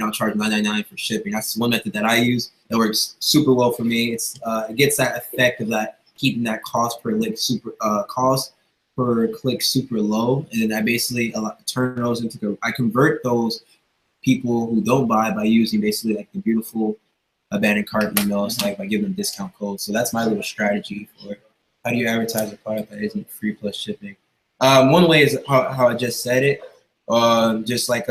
I'll charge $9.99 for shipping. That's one method that I use. That works super well for me. It gets that effect of that keeping that cost per click super low, and then I basically turn those into I convert those people who don't buy by using basically like the beautiful abandoned cart emails, like by giving them discount codes. So that's my little strategy for how do you advertise a product that isn't free plus shipping. One way is how I just said it, just like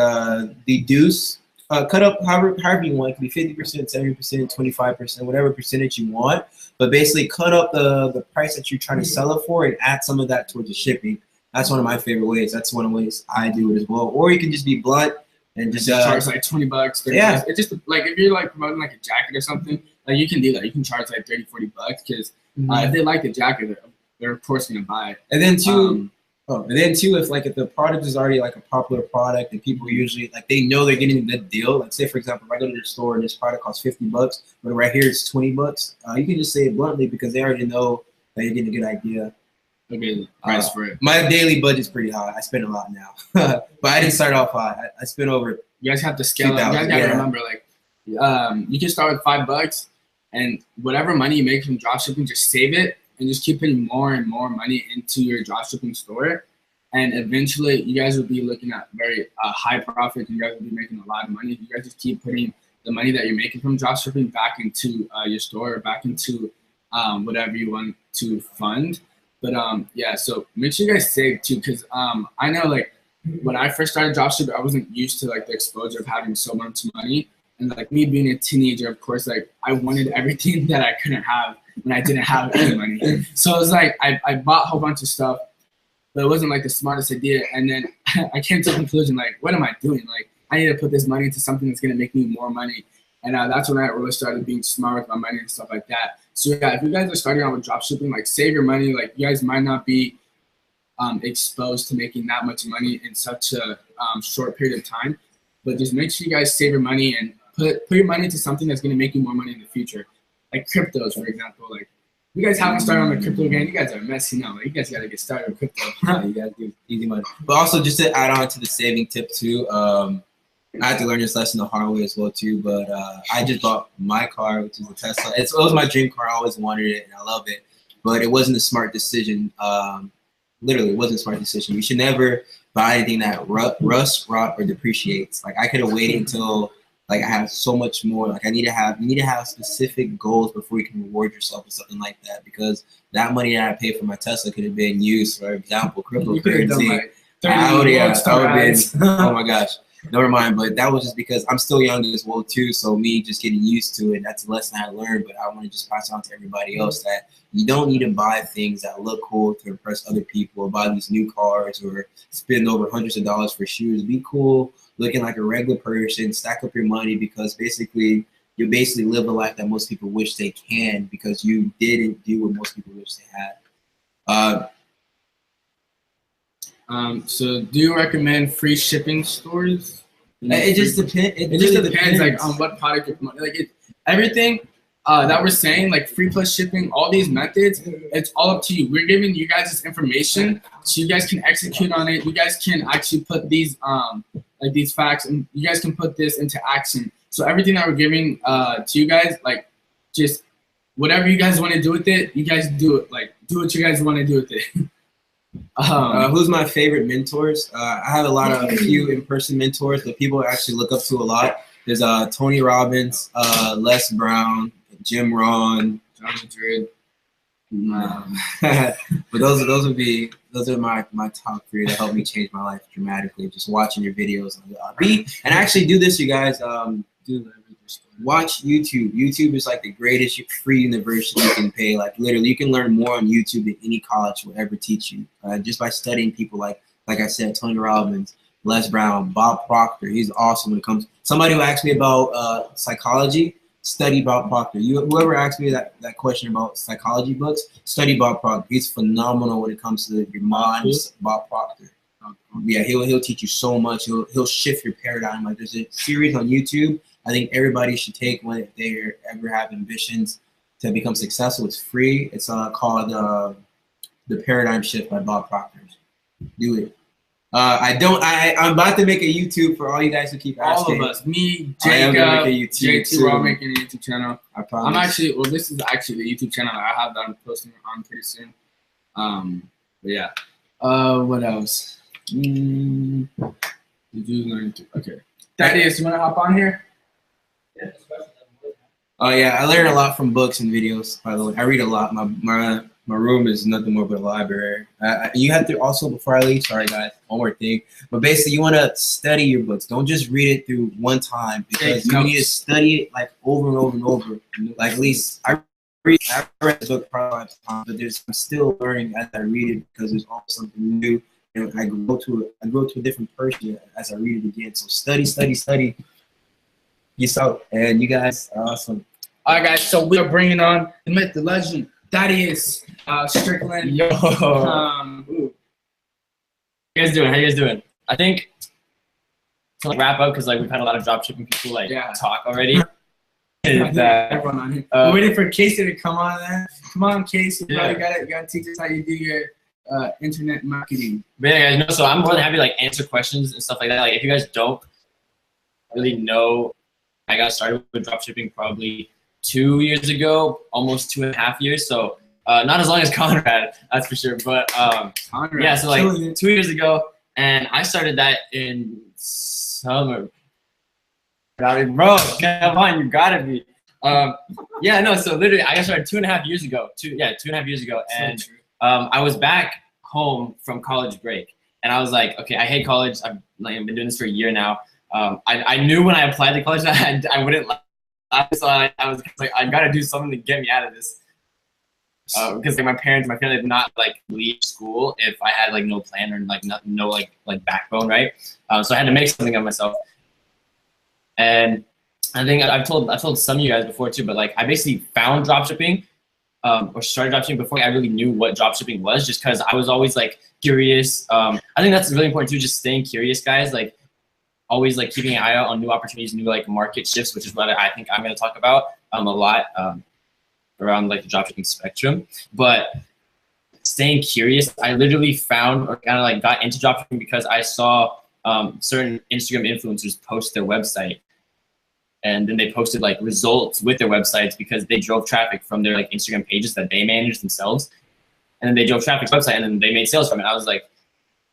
deduce. Cut up however you want. It can be 50%, 70%, 25%, whatever percentage you want. But basically cut up the price that you're trying to sell it for and add some of that towards the shipping. That's one of my favorite ways. That's one of the ways I do it as well. Or you can just be blunt and just charge like $20, $30. Yeah. It's just like if you're like promoting like a jacket or something, like you can do that. You can charge like $30, $40 because if they like the jacket, they're of course gonna buy it. And then too, if the product is already like a popular product and people usually like they know they're getting a good deal. Like say for example, if I go to the store and this product costs $50, but right here it's $20, you can just say it bluntly because they already know that you're getting a good idea. Okay, price for it. My daily budget's pretty high. I spend a lot now, but I didn't start off high. I spent over. You guys have to scale up. You guys gotta remember, like, you can start with $5, and whatever money you make from dropshipping, just save it and just keep putting more and more money into your dropshipping store. And eventually, you guys will be looking at very high profit. You guys will be making a lot of money. You guys just keep putting the money that you're making from dropshipping back into your store, or back into whatever you want to fund. But yeah, so make sure you guys save too, because I know like when I first started dropshipping, I wasn't used to like the exposure of having so much money. And like me being a teenager, of course, like I wanted everything that I couldn't have when I didn't have any money. So it was like I bought a whole bunch of stuff, but it wasn't like the smartest idea. And then I came to the conclusion, like, what am I doing? Like, I need to put this money into something that's gonna make me more money. And that's when I really started being smart with my money and stuff like that. So yeah, if you guys are starting out with dropshipping, like save your money. Like you guys might not be exposed to making that much money in such a short period of time, but just make sure you guys save your money and put your money into something that's going to make you more money in the future. Like cryptos, for example. Like you guys haven't started on the crypto game, you guys are messy now. Like you guys got to get started with crypto. You guys do easy money. But also just to add on to the saving tip too, I had to learn this lesson the hard way as well too. But I just bought my car, which is a Tesla. It was my dream car. I always wanted it and I love it. But it wasn't a smart decision. Literally, it wasn't a smart decision. You should never buy anything that rusts, rot, or depreciates. Like I could have waited until like I have so much more. Like you need to have specific goals before you can reward yourself with something like that. Because that money that I paid for my Tesla could have been used, for example, cryptocurrency. Oh my gosh. Never mind, but that was just because I'm still young as well too. So me just getting used to it, that's a lesson I learned. But I want to just pass on to everybody else that you don't need to buy things that look cool to impress other people, or buy these new cars, or spend over hundreds of dollars for shoes. Be cool, looking like a regular person, stack up your money, because basically you basically live a life that most people wish they can, because you didn't do what most people wish they had. So do you recommend free shipping stores? It just depends. It just depends like on what product you're promoting. Like everything that we're saying, like free plus shipping, all these methods, it's all up to you. We're giving you guys this information so you guys can execute on it. You guys can actually put these like these facts, and you guys can put this into action. So everything that we're giving to you guys, like just whatever you guys want to do with it, you guys do it. Like do what you guys want to do with it. Who's my favorite mentors? I have a few in-person mentors that people actually look up to a lot. There's Tony Robbins, Les Brown, Jim Rohn, King Madrid. But those are my top three that helped me change my life dramatically. Just watching your videos and actually do this, you guys. Watch YouTube. YouTube is like the greatest free university you can pay. Like literally, you can learn more on YouTube than any college will ever teach you. Just by studying people like I said, Tony Robbins, Les Brown, Bob Proctor. He's awesome when it comes. Somebody who asked me about psychology, study Bob Proctor. Whoever asked me that question about psychology books, study Bob Proctor. He's phenomenal when it comes to your mind. Bob Proctor. Yeah, he'll teach you so much. He'll shift your paradigm. Like there's a series on YouTube I think everybody should take when they ever have ambitions to become successful. It's free. It's called The Paradigm Shift by Bob Proctor. Do it. I'm about to make a YouTube for all you guys who keep asking. All of us, me, I am gonna make a Jacob, YouTube JT, we're all making a YouTube channel. I promise. I'm actually, well, this is actually the YouTube channel I have that I'm posting on pretty soon. But yeah. What else? Okay. Thaddeus, you wanna hop on here? Oh yeah, I learn a lot from books and videos. By the way, I read a lot. My room is nothing more but a library. You have to also, before I leave, sorry guys, one more thing. But basically, you want to study your books. Don't just read it through one time, because you need to study it like over and over and over. Like at least I read the book probably 5 times, but I'm still learning as I read it, because there's always something new. And I grow to a different person as I read it again. So study. Peace out, and you guys are awesome. All right, guys. So we are bringing on the myth, the legend, Thaddeus Strickland. Yo. How you guys doing? How you guys doing? I think to like wrap up, because like we've had a lot of dropshipping people like talk already. Everyone on here. We're waiting for Casey to come on there. Come on, Casey. Bro, you gotta teach us how you do your internet marketing. But yeah, guys, so I'm more than happy to like answer questions and stuff like that. Like if you guys don't really know, I got started with dropshipping probably 2 years ago, almost 2.5 years. So not as long as Conrad, that's for sure. But Conrad, yeah, so like 2 years ago, and I started that in summer. Bro, come on, you gotta be. Yeah, no, so literally I got started 2.5 years ago. 2.5 years ago, and I was back home from college break, and I was like, okay, I hate college. I've been doing this for a year now. I knew when I applied to college that I wouldn't like. So I was like, I gotta do something to get me out of this. Because like my parents, my family did not like leave school if I had like no plan or like no backbone, right? So I had to make something of myself. And I think I've told some of you guys before too, but like I basically found dropshipping or started dropshipping before I really knew what dropshipping was, just because I was always like curious. I think that's really important too, just staying curious, guys. Like always like keeping an eye out on new opportunities, new like market shifts, which is what I think I'm going to talk about a lot around like the dropshipping spectrum. But staying curious, I literally found or kind of like got into dropshipping because I saw certain Instagram influencers post their website, and then they posted like results with their websites because they drove traffic from their like Instagram pages that they managed themselves, and then they drove traffic to the website, and then they made sales from it. I was like,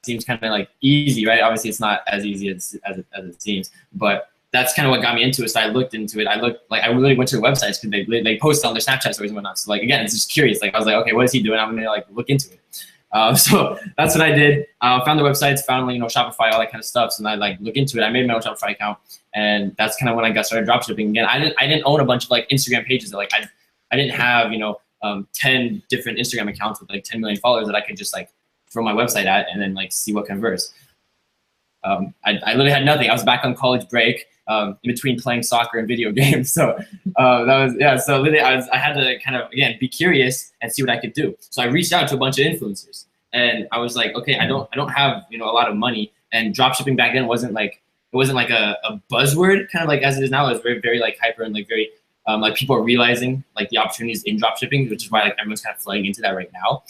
seems kind of like easy, right? Obviously it's not as easy as it seems, but that's kind of what got me into it. So I looked into it. I really went to their websites because they post on their Snapchat stories and whatnot. So like, again, it's just curious. Like I was like, okay, what is he doing? I'm gonna like look into it. So that's what I did. Found the websites, found like, Shopify, all that kind of stuff. So then I like look into it. I made my own Shopify account, and that's kind of when I got started dropshipping. Again, I didn't own a bunch of like Instagram pages that like I didn't have 10 different Instagram accounts with like 10 million followers that I could just like throw my website at and then like see what converts. I literally had nothing. I was back on college break in between playing soccer and video games. So that was, so literally I had to kind of, again, be curious and see what I could do. So I reached out to a bunch of influencers, and I was like, okay, I don't have, a lot of money, and dropshipping back then wasn't like a buzzword kind of like as it is now. It was very, very like hyper and like very, like people are realizing like the opportunities in dropshipping, which is why like everyone's kind of flooding into that right now.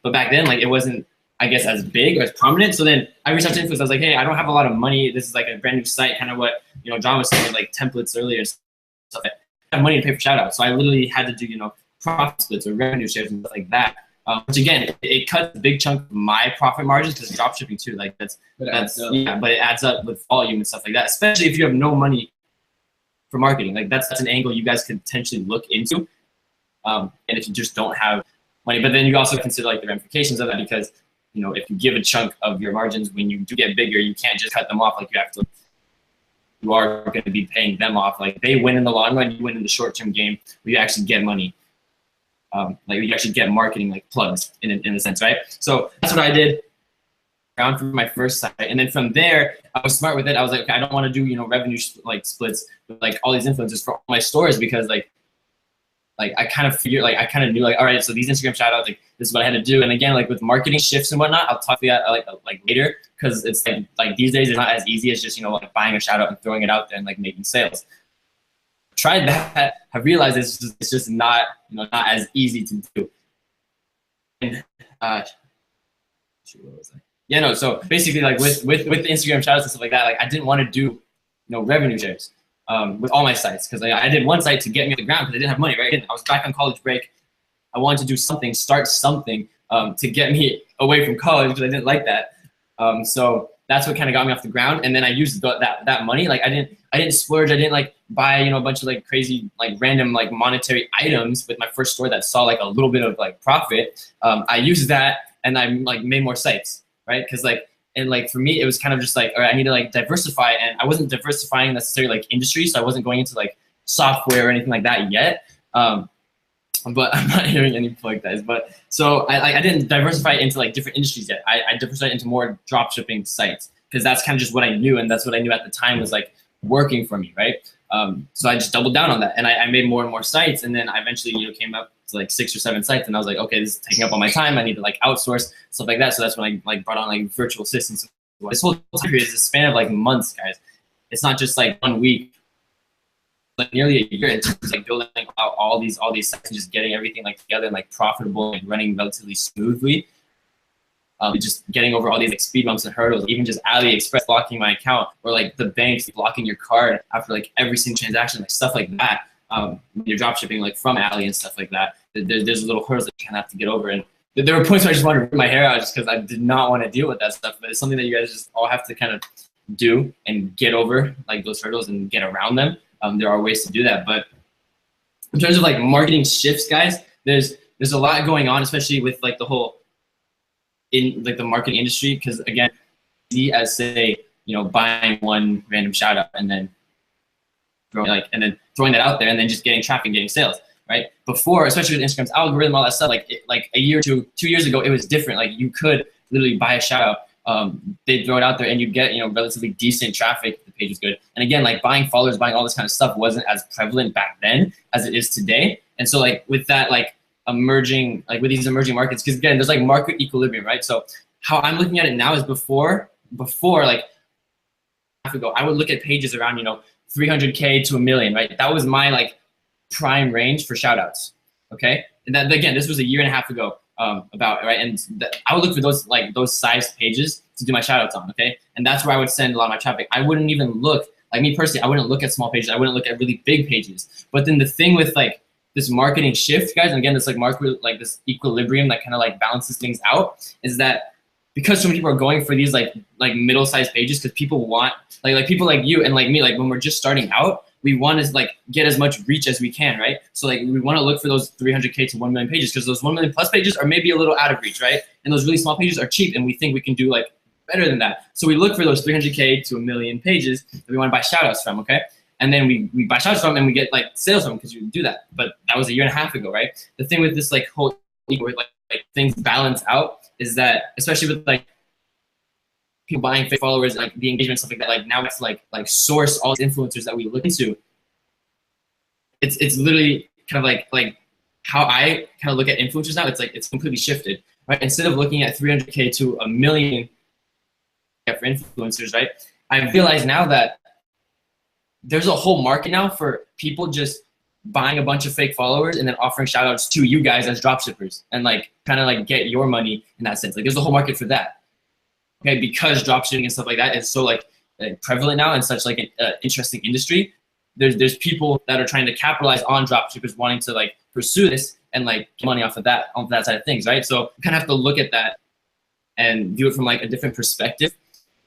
But back then, like it wasn't, I guess, as big or as prominent. So then I reached out to influencers. I was like, hey, I don't have a lot of money. This is like a brand new site, kind of what John was saying, like templates earlier and stuff. I have money to pay for shout outs. So I literally had to do profit splits or revenue shares and stuff like that. Which again, it cuts a big chunk of my profit margins because dropshipping too. Like but it adds up with volume and stuff like that. Especially if you have no money for marketing. Like that's an angle you guys could potentially look into. And if you just don't have money, but then you also consider like the ramifications of that, because if you give a chunk of your margins when you do get bigger, you can't just cut them off. Like you are going to be paying them off. Like they win in the long run, you win in the short-term game where you actually get money. Like you actually get marketing like plugs in a sense, right? So that's what I did. Around for my first site, and then from there I was smart with it. I was like, okay, I don't want to do revenue splits with like all these influencers for all my stores, because like I kind of figured, like I kind of knew, like, all right, so these Instagram shout outs, like this is what I had to do. And again, like with marketing shifts and whatnot, I'll talk to that like later, because it's like these days it's not as easy as just like buying a shout out and throwing it out there and like making sales. Tried that, have realized it's just not not as easy to do. And what was I? Yeah, no. So basically, like with the Instagram shoutouts and stuff like that, like I didn't want to do revenue shares with all my sites, because I did one site to get me on the ground because I didn't have money, right? I was back on college break. I wanted to do something, start something to get me away from college because I didn't like that. So that's what kind of got me off the ground. And then I used that money. Like I didn't splurge. I didn't like buy a bunch of like crazy like random like monetary items with my first store that saw like a little bit of like profit. I used that and I like made more sites, right? Because like. And like for me, it was kind of just like, all right, I need to like diversify, and I wasn't diversifying necessarily like industry, so I wasn't going into like software or anything like that yet. But I'm not hearing any plug, guys. But so I didn't diversify into like different industries yet. I diversified into more dropshipping sites because that's kind of just what I knew, and that's what I knew at the time was like working for me, right? So I just doubled down on that, and I made more and more sites, and then I eventually came up to like 6 or 7 sites, and I was like, okay, this is taking up all my time. I need to like outsource stuff like that. So that's when I like brought on like virtual assistants. This whole time period is a span of like months, guys. It's not just like 1 week, like nearly a year in terms of like building out all these sites and just getting everything like together and like profitable and running relatively smoothly. Just getting over all these like speed bumps and hurdles, even just AliExpress blocking my account, or like the banks blocking your card after like every single transaction, like stuff like that. When you're dropshipping like from Ali and stuff like that, there's little hurdles that you kind of have to get over. And there were points where I just wanted to rip my hair out just because I did not want to deal with that stuff. But it's something that you guys just all have to kind of do and get over like those hurdles and get around them. There are ways to do that. But in terms of like marketing shifts, guys, there's a lot going on, especially with like the whole in like the marketing industry, because again, as say buying one random shout out and then throwing that out there and then just getting traffic and getting sales, right? Before, especially with Instagram's algorithm, all that stuff, like a year or 2 years ago, it was different. Like you could literally buy a shout out, they'd throw it out there and you get relatively decent traffic if the page was good. And again, like buying followers, buying all this kind of stuff wasn't as prevalent back then as it is today. And so like with that like emerging, like with these emerging markets, because again, there's like market equilibrium, right? So how I'm looking at it now is before like half ago, I would look at pages around 300K to 1 million, right? That was my like prime range for shout outs. Okay. And then again, this was a year and a half ago, about, right? And I would look for those sized pages to do my shout outs on. Okay. And that's where I would send a lot of my traffic. I wouldn't even look, like me personally, I wouldn't look at small pages. I wouldn't look at really big pages. But then the thing with like this marketing shift, guys, and again, this like market, like this equilibrium that kind of like balances things out, is that because so many people are going for these like middle-sized pages, because people want like people like you and like me, like when we're just starting out, we want to like get as much reach as we can, right? So like we want to look for those 300K to 1 million pages, because those 1 million plus pages are maybe a little out of reach, right? And those really small pages are cheap, and we think we can do like better than that. So we look for those 300K to 1 million pages that we want to buy shout outs from, okay? And then we buy shout outs from and we get like sales from, because you do that. But that was a year and a half ago, right? The thing with this like whole like things balance out is that, especially with like people buying fake followers, like the engagement stuff like that, like now it's like source all these influencers that we look into. It's literally kind of like how I kind of look at influencers now. It's like it's completely shifted, right? Instead of looking at 300K to 1 million for influencers, right? I realize now that there's a whole market now for people just buying a bunch of fake followers and then offering shout outs to you guys as dropshippers and like kind of like get your money in that sense. Like there's a whole market for that. Okay, because dropshipping and stuff like that is so like prevalent now and such like an interesting industry. There's people that are trying to capitalize on dropshippers wanting to like pursue this and like get money off of that side of things, right? So you kind of have to look at that and view it from like a different perspective,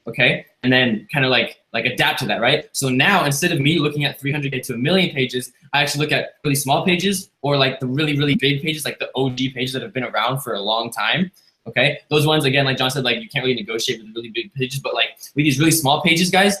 okay? And then kind of like adapt to that, right? So now instead of me looking at 300K to 1 million pages, I actually look at really small pages or like the really, really big pages, like the OG pages that have been around for a long time. Okay, those ones, again, like John said, like you can't really negotiate with really big pages, but like with these really small pages, guys,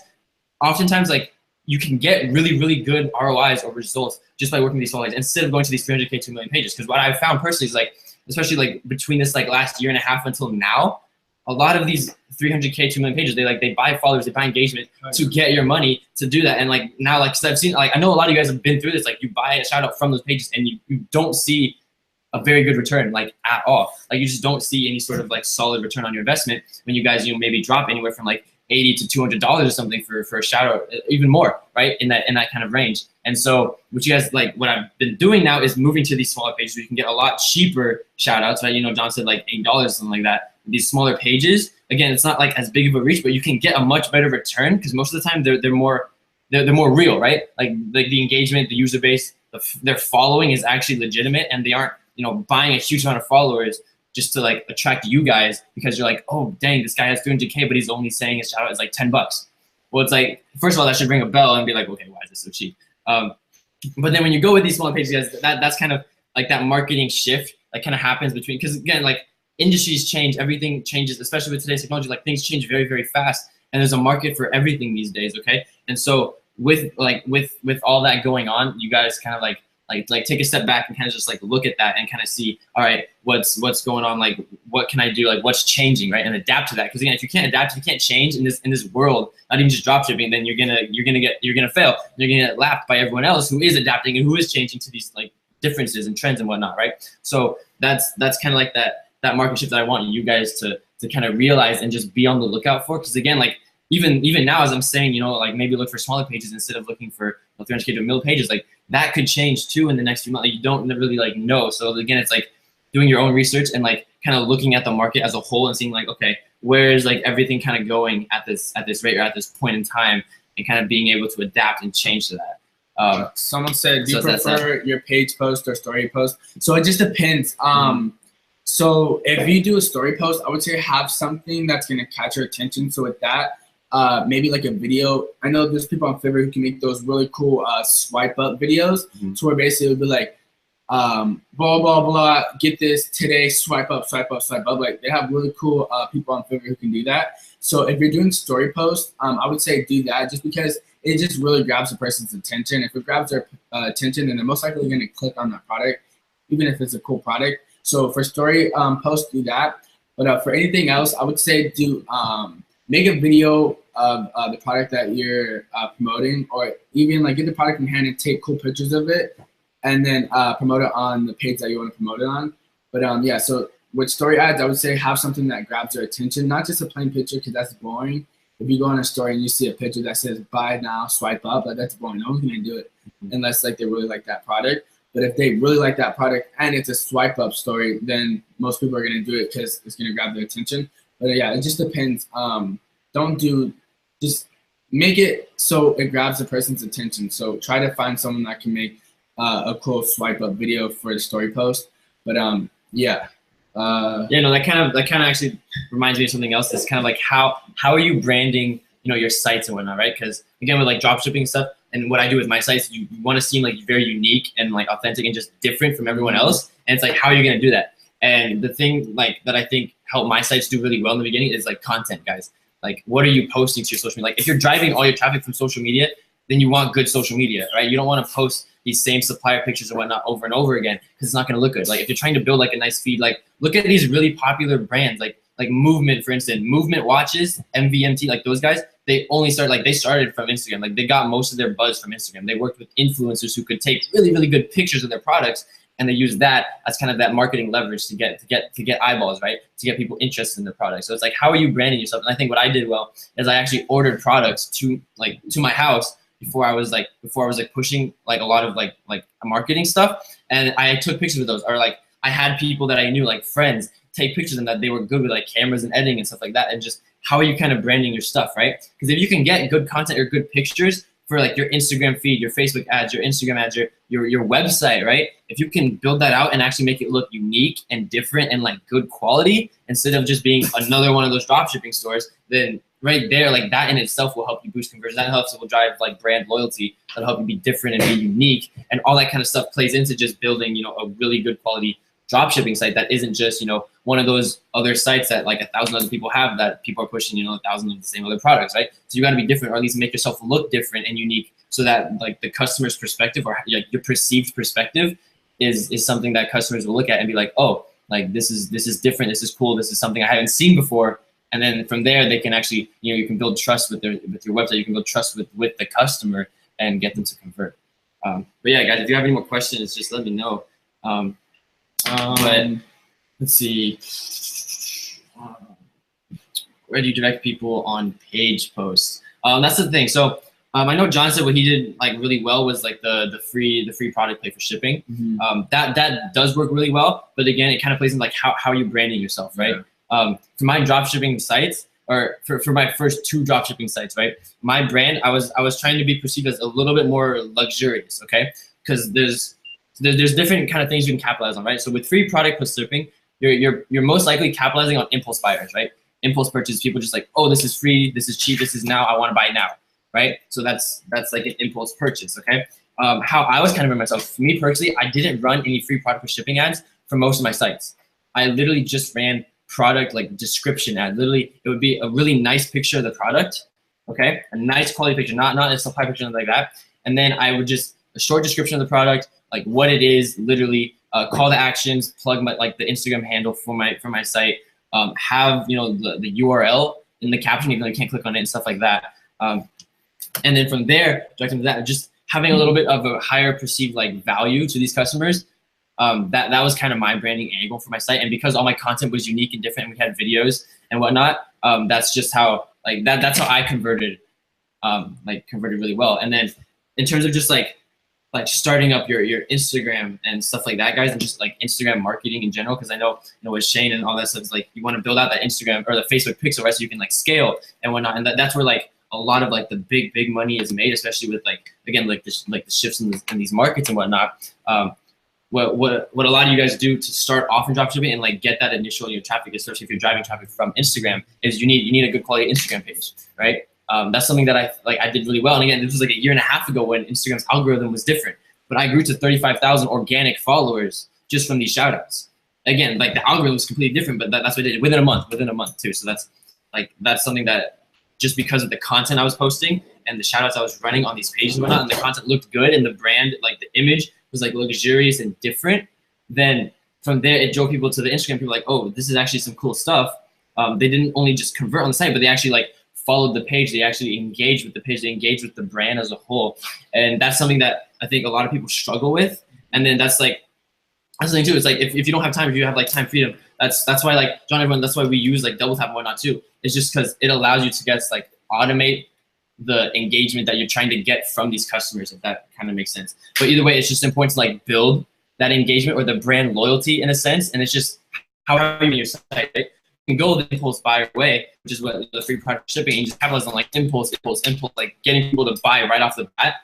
oftentimes like you can get really, really good ROIs or results just by working with these small pages instead of going to these 300K to 1 million pages. Because what I've found personally is like, especially like between this like last year and a half until now, a lot of these 300K to 1 million pages, they buy followers, they buy engagement to get your money to do that. And like now, like, cause I've seen, like, I know a lot of you guys have been through this, like you buy a shout out from those pages and you don't see a very good return, like at all. Like you just don't see any sort of like solid return on your investment when you guys, maybe drop anywhere from like $80 to $200 or something for a shout out, even more, right? In that kind of range. And so what you guys like, what I've been doing now is moving to these smaller pages where you can get a lot cheaper shout outs, right? John said like $8 or something like that. these smaller pages, again, it's not like as big of a reach, but you can get a much better return because most of the time they're more real, right? Like the engagement, the user base, their following is actually legitimate, and they aren't, you know, buying a huge amount of followers just to like attract you guys because you're like, oh dang, this guy has 300K, but he's only saying his shout out is like $10. Well, it's like, first of all, that should ring a bell and be like, okay, why is this so cheap? But then when you go with these smaller pages, guys, that's kind of like that marketing shift that kind of happens between, because again, like industries change, everything changes, especially with today's technology, like things change very, very fast, and there's a market for everything these days, okay? And so with all that going on, you guys kind of like take a step back and kind of just like look at that and kind of see, all right, what's going on, like what can I do, like what's changing, right? And adapt to that. Because again, if you can't adapt, if you can't change in this world, not even just dropshipping, then you're gonna fail. You're gonna get lapped by everyone else who is adapting and who is changing to these like differences and trends and whatnot, right? So that's kind of like that market shift that I want you guys to kind of realize and just be on the lookout for. Because again, like even now, as I'm saying, you know, like maybe look for smaller pages instead of looking for 300K to 1 million pages. Like that could change too in the next few months. Like, you don't really like know. So again, it's like doing your own research and like kind of looking at the market as a whole and seeing like, okay, where is like everything kind of going at this rate or at this point in time, and kind of being able to adapt and change to that. Someone said, do you prefer your page post or story post? So it just depends. So if you do a story post, I would say have something that's gonna catch your attention. So with that, maybe like a video. I know there's people on Fiverr who can make those really cool swipe up videos. So where basically it would be like, blah, blah, blah, get this today, swipe up, swipe up, swipe up. Like they have really cool people on Fiverr who can do that. So if you're doing story posts, I would say do that just because it just really grabs a person's attention. If it grabs their attention, then they're most likely going to click on that product, even if it's a cool product. So for story posts, do that. But for anything else, I would say do make a video of the product that you're promoting, or even like get the product in hand and take cool pictures of it, and then promote it on the page that you want to promote it on. But yeah, so with story ads, I would say have something that grabs their attention, not just a plain picture because that's boring. If you go on a story and you see a picture that says buy now, swipe up, like that's boring. No one's gonna do it unless like they really like that product. But if they really like that product and it's a swipe up story, then most people are gonna do it because it's gonna grab their attention. But yeah, it just depends. Just make it so it grabs the person's attention. So try to find someone that can make a cool swipe up video for the story post. But yeah. Yeah, no, that kind of actually reminds me of something else. That's kind of like how are you branding, you know, your sites and whatnot, right? Because again, with like dropshipping stuff and what I do with my sites, you want to seem like very unique and like authentic and just different from everyone else. And it's like, how are you gonna do that? And the thing like that I think helped my sites do really well in the beginning is like content, guys. Like, what are you posting to your social media? Like, if you're driving all your traffic from social media, then you want good social media, right? You don't want to post these same supplier pictures or whatnot over and over again because it's not going to look good. Like, if you're trying to build like a nice feed, like look at these really popular brands, like Movement, for instance. Movement watches, MVMT, like those guys, they started from Instagram. Like, they got most of their buzz from Instagram. They worked with influencers who could take really, really good pictures of their products, and they use that as kind of that marketing leverage to get eyeballs, right? To get people interested in the product. So it's like, how are you branding yourself? And I think what I did well is I actually ordered products to my house before I was pushing like a lot of like marketing stuff, and I took pictures of those. Or like I had people that I knew, like friends, take pictures of them that they were good with like cameras and editing and stuff like that. And just how are you kind of branding your stuff, right? Because if you can get good content or good pictures for like your Instagram feed, your Facebook ads, your Instagram ads, your website, right? If you can build that out and actually make it look unique and different and like good quality, instead of just being another one of those dropshipping stores, then right there, like that in itself will help you boost conversion. That helps, it will drive like brand loyalty. That'll help you be different and be unique. And all that kind of stuff plays into just building, you know, a really good quality dropshipping site that isn't just, you know, one of those other sites that like 1,000 other people have that people are pushing, you know, 1,000 of the same other products, right? So you got to be different, or at least make yourself look different and unique, so that like the customer's perspective or like your perceived perspective is something that customers will look at and be like, oh, like this is different, this is cool, this is something I haven't seen before. And then from there, they can actually, you know, you can build trust with your website, you can build trust with the customer and get them to convert. But yeah, guys, if you have any more questions, just let me know. But let's see. Where do you direct people on page posts? That's the thing. So I know John said what he did like really well was like the free product play for shipping. That does work really well. But again, it kind of plays in like how are you branding yourself, right? for my dropshipping sites, or for my first 2 dropshipping sites, right? My brand, I was trying to be perceived as a little bit more luxurious, okay? Because there's different kind of things you can capitalize on, right? So with free product plus shipping, you're most likely capitalizing on impulse buyers, right? Impulse purchase, people just like, oh, this is free, this is cheap, this is now, I want to buy now, right? So that's like an impulse purchase, okay? How I was kind of in myself, for me personally, I didn't run any free product plus shipping ads for most of my sites. I literally just ran product like description ad. Literally, it would be a really nice picture of the product, okay? A nice quality picture, not a supply picture like that. And then I would just a short description of the product, like what it is, literally call to actions, plug my like the Instagram handle for my site, have the URL in the caption, even though you can't click on it and stuff like that. And then from there, directing to that, just having a little bit of a higher perceived like value to these customers. That was kind of my branding angle for my site, and because all my content was unique and different, and we had videos and whatnot, that's just how like that's how I converted really well. And then in terms of just like starting up your Instagram and stuff like that, guys, and just like Instagram marketing in general, because I know with Shane and all that stuff, it's like you want to build out that Instagram or the Facebook pixel, right, so you can like scale and whatnot, and that's where like a lot of like the big money is made, especially with like again like the shifts in these markets and whatnot. What a lot of you guys do to start off in dropshipping and like get that initial traffic, especially if you're driving traffic from Instagram, is you need a good quality Instagram page, right? That's something that I did really well. And again, this was like 1.5 years ago when Instagram's algorithm was different, but I grew to 35,000 organic followers just from these shout outs. Again, like the algorithm was completely different, but that's what I did within a month too. So that's something that just because of the content I was posting and the shout outs I was running on these pages and whatnot, and the content looked good and the brand, like the image was like luxurious and different, then from there it drove people to the Instagram. People were like, oh, this is actually some cool stuff. They didn't only just convert on the site, but they actually like followed the page. They actually engaged with the page. They engaged with the brand as a whole. And that's something that I think a lot of people struggle with. And then that's the thing too. It's like if you don't have time, if you have like time freedom, that's why like John, everyone, that's why we use like double tap and whatnot too. It's just because it allows you to get like automate the engagement that you're trying to get from these customers, if that kind of makes sense. But either way, it's just important to like build that engagement or the brand loyalty in a sense. And it's just how you your site, right? You can go the impulse buyer way, which is what the free product shipping, and you just capitalize on like impulse, like getting people to buy right off the bat.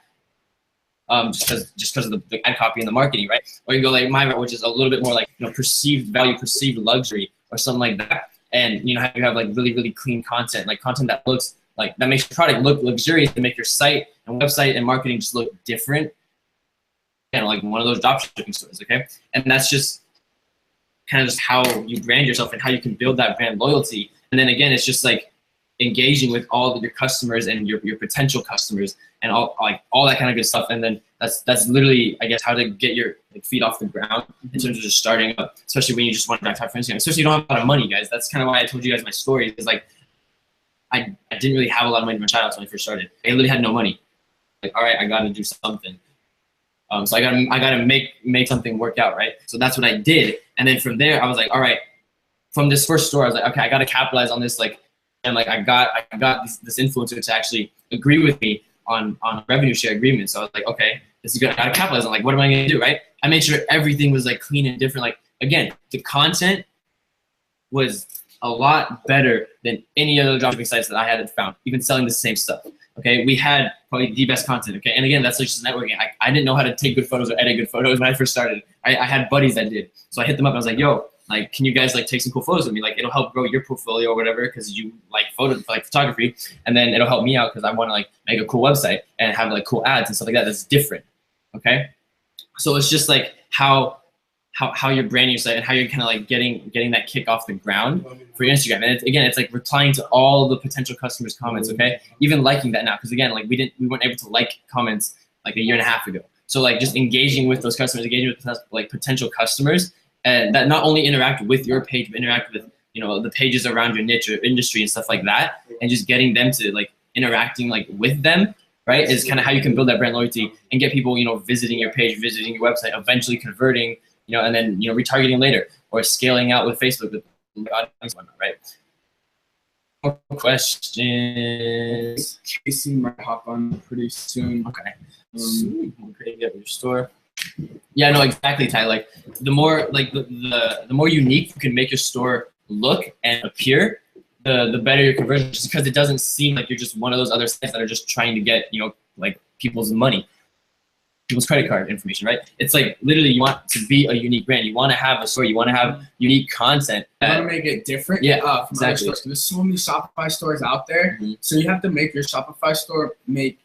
Just because of the ad copy and the marketing, right? Or you go like my route, which is a little bit more like perceived value, perceived luxury, or something like that. And you have like really clean content, like content that looks like that makes your product look luxurious and make your site and website and marketing just look different. Like one of those dropshipping stores, okay? And that's just kind of just how you brand yourself and how you can build that brand loyalty. And then again, it's just like engaging with all of your customers and your potential customers and all that kind of good stuff. And then that's literally, I guess, how to get your feet off the ground in terms of just starting up, especially when you just want to drive traffic for Instagram. Especially you don't have a lot of money, guys. That's kind of why I told you guys my story. Is like I didn't really have a lot of money in my childhood when I first started. I literally had no money. Like, all right, I got to do something. So I gotta make something work out, right? So that's what I did. And then from there, I was like, all right, from this first store, I was like, okay, I gotta capitalize on this, and I got this influencer to actually agree with me on a revenue share agreement. So I was like, okay, this is good. I gotta capitalize on what am I gonna do, right? I made sure everything was like clean and different. Like again, the content was a lot better than any other dropshipping sites that I had found, even selling the same stuff. Okay, we had probably the best content. Okay, and again, that's like just networking. I didn't know how to take good photos or edit good photos when I first started. I had buddies that did, so I hit them up. And I was like, "Yo, can you guys take some cool photos with me? It'll help grow your portfolio or whatever, because you like photography, and then it'll help me out because I want to make a cool website and have cool ads and stuff like that. That's different." Okay, so it's just how you're branding your site and how you're kind of getting that kick off the ground for your Instagram. And it's like replying to all the potential customers' comments, okay? Even liking that now, because again, we weren't able to like comments 1.5 years ago. So just engaging with those customers, engaging with potential customers, and that not only interact with your page, but interact with the pages around your niche or industry and stuff like that, and just getting them to interacting with them, right? Is kind of how you can build that brand loyalty and get people visiting your page, visiting your website, eventually converting. And then retargeting later or scaling out with Facebook with audience and whatnot, right? More questions. Casey might hop on pretty soon. Okay. Creating your store. Yeah, no, exactly, Ty. The more the more unique you can make your store look and appear, the better your conversion, just because it doesn't seem like you're just one of those other sites that are just trying to get, you know, like people's money, people's credit card information, right? It's like literally you want to be a unique brand. You want to have a story. You want to have unique content. You want to make it different. Yeah, from exactly. other stores. There's so many Shopify stores out there, so you have to make your Shopify store make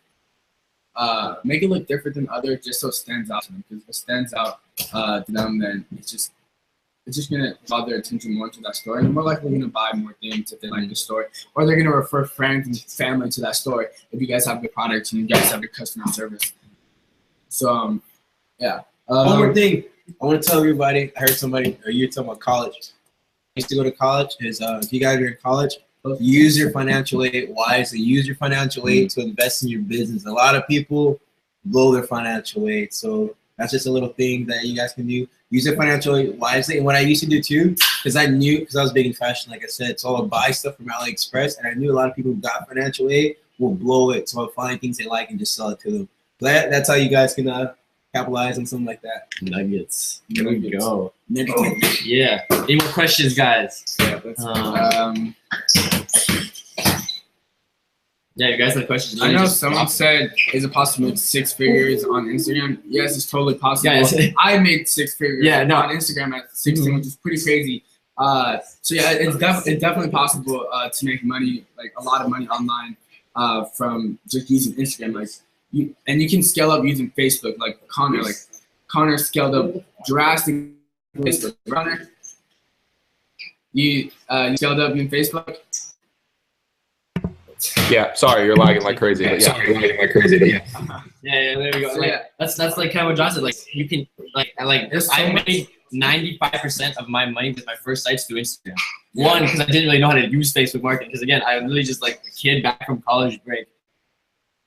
it look different than others, just so it stands out to them. Because if it stands out to them, then it's just gonna draw their attention more to that store, and they're more likely gonna buy more things if they like the store, or they're gonna refer friends and family to that store if you guys have good products and you guys have good customer service. So, yeah. One more thing I want to tell everybody. I heard somebody, or you talking about college. I used to go to college. Is if you guys are in college, use your financial aid wisely. Use your financial aid to invest in your business. A lot of people blow their financial aid, so that's just a little thing that you guys can do. Use your financial aid wisely. And what I used to do too, because I was big in fashion, like I said, so I would buy stuff from AliExpress, and I knew a lot of people who got financial aid will blow it. So I'll find things they like and just sell it to them. That's how you guys can capitalize on something like that. Nuggets. There we go. Nuggets. Yeah. Any more questions, guys? Yeah, yeah, you guys have questions? I know someone said, is it possible to make 6 figures on Instagram? Yes, it's totally possible. Guys. I made 6 figures on Instagram at 16, which is pretty crazy. So yeah, it's definitely possible to make money, like a lot of money online from just using Instagram. Like, and you can scale up using Facebook, like Connor. Like Connor scaled up drastically. Facebook. Connor, you scaled up using Facebook. Yeah, sorry, you're lagging like crazy. But yeah. Yeah, there we go. So, like, yeah. That's kind of what John said. Like, you can I made 95% of my money with my first sites through Instagram. One, because I didn't really know how to use Facebook marketing. Because again, I was really just like a kid back from college break,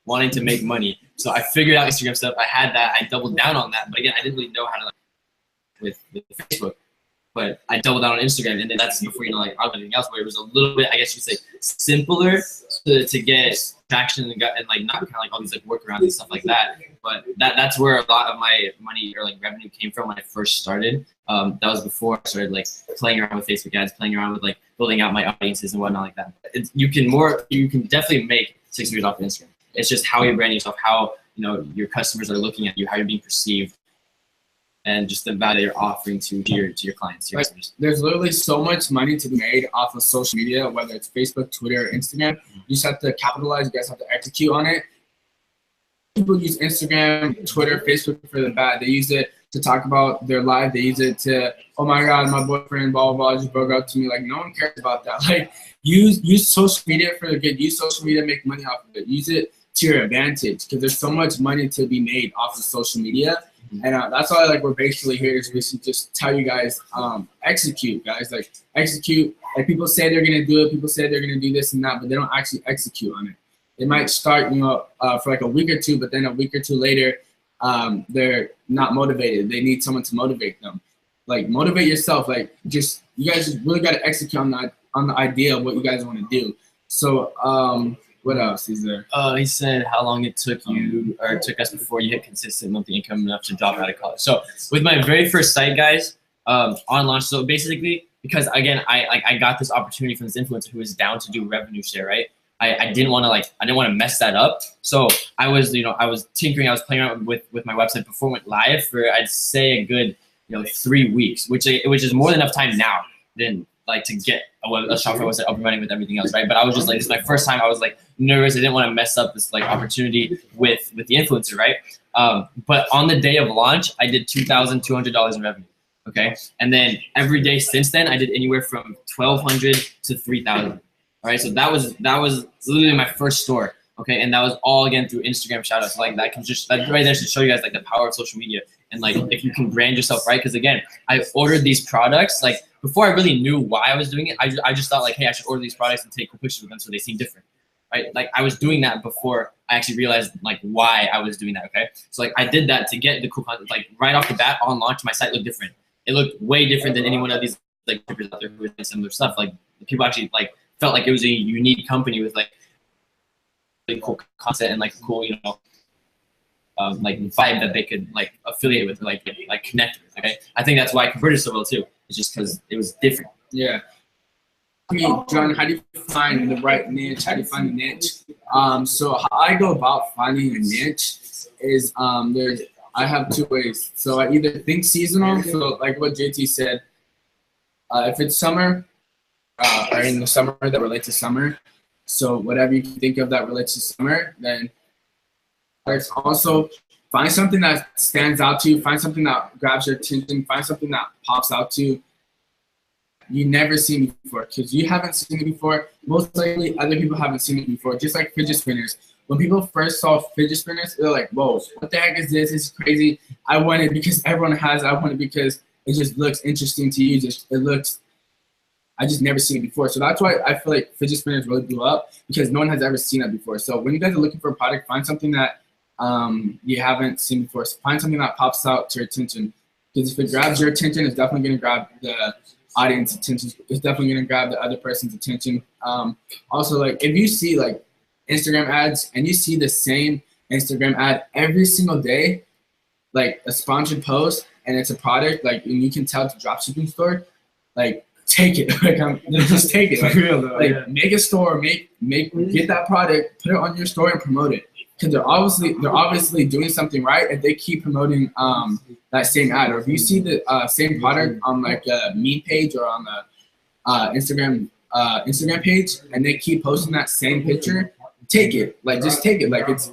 wanting to make money. So I figured out Instagram stuff. I had that. I doubled down on that. But again, I didn't really know how to with Facebook. But I doubled down on Instagram, and then that's before, you know, like everything else, where it was a little bit, I guess you could say, simpler to get traction and like not kind of like all these like workarounds and stuff like that. But that's where a lot of my money or like revenue came from when I first started. That was before I started like playing around with Facebook ads, playing around with like building out my audiences and whatnot like that. You can definitely make 6 figures off of Instagram. It's just how you're branding yourself, how, you know, your customers are looking at you, how you're being perceived, and just the value you're offering to your clients. To your customers. There's literally so much money to be made off of social media, whether it's Facebook, Twitter, or Instagram. You just have to capitalize. You guys have to execute on it. People use Instagram, Twitter, Facebook for the bad. They use it to talk about their life. They use it to, oh my God, my boyfriend, blah, blah, blah, just broke up to me. Like, no one cares about that. Like, use social media for the good. Use social media to make money off of it. Use it to your advantage, because there's so much money to be made off of social media. And that's why, like, we're basically here is we should just tell you guys, execute, guys. Like, execute. Like, people say they're gonna do it. People say they're gonna do this and that, but they don't actually execute on it. They might start, you know, for like a week or two, but then a week or two later, they're not motivated. They need someone to motivate them. Like, motivate yourself. Like, just, you guys just really gotta execute on the idea of what you guys want to do. So, what else is there? He said how long it took you, or it took us before you hit consistent monthly income enough to drop out of college. So with my very first site, guys, on launch. So basically, because again, I got this opportunity from this influencer who was down to do revenue share, right? I didn't want to mess that up. So I was tinkering, I was playing around with my website before it went live for, I'd say, a good 3 weeks, which is more than enough time now than like to get a Shopify website up and running with everything else, right? But I was just like, this is my first time. I was like nervous. I didn't want to mess up this like opportunity with the influencer, right? But on the day of launch, I did $2,200 in revenue. Okay, and then every day since then, I did anywhere from $1,200 to $3,000. All right, so that was literally my first store. Okay, and that was all again through Instagram shoutouts. Like that right there should show you guys like the power of social media and like if you can brand yourself right. Because again, I ordered these products like before I really knew why I was doing it. I just thought like, hey, I should order these products and take cool pictures with them so they seem different, right? Like I was doing that before I actually realized like why I was doing that. Okay, so like I did that to get the cool content. Like right off the bat on launch, my site looked different. It looked way different than any one of these like out there who were doing similar stuff. Like people actually like felt like it was a unique company with like really cool content and like a cool like vibe that they could like affiliate with, like connect with. Okay, I think that's why I converted so well too. It's just because it was different. Yeah, me, John, how do you find the right niche? How do you find the niche? So how I go about finding a niche is I have two ways. So I either think seasonal, so like what JT said, if it's summer, or in the summer that relates to summer, so whatever you can think of that relates to summer, then there's also find something that stands out to you, find something that grabs your attention, find something that pops out to you never seen before, because you haven't seen it before. Most likely other people haven't seen it before, just like fidget spinners. When people first saw fidget spinners, they're like, whoa, what the heck is this? It's crazy. I want it because everyone has it. I want it because it just looks interesting to you. I just never seen it before. So that's why I feel like fidget spinners really blew up, because no one has ever seen that before. So when you guys are looking for a product, find something that you haven't seen before. So find something that pops out to your attention, because if it grabs your attention, it's definitely going to grab the audience attention. It's definitely going to grab the other person's attention. Also, like if you see like Instagram ads and you see the same Instagram ad every single day, like a sponsored post, and it's a product, like, and you can tell it's a dropshipping store, like take it. Like just take it. Like, like make a store, get that product, put it on your store and promote it. Because they're obviously doing something right if they keep promoting that same ad. Or if you see the same product on like a meme page or on the Instagram page, and they keep posting that same picture, take it. Like just take it. Like it's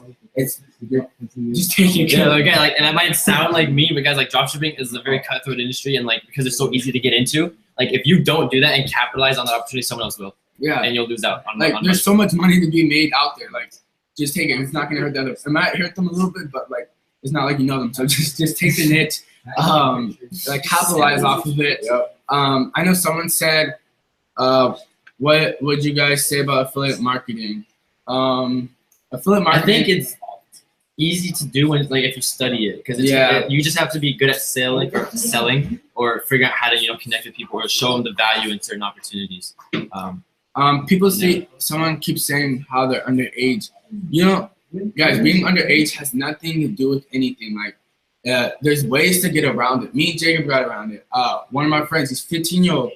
just take it. Yeah, like and that might sound like me, because like dropshipping is a very cutthroat industry, and like because it's so easy to get into. Like if you don't do that and capitalize on that opportunity, someone else will. Yeah. And you'll lose out on like there's so much money to be made out there. Like just take it. It's not gonna hurt the other. It might hurt them a little bit, but like it's not like you know them. So just take the niche, like capitalize off of it. I know someone said, what would you guys say about affiliate marketing? Affiliate marketing, I think it's easy to do when like if you study it, because you just have to be good at selling or figure out how to connect with people or show them the value in certain opportunities. People see someone keeps saying how they're underage. Guys, being underage has nothing to do with anything. Like, there's ways to get around it. Me and Jacob got around it. One of my friends, he's 15-year-old.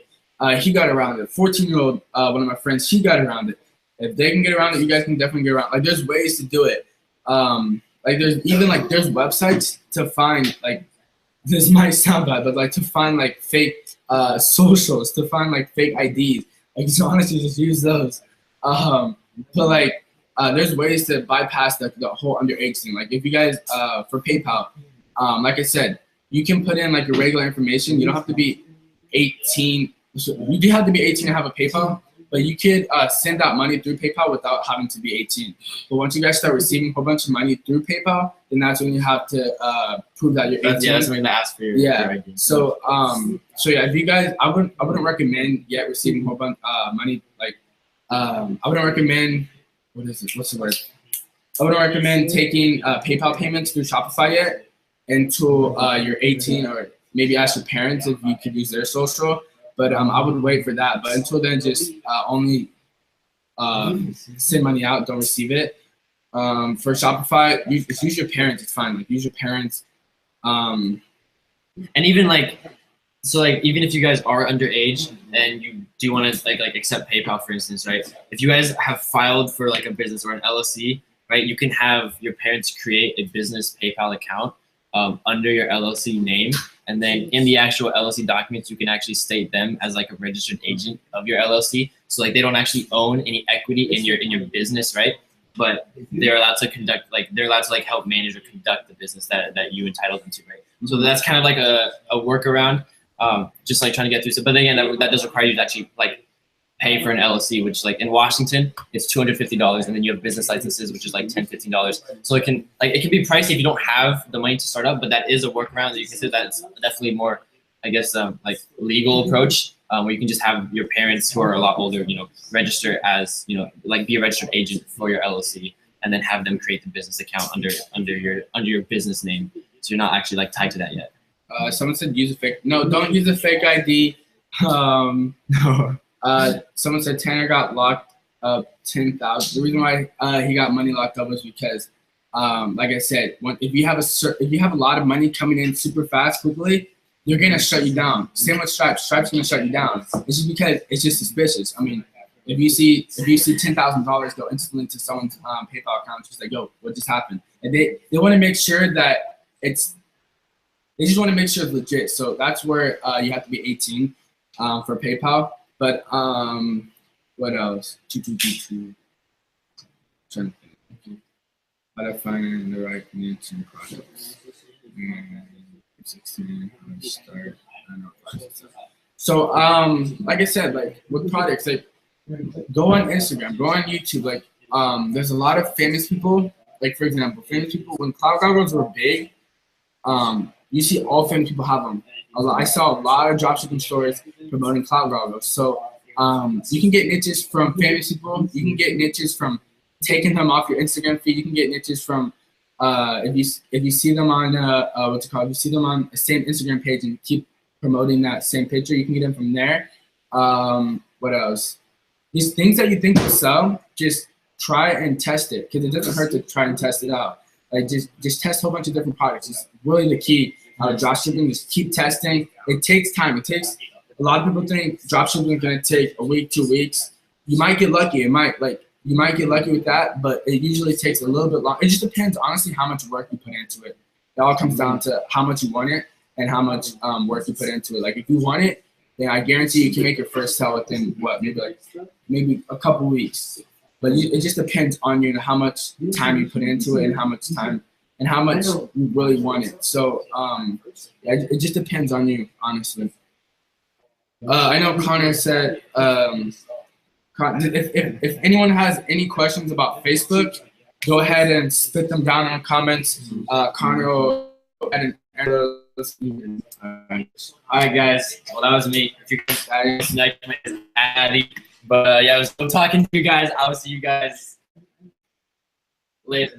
He got around it. 14-year-old, one of my friends, he got around it. If they can get around it, you guys can definitely get around. Like, there's ways to do it. Like, there's websites to find, like, this might sound bad, but like to find like fake socials, to find like fake IDs. Like, so honestly, just use those. But like, there's ways to bypass the whole underage thing. Like if you guys, for PayPal, like I said, you can put in like your regular information. You don't have to be 18. You do have to be 18 to have a PayPal, but you could send out money through PayPal without having to be 18. But once you guys start receiving a whole bunch of money through PayPal, then that's when you have to prove that you're 18. Yeah, that's when they ask for your ID. So yeah, if you guys, I wouldn't recommend yet receiving a whole bunch money. Like I wouldn't recommend. What's the word? I wouldn't recommend taking PayPal payments through Shopify yet until you're 18, or maybe ask your parents if you could use their social. But I would wait for that. But until then, just only send money out, don't receive it. For Shopify, use your parents. It's fine. Like use your parents. And even like, so like even if you guys are underage and you do want to like accept PayPal, for instance, right? If you guys have filed for like a business or an LLC, right? You can have your parents create a business PayPal account under your LLC name. And then in the actual LLC documents, you can actually state them as like a registered agent of your LLC. So like they don't actually own any equity in your business, right? But they're allowed to help manage or conduct the business that you entitled them to, right? So that's kind of like a workaround, just like trying to get through. So, but then again, that does require you to actually like pay for an LLC, which like in Washington, it's $250, and then you have business licenses, which is like $10, $15. So it can be pricey if you don't have the money to start up, but that is a workaround that you consider that it's definitely more, I guess, like legal approach, where you can just have your parents who are a lot older, register as, like be a registered agent for your LLC, and then have them create the business account under your business name. So you're not actually like tied to that yet. Someone said use a fake. No, don't use a fake ID. No. Someone said Tanner got locked up 10,000. The reason why he got money locked up was because, like I said, if you have a lot of money coming in super fast, quickly, they're gonna shut you down. Same with Stripe. Stripe's gonna shut you down. It's just because it's just suspicious. I mean, if you see $10,000 go instantly to someone's PayPal account, just like, yo, what just happened? And they want to make sure that they just want to make sure it's legit. So that's where you have to be 18 for PayPal. But what else? Trying to think. How to find the right niche and products. 16. Start. I don't know. So like I said, like with products, like go on Instagram, go on YouTube. Like there's a lot of famous people. Like for example, famous people when cloud goggles were big. You see all famous people have them. I saw a lot of dropshipping stores promoting cloud goggles. So you can get niches from famous people. You can get niches from taking them off your Instagram feed. You can get niches from if you see them on what's it called? If you see them on the same Instagram page and keep promoting that same picture, you can get them from there. What else? These things that you think will sell, just try and test it because it doesn't hurt to try and test it out. Like just test a whole bunch of different products. It's really the key. Dropshipping, just keep testing. It takes time. A lot of people think dropshipping is gonna take a week, 2 weeks. You might get lucky. You might get lucky with that, but it usually takes a little bit long. It just depends, honestly, how much work you put into it. It all comes down to how much you want it and how much work you put into it. Like if you want it, then I guarantee you can make your first sell within maybe a couple weeks. But it just depends on you and how much time you put into it and how much you really want it. So it just depends on you, honestly. I know Connor said if anyone has any questions about Facebook, go ahead and spit them down in the comments. Connor will add an Alright guys, well that was me. If you guys like Addy. But yeah, it was cool talking to you guys. I'll see you guys later.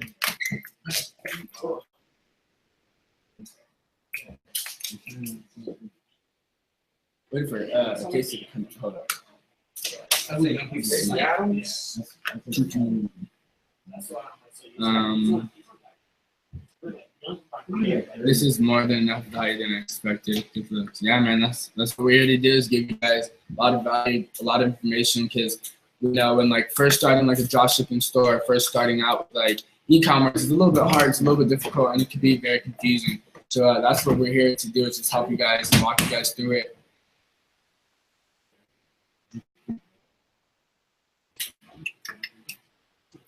Wait for Casey to come. Hold up. This is more than enough value than I expected. Yeah, man, that's what we're here to do is give you guys a lot of value, a lot of information. Because when like first starting like a dropshipping store, first starting out with like e-commerce, it's a little bit hard, it's a little bit difficult, and it can be very confusing. So that's what we're here to do is just help you guys and walk you guys through it.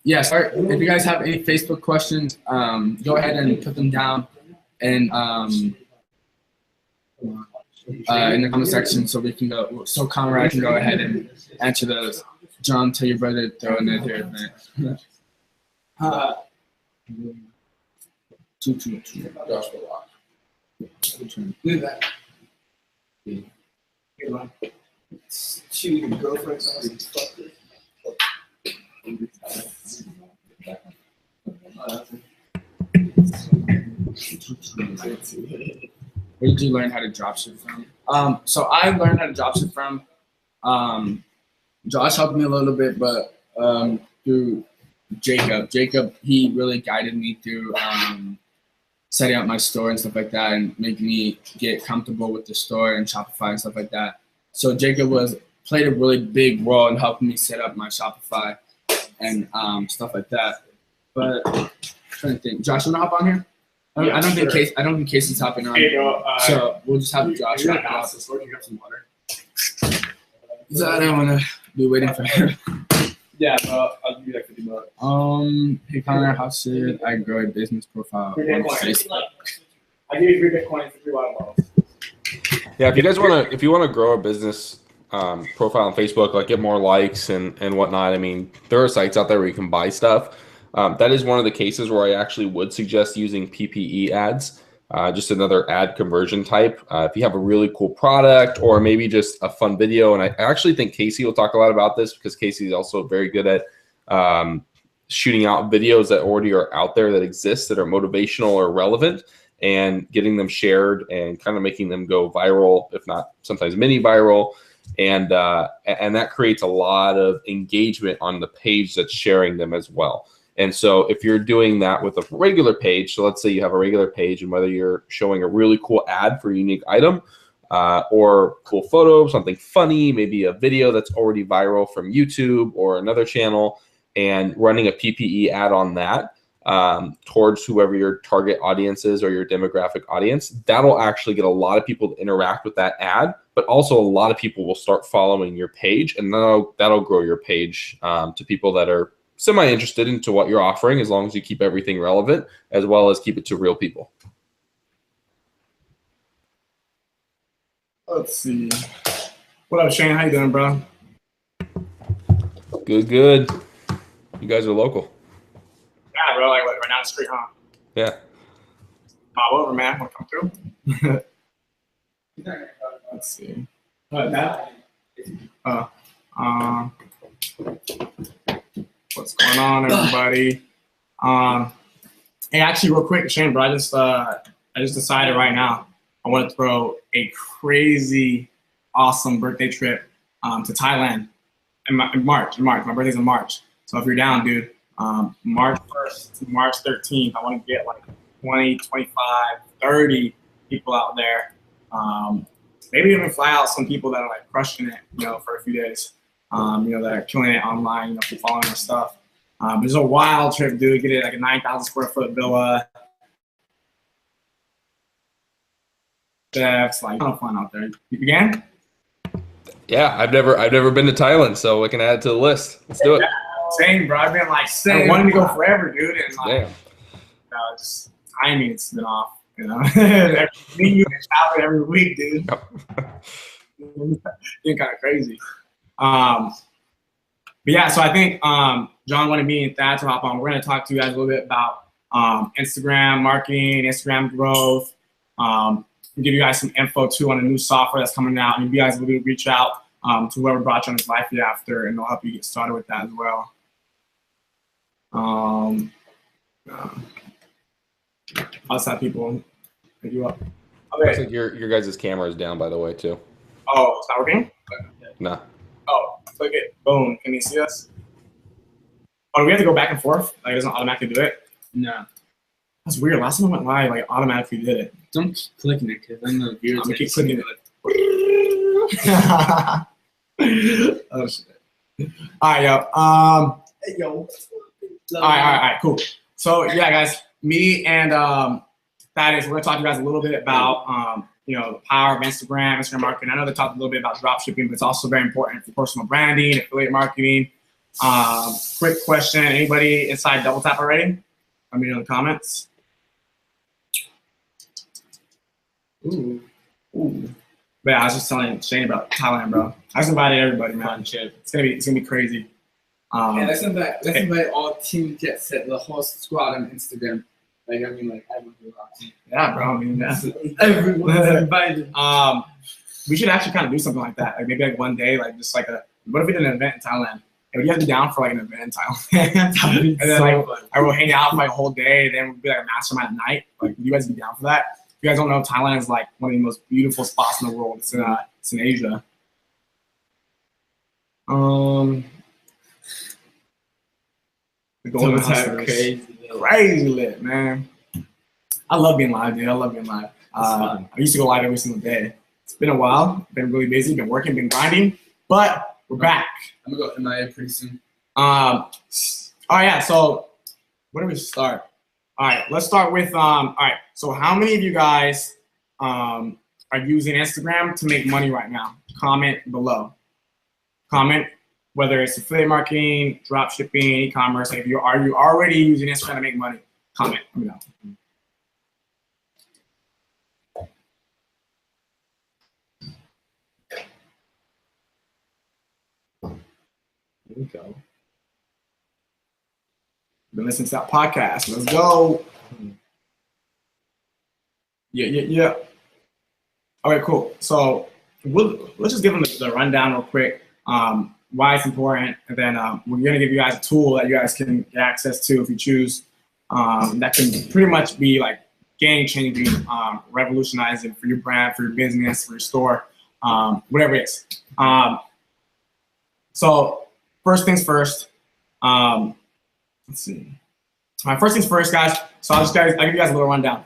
Yes, if you guys have any Facebook questions, go ahead and put them down and in the comment section so we can go. So Conrad can go ahead and answer those. John, tell your brother to throw in there here. Two girlfriends. Where did you learn how to dropship from? So I learned how to dropship from Josh helped me a little bit, but through Jacob. Jacob, he really guided me through setting up my store and stuff like that and making me get comfortable with the store and Shopify and stuff like that. So Jacob played a really big role in helping me set up my Shopify and stuff like that. But I'm trying to think. Josh, you wanna hop on here? I don't think Casey's hopping on. Hey, bro, so we'll just have Josh. You have some water? So I don't wanna be waiting for him. Yeah, bro, I'll give you like $50. Hey Connor, how should I grow a business profile on Facebook? I give you 3 Bitcoin for 3 water bottles. Yeah, if you wanna grow a business profile on Facebook, like get more likes and whatnot. I mean, there are sites out there where you can buy stuff. That is one of the cases where I actually would suggest using PPE ads, just another ad conversion type. If you have a really cool product or maybe just a fun video, and I actually think Casey will talk a lot about this because Casey is also very good at shooting out videos that already are out there that exist that are motivational or relevant and getting them shared and kind of making them go viral, if not sometimes mini viral. And that creates a lot of engagement on the page that's sharing them as well. And so if you're doing that with a regular page, so let's say you have a regular page, and whether you're showing a really cool ad for a unique item, or cool photo, something funny, maybe a video that's already viral from YouTube or another channel, and running a PPE ad on that towards whoever your target audience is or your demographic audience, that'll actually get a lot of people to interact with that ad, but also a lot of people will start following your page, and that'll grow your page to people that are semi-interested into what you're offering, as long as you keep everything relevant, as well as keep it to real people. Let's see. What up, Shane? How you doing, bro? Good, good. You guys are local. Yeah, bro. Like right down the street, huh? Yeah. Mob over, man. Want to come through? Let's see. What's going on, everybody? Hey, actually, real quick, Shane, bro. I just decided right now I want to throw a crazy, awesome birthday trip to Thailand in March. My birthday's in March. So if you're down, dude, March 1st to March 13th, I want to get like 20, 25, 30 people out there. Maybe even fly out some people that are like crushing it, for a few days. That are killing it online, following our stuff. It's a wild trip, dude. Get it like a 9,000 square foot villa. Chefs, like, kind of fun out there. You began? Yeah, I've never been to Thailand, so we can add it to the list. Let's do it. Yeah, same, bro. I've been like wanting to go forever, dude, and like, just timing it's been off. Every week, dude. It's kind of crazy. But yeah, so I think John wanted me and Thad to hop on. We're going to talk to you guys a little bit about Instagram marketing, Instagram growth. Give you guys some info too on a new software that's coming out, and you guys will be able to reach out to whoever brought you on this life after, and they'll help you get started with that as well. I'll just have people pick you up. Okay. Looks like your guys' camera is down, by the way, too. Oh, it's not working? No. Oh, click it. Boom. Can you see us? Oh, do we have to go back and forth? Like, it doesn't automatically do it? No. That's weird. Last time I went live, like, automatically did it. Don't keep clicking it, because then the viewers I'm gonna keep clicking it. Oh, shit. All right, yo. Hey, yo. All right, cool. So, yeah, guys, me and Thaddeus, we're going to talk to you guys a little bit about, the power of Instagram marketing. I know they talked a little bit about dropshipping, but it's also very important for personal branding, affiliate marketing. Quick question. Anybody inside Double Tap already? Let me know in the comments. Ooh. But yeah, I was just telling Shane about Thailand, bro. I just invited everybody, man. It's gonna be crazy. Let's invite all Team Jet Set, the whole squad on Instagram. Everyone. Yeah, bro. I mean, everyone's invited. We should actually kind of do something like that. Like maybe like one day, like just like what if we did an event in Thailand? And you have to be down for like an event in Thailand. And then I will hang out for like a whole day. Then we'll be like a mastermind at night. Like, would you guys be down for that? If you guys don't know, Thailand is like one of the most beautiful spots in the world. It's in Asia. The Golden Hustlers. Crazy lit, man. I love being live, dude. I love being live. I used to go live every single day. It's been a while. Been really busy. Been working. Been grinding. But we're back. I'm gonna go MIA pretty soon. Oh yeah. So where do we start? All right. Let's start with all right. So how many of you guys are using Instagram to make money right now? Comment below. Comment whether it's affiliate marketing, drop shipping, e-commerce. Like, are you already using Instagram to make money? Comment. Let me know. Here we go. Been listening to that podcast. Let's go. Yeah. All right, cool. So let's just give them the rundown real quick. Why it's important, and then we're gonna give you guys a tool that you guys can get access to if you choose. That can pretty much be like game-changing, revolutionizing for your brand, for your business, for your store, whatever it is. So first things first. Let's see. First things first, guys. So I'll give you guys a little rundown.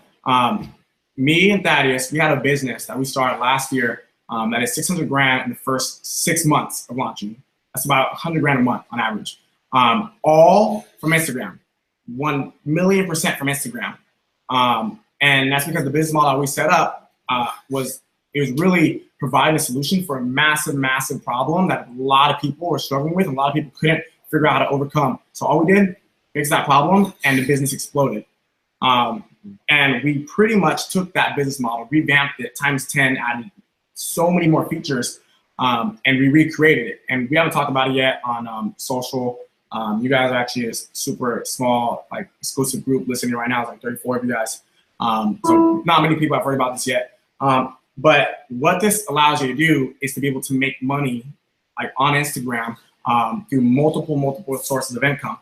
Me and Thaddeus, we had a business that we started last year that is 600 grand in the first 6 months of launching. That's about 100 grand a month on average. All from Instagram, 1,000,000% from Instagram. And that's because the business model we set up was really providing a solution for a massive, massive problem that a lot of people were struggling with and a lot of people couldn't figure out how to overcome. So all we did, fix that problem, and the business exploded. And we pretty much took that business model, revamped it times 10, added so many more features, and we recreated it. And we haven't talked about it yet on social. You guys are actually a super small, like, exclusive group listening right now. It's like 34 of you guys. So not many people have heard about this yet. But what this allows you to do is to be able to make money, like, on Instagram through multiple sources of income.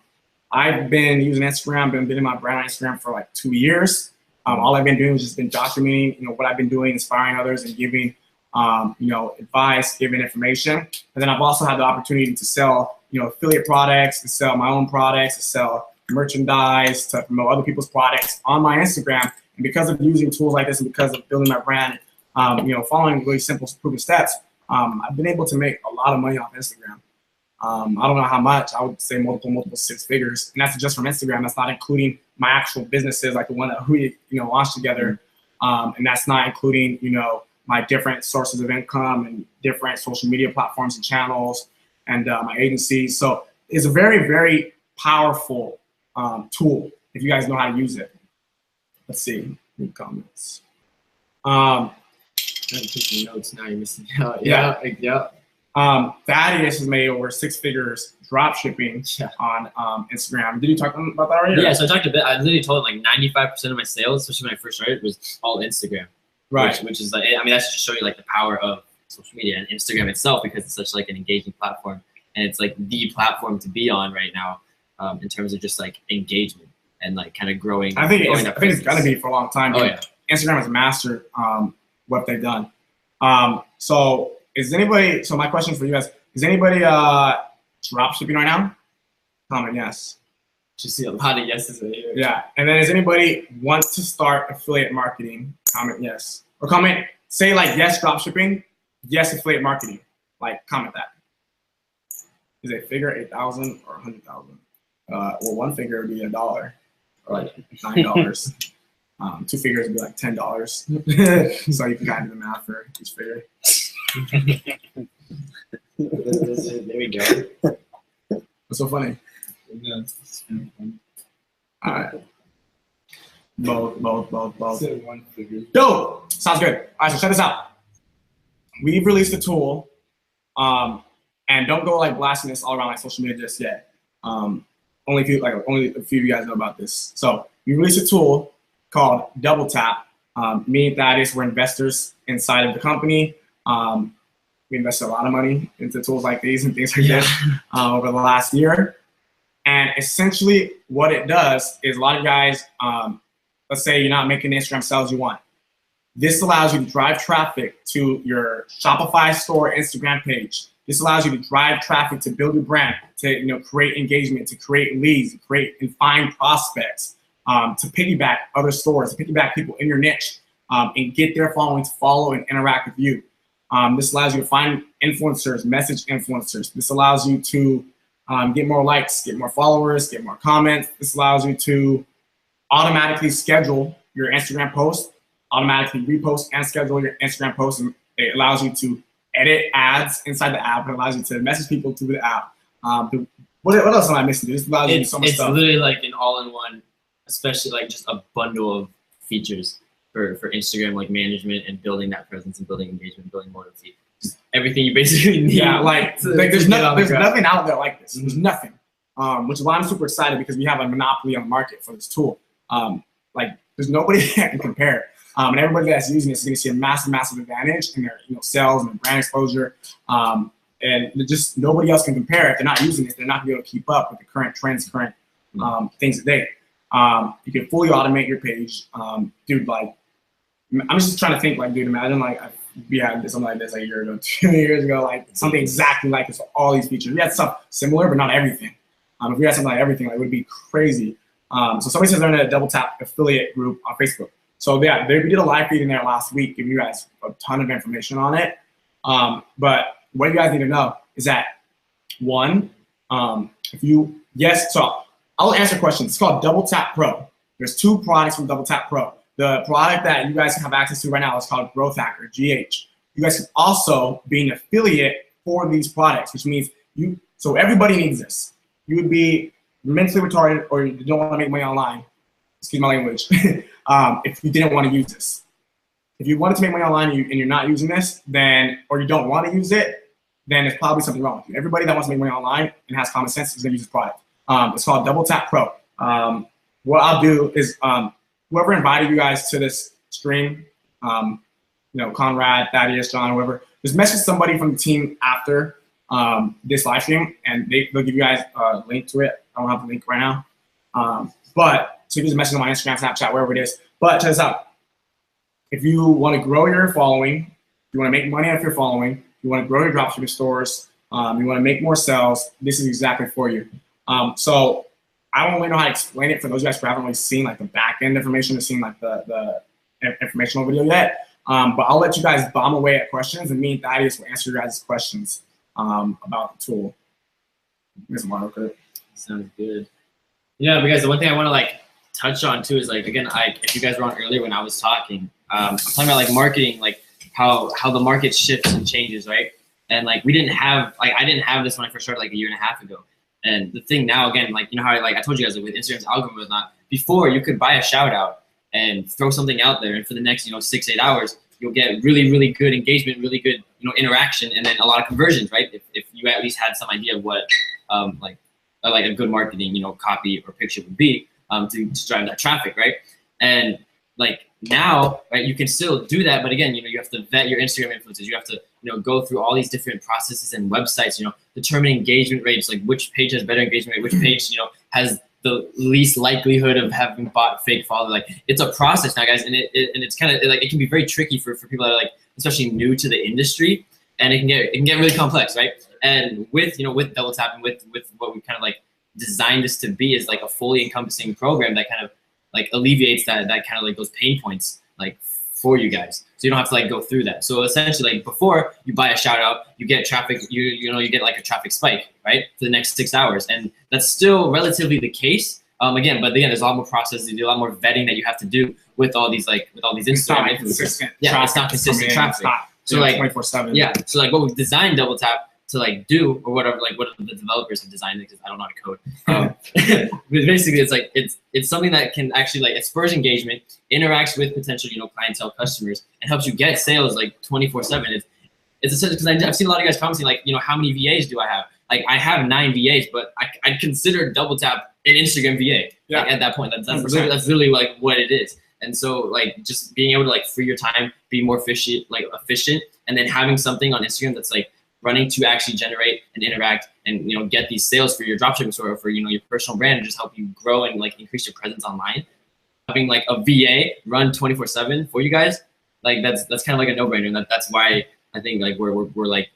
I've been using Instagram, been building my brand on Instagram for like 2 years. All I've been doing is just been documenting, what I've been doing, inspiring others, and giving, advice, giving information. And then I've also had the opportunity to sell, affiliate products, to sell my own products, to sell merchandise, to promote other people's products on my Instagram. And because of using tools like this, and because of building my brand, following really simple, proven steps, I've been able to make a lot of money off Instagram. I don't know how much. I would say multiple 6 figures, and that's just from Instagram. That's not including my actual businesses, like the one that we launched together, and that's not including my different sources of income and different social media platforms and channels, and my agency. So it's a very, very powerful tool if you guys know how to use it. Let's see. New comments. I'm taking notes now. You're missing out. Yeah. Thaddeus has made over 6 figures drop shipping on Instagram. Did you talk about that already? Yeah, so I talked a bit. I literally told him like 95% of my sales, especially when I first started, was all Instagram. Right. Which is like, that's just to show you like the power of social media and Instagram itself, because it's such like an engaging platform, and it's like the platform to be on right now in terms of just like engagement and like kind of growing. I think it's gonna be for a long time. Oh yeah. Instagram has mastered what they've done. So my question for you guys, is anybody drop shipping right now? Comment yes. Just see a lot of yeses right here. Yeah, and then is anybody wants to start affiliate marketing? Comment yes. Or comment, say like yes drop shipping, yes affiliate marketing. Like, comment that. Is a figure 8,000 or 100,000? Well, one figure would be $1 or like $9. 2 figures would be like $10. So you can kind of do the math for each figure. There we go. What's so funny? All right. Both. Dope. Sounds good. All right, so check this out. We've released a tool, and don't go like blasting this all around like social media just yet. Only a few of you guys know about this. So we released a tool called Double Tap. Me and Thaddeus were investors inside of the company. We invested a lot of money into tools like these and things like this over the last year. And essentially what it does is a lot of guys, let's say you're not making the Instagram sales you want. This allows you to drive traffic to your Shopify store Instagram page. This allows you to drive traffic to build your brand, to create engagement, to create leads, to create and find prospects, to piggyback other stores, to piggyback people in your niche, and get their following to follow and interact with you. This allows you to find influencers, message influencers. This allows you to get more likes, get more followers, get more comments. This allows you to automatically schedule your Instagram post, automatically repost and schedule your Instagram post. And it allows you to edit ads inside the app. It allows you to message people through the app. What else am I missing? This allows you to do so much stuff. It's literally like an all-in-one, especially like just a bundle of features for Instagram, like management and building that presence and building engagement, building loyalty. Just everything you basically need. Yeah, there's nothing out there like this. There's nothing, which is why I'm super excited, because we have a monopoly on the market for this tool. There's nobody that can compare. And everybody that's using this is going to see a massive advantage in their sales and their brand exposure. And just nobody else can compare. If they're not using it, they're not going to be able to keep up with the current trends, current things today. You can fully automate your page, dude. Like, I'm just trying to think, like, dude, imagine like we had something like this like a year ago, 2 years ago, like something exactly like this with all these features. We had stuff similar, but not everything. If we had something like everything, like, it would be crazy. So somebody says they're in a Double Tap affiliate group on Facebook. So yeah, we did a live feed in there last week, giving you guys a ton of information on it. But what you guys need to know is that one, so I'll answer questions. It's called Double Tap Pro. There's 2 products from Double Tap Pro. The product that you guys have access to right now is called Growth Hacker, GH. You guys can also be an affiliate for these products, which means so everybody needs this. You would be mentally retarded or you don't want to make money online, excuse my language, if you didn't want to use this. If you wanted to make money online and you're not using this, or you don't want to use it, then there's probably something wrong with you. Everybody that wants to make money online and has common sense is going to use this product. It's called Double Tap Pro. What I'll do is whoever invited you guys to this stream, Conrad, Thaddeus, John, whoever, just message somebody from the team after this live stream, and they'll give you guys a link to it. I don't have the link right now. But so you can just message on my Instagram, Snapchat, wherever it is. But check this out. If you want to grow your following, you want to make money off your following, you want to grow your dropshipping stores, you want to make more sales, this is exactly for you. So I don't really know how to explain it for those of you guys who haven't really seen like the back end information or seen like the informational video yet. But I'll let you guys bomb away at questions, and me and Thaddeus will answer your guys' questions about the tool. Sounds good. Yeah, because the one thing I want to like touch on too is like, again, if you guys were on earlier when I was talking, I'm talking about like marketing, like how the market shifts and changes, right? And like I didn't have this when I first started like a 1.5 years ago. And the thing now, again, like, how I told you guys, like, with Instagram's algorithm and whatnot, before you could buy a shout out and throw something out there, and for the next 6-8 hours you'll get really, really good engagement, really good interaction, and then a lot of conversions, right? If you at least had some idea of what like a good marketing copy or picture would be to drive that traffic, right? And like now, right, you can still do that, but again, you have to vet your Instagram influencers. You have to go through all these different processes and websites, determine engagement rates, like which page has better engagement rate, which page has the least likelihood of having bought fake follow. Like, it's a process now, guys, and it's kind of like, it can be very tricky for people that are like especially new to the industry, and it can get really complex, right? And with with Double Tap and with what we kind of like designed this to be is like a fully encompassing program that kind of like alleviates that kind of like those pain points like for you guys, so you don't have to like go through that. So essentially, like, before you buy a shout out, you get traffic, you get like a traffic spike, right, for the next 6 hours, and that's still relatively the case. Again, there's a lot more processes, a lot more vetting that you have to do with all these Instagram influencers. Yeah, it's not consistent traffic. So like 24/7. Yeah. So like what we've designed Double Tap to like do, or whatever, like what the developers have designed, because I don't know how to code. But basically, it's like it's something that can actually like, it spurs engagement, interacts with potential clientele customers, and helps you get sales like 24/7. It's essentially, because I've seen a lot of guys commenting like, how many VAs do I have? Like, I have 9 VAs, but I'd consider Double Tap an Instagram VA. Yeah. Like, at that point, that's literally like what it is. And so like, just being able to like free your time, be more efficient, and then having something on Instagram that's like running to actually generate and interact and get these sales for your dropshipping store or for your personal brand, and just help you grow and like increase your presence online. Having like a VA run 24/7 for you guys, like that's kind of like a no-brainer, and that's why I think like we're like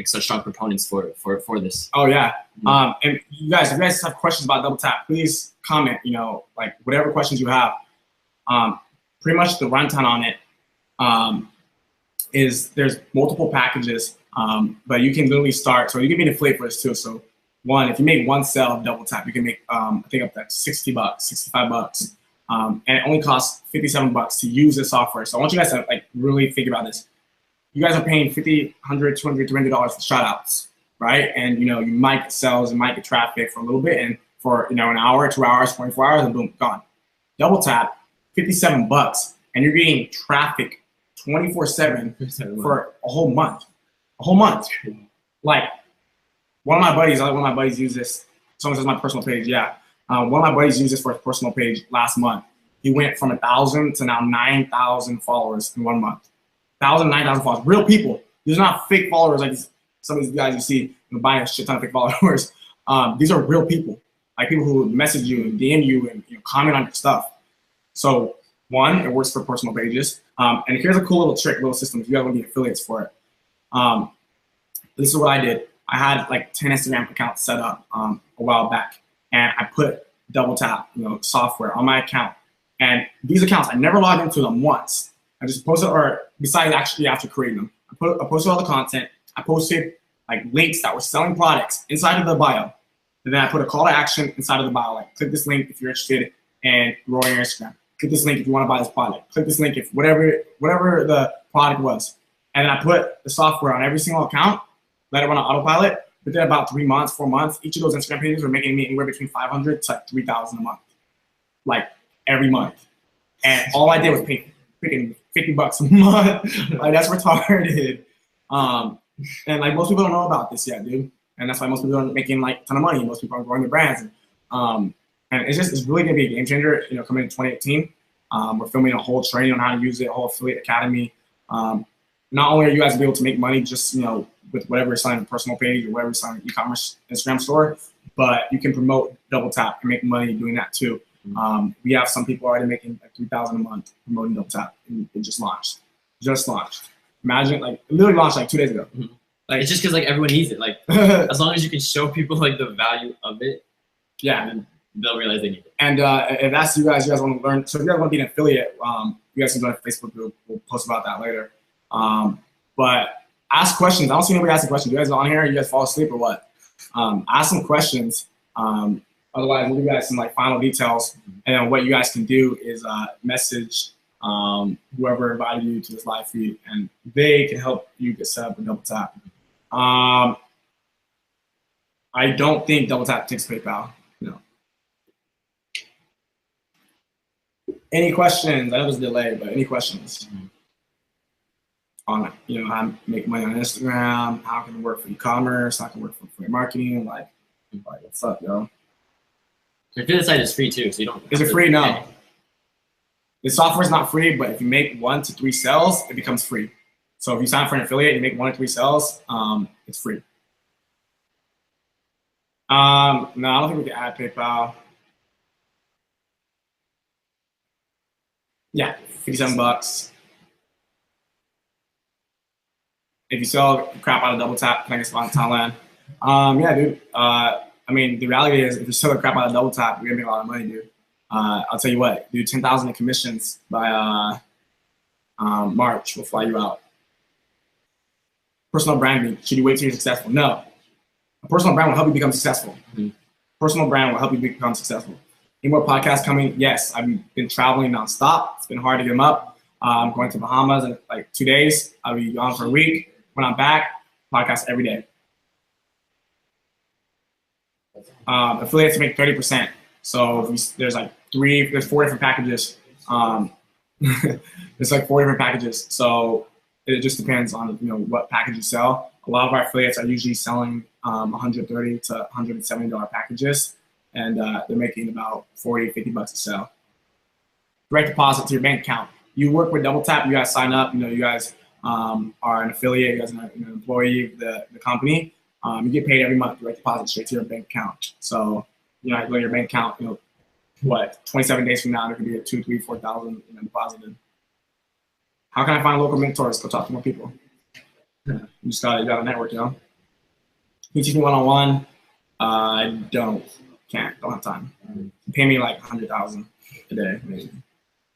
such strong proponents for this. Oh yeah. And if you guys have questions about Double Tap, please comment. Like whatever questions you have. Pretty much the runtime on it is there's multiple packages. But you can literally start, so you can be an affiliate for this too. So if you make one sale of Double Tap, you can make, I think up to $60, $65. And it only costs $57 to use this software. So I want you guys to like really think about this. You guys are paying $50, $100, $200, $300 for shout outs, right? And you might get sales, you might get traffic for a little bit, and for an hour, 2 hours, 24 hours, and boom, gone. Double Tap, $57, and you're getting traffic 24/7 for a whole month. A whole month. Like, one of my buddies used this. Someone says my personal page. Yeah. One of my buddies used this for his personal page last month. He went from 1,000 to now 9,000 followers in 1 month. 1,000, 9,000 followers. Real people. These are not fake followers like some of these guys you see buying a shit ton of fake followers. These are real people. Like people who message you and DM you and comment on your stuff. So one, it works for personal pages. And here's a cool little trick, little system if you guys want to be affiliates for it. This is what I did. I had like 10 Instagram accounts set up a while back, and I put double tap, software on my account. And these accounts, I never logged into them once. I just posted, or besides actually after creating them, I posted all the content. I posted like links that were selling products inside of the bio. And then I put a call to action inside of the bio, like click this link if you're interested in growing your Instagram. Click this link if you want to buy this product. Click this link if whatever the product was. And then I put the software on every single account, let it run on autopilot. Within about 3 months, 4 months, each of those Instagram pages were making me anywhere between 500 to like 3,000 a month, like every month. And all I did was pay freaking $50 a month. Like that's retarded. And like most people don't know about this yet, dude. And that's why most people aren't making like a ton of money. Most people aren't growing their brands. And it's really gonna be a game changer, coming in 2018. We're filming a whole training on how to use it, a whole affiliate academy. Not only are you guys gonna be able to make money just, with whatever you're selling on a personal page or whatever you're selling on e-commerce Instagram store, but you can promote Double Tap and make money doing that too. We have some people already making like $3,000 a month promoting Double Tap, and it just launched. Imagine, like, it literally launched like 2 days ago. Mm-hmm. Like, it's just because like everyone needs it. Like, as long as you can show people like the value of it, yeah, then they'll realize they need it. And if that's you guys want to learn. So if you guys want to be an affiliate, you guys can join a Facebook group. We'll post about that later. But ask questions. I don't see anybody asking questions. You guys on here? You guys fall asleep or what? Ask some questions. Otherwise, we'll give you guys some like final details. And then what you guys can do is message whoever invited you to this live feed, and they can help you get set up with Double Tap. I don't think Double Tap takes PayPal. No. Any questions? I know there's a delay, but any questions on how to make money on Instagram? How can it work for e-commerce? How can it work for affiliate marketing? Like, what's up, yo? The affiliate site is free too, so you don't. Is it free? No. The software is not free, but if you make 1 to 3 sales, it becomes free. So if you sign up for an affiliate, you make 1 to 3 sales, it's free. No, I don't think we can add PayPal. Yeah, $57. If you sell crap out of Double Tap, can I get spot in Thailand? Yeah, dude. I mean, the reality is, if you sell the crap out of Double Tap, you're gonna make a lot of money, dude. I'll tell you what, dude, 10,000 in commissions by March will fly you out. Personal branding, should you wait till you're successful? No. A personal brand will help you become successful. Personal brand will help you become successful. Any more podcasts coming? Yes, I've been traveling nonstop. It's been hard to get them up. I'm going to Bahamas in like 2 days. I'll be gone for a week. When I'm back, podcast every day. Affiliates make 30%. So there's 4 different packages. There's like 4 different packages. So it just depends on what package you sell. A lot of our affiliates are usually selling $130 to $170 packages, and they're making about $40, $50 a sale. Direct deposit to your bank account. You work with Double Tap. You guys sign up. You guys are an affiliate. You guys are an employee of the company. You get paid every month. Direct deposit straight to your bank account. So I go to your bank account. 27 days from now, there could be a 2, 3, 4,000 deposited. How can I find local mentors? Go talk to more people. You got a network, Can you teach me one-on-one? I don't have time. Pay me like 100,000 a day, maybe.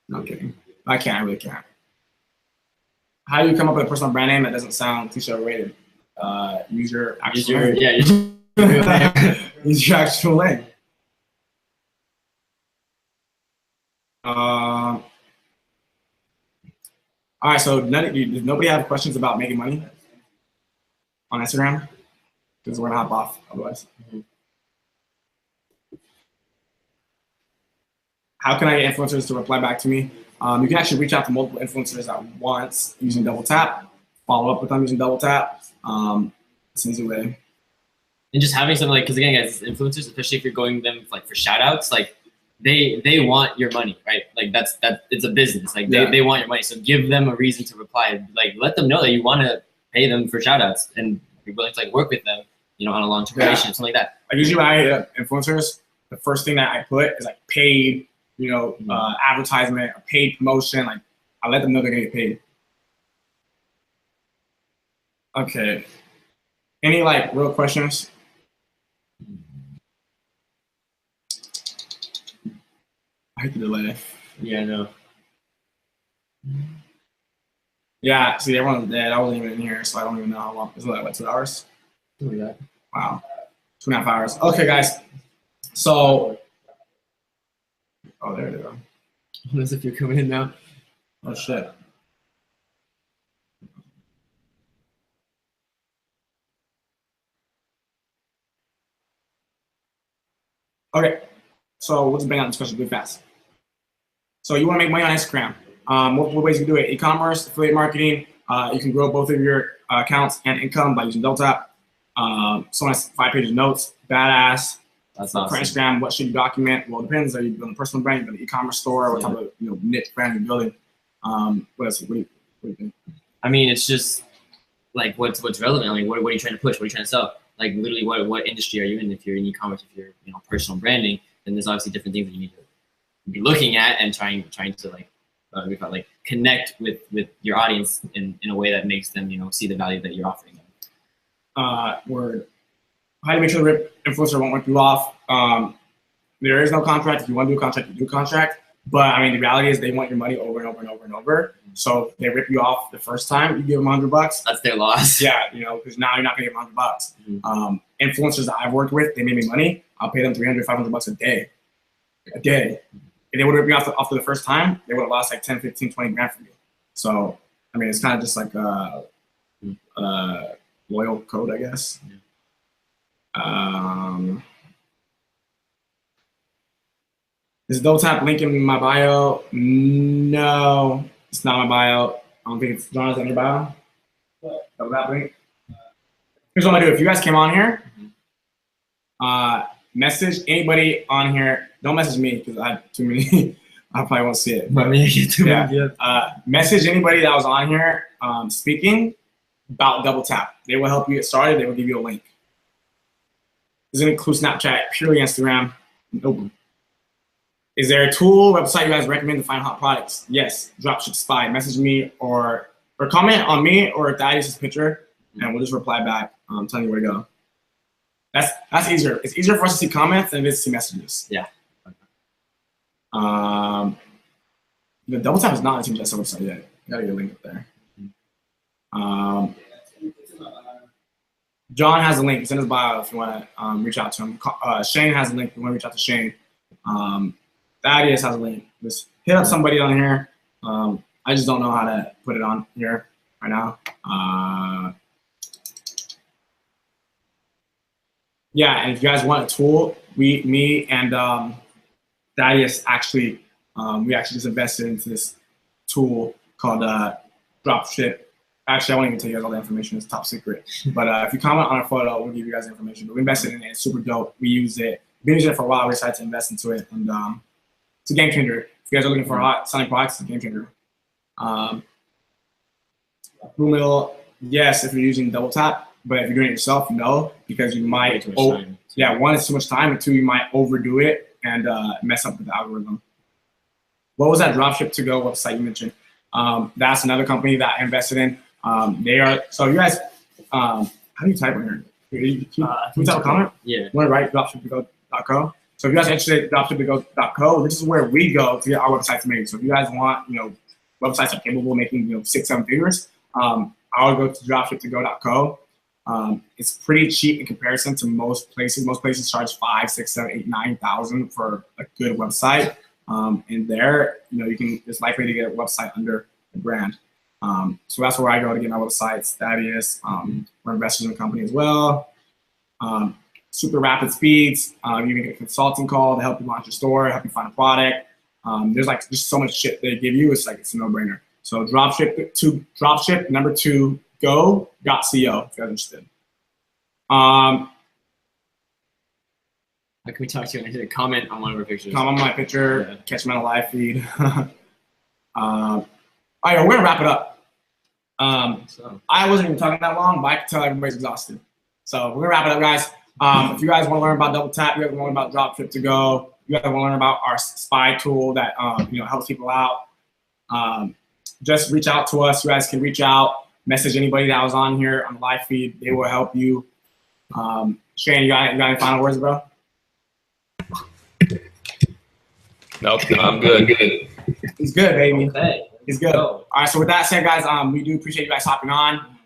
No, I'm kidding. I really can't. How do you come up with a personal brand name that doesn't sound too rated? Use your actual name. Use your actual name. All right, so does nobody have questions about making money on Instagram? Because we're gonna hop off otherwise. How can I get influencers to reply back to me? You can actually reach out to multiple influencers at once using Double Tap. Follow up with them using Double Tap. It's an easy way. And just having something because again, guys, influencers, especially if you're going them for shout outs, they want your money, right? It's a business. They want your money. So give them a reason to reply. Let them know that you want to pay them for shout outs and you're willing to work with them, on a long-term relationship, something like that. Usually when I hit influencers, the first thing that I put is paid, advertisement, or paid promotion. I let them know they're gonna get paid. Okay. Any real questions? I hate the delay. Yeah, I know. Yeah, see, everyone's dead. I wasn't even in here, so I don't even know how long. Is it like, what, 2 hours? Look at that. Wow. 2.5 hours. Okay, guys. So, oh, there they go. As if you're coming in now. Oh, shit. Okay, so we'll just bang out this question really fast. So you want to make money on Instagram. Multiple ways you can do it. E-commerce, affiliate marketing. You can grow both of your accounts and income by using DoubleTap. Someone has 5 pages of notes. Badass. That's For awesome. Instagram, what should you document? Well, it depends. Are you building a personal brand? You building an e-commerce store? What type of niche brand you're building? What else? What do you think? I mean, it's just like what's relevant. Like, what are you trying to push? What are you trying to sell? Like, literally, what industry are you in? If you're in e-commerce, if you're personal branding, then there's obviously different things that you need to be looking at and trying to like connect with your audience in a way that makes them see the value that you're offering them. Word. How to make sure the influencer won't rip you off. There is no contract. If you want to do a contract, you do a contract. But I mean, the reality is they want your money over and over and over and over. So if they rip you off the first time, you give them $100. That's their loss. Yeah, because now you're not gonna give them $100. Influencers that I've worked with, they made me money. I'll pay them $300, $500 a day. A day. If they would have rip me off the first time, they would have lost like 10, 15, 20 grand from you. So I mean, it's kind of just like a loyal code, I guess. Is DoubleTap link in my bio? No, it's not my bio. I don't think it's John. Is that in your bio? DoubleTap link. Here's what I'm gonna do. If you guys came on here, message anybody on here. Don't message me because I have too many. I probably won't see it. But Message anybody that was on here speaking about DoubleTap. They will help you get started. They will give you a link. Does it include Snapchat? Purely Instagram? Nope. Is there a tool, website you guys recommend to find hot products? Yes. Dropship Spy. Message me or comment on me or Thaddeus' picture, and we'll just reply back telling you where to go. That's easier. It's easier for us to see comments than it is to see messages. Yeah. The DoubleTap is not a Team Jessa website yet. You gotta get a link up there. John has a link. It's in his bio if you want to reach out to him. Shane has a link if you want to reach out to Shane. Thaddeus has a link. Just hit up somebody on here. I just don't know how to put it on here right now. Yeah, and if you guys want a tool, me and Thaddeus actually, we actually just invested into this tool called Dropship. Actually, I won't even tell you guys all the information. It's top secret. But if you comment on our photo, we'll give you guys information. But we invested in it. It's super dope. We use it. We've been using it for a while. We decided to invest into it. And it's a game changer. If you guys are looking for hot selling products, it's a game changer. Boommill, yes, if you're using DoubleTap. But if you're doing it yourself, no. Because you might, one, it's too much time. And two, you might overdo it and mess up with the algorithm. What was that Dropship to Go website you mentioned? That's another company that I invested in. They are, so you guys, how do you type on here? Can we type a comment? Yeah. You want to write dropship2go.co? So if you guys are interested in dropship2go.co, this is where we go to get our websites made. So if you guys want, websites are capable of making, 6, 7 figures, I'll go to dropship2go.co. It's pretty cheap in comparison to most places. Most places charge 5, 6, 7, 8, 9,000 for a good website. And there, it's likely to get a website under the brand. So that's where I go to get my websites. Thaddeus, we're investors in the company as well. Super rapid speeds. You can get a consulting call to help you launch your store, help you find a product. There's just so much shit they give you. It's a no-brainer. So dropship number 2 go.co if you guys are interested. How can we talk to you and hit a comment on one of our pictures? Comment on my picture, catch me on a live feed. All right, we're gonna wrap it up. I wasn't even talking that long, but I can tell everybody's exhausted. So we're gonna wrap it up, guys. If you guys want to learn about DoubleTap, you guys want to learn about Dropship to Go, you guys want to learn about our spy tool that helps people out, just reach out to us. You guys can reach out, message anybody that was on here on the live feed. They will help you. Shane, you got any final words, bro? Nope, I'm good. He's good, baby. Okay. He's good. All right, so with that said, guys, we do appreciate you guys hopping on.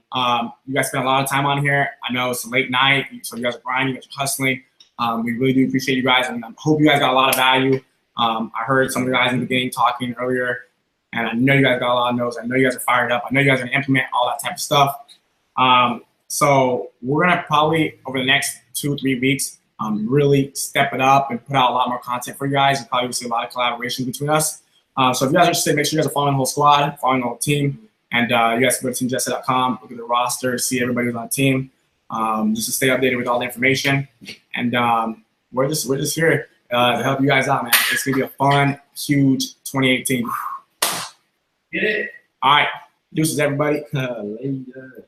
You guys spent a lot of time on here. I know it's a late night, so you guys are grinding, you guys are hustling. We really do appreciate you guys, and I hope you guys got a lot of value. I heard some of the guys in the beginning talking earlier, and I know you guys got a lot of notes. I know you guys are fired up. I know you guys are gonna implement all that type of stuff. So we're gonna probably over the next 2 or 3 weeks really step it up and put out a lot more content for you guys. You'll probably see a lot of collaboration between us. So if you guys are interested, make sure you guys are following the whole squad, following the whole team, and you guys can go to teamjetset.com, look at the roster, see everybody who's on the team, just to stay updated with all the information. And we're just here to help you guys out, man. It's gonna be a fun, huge 2018. Get it? All right, deuces, everybody. Later.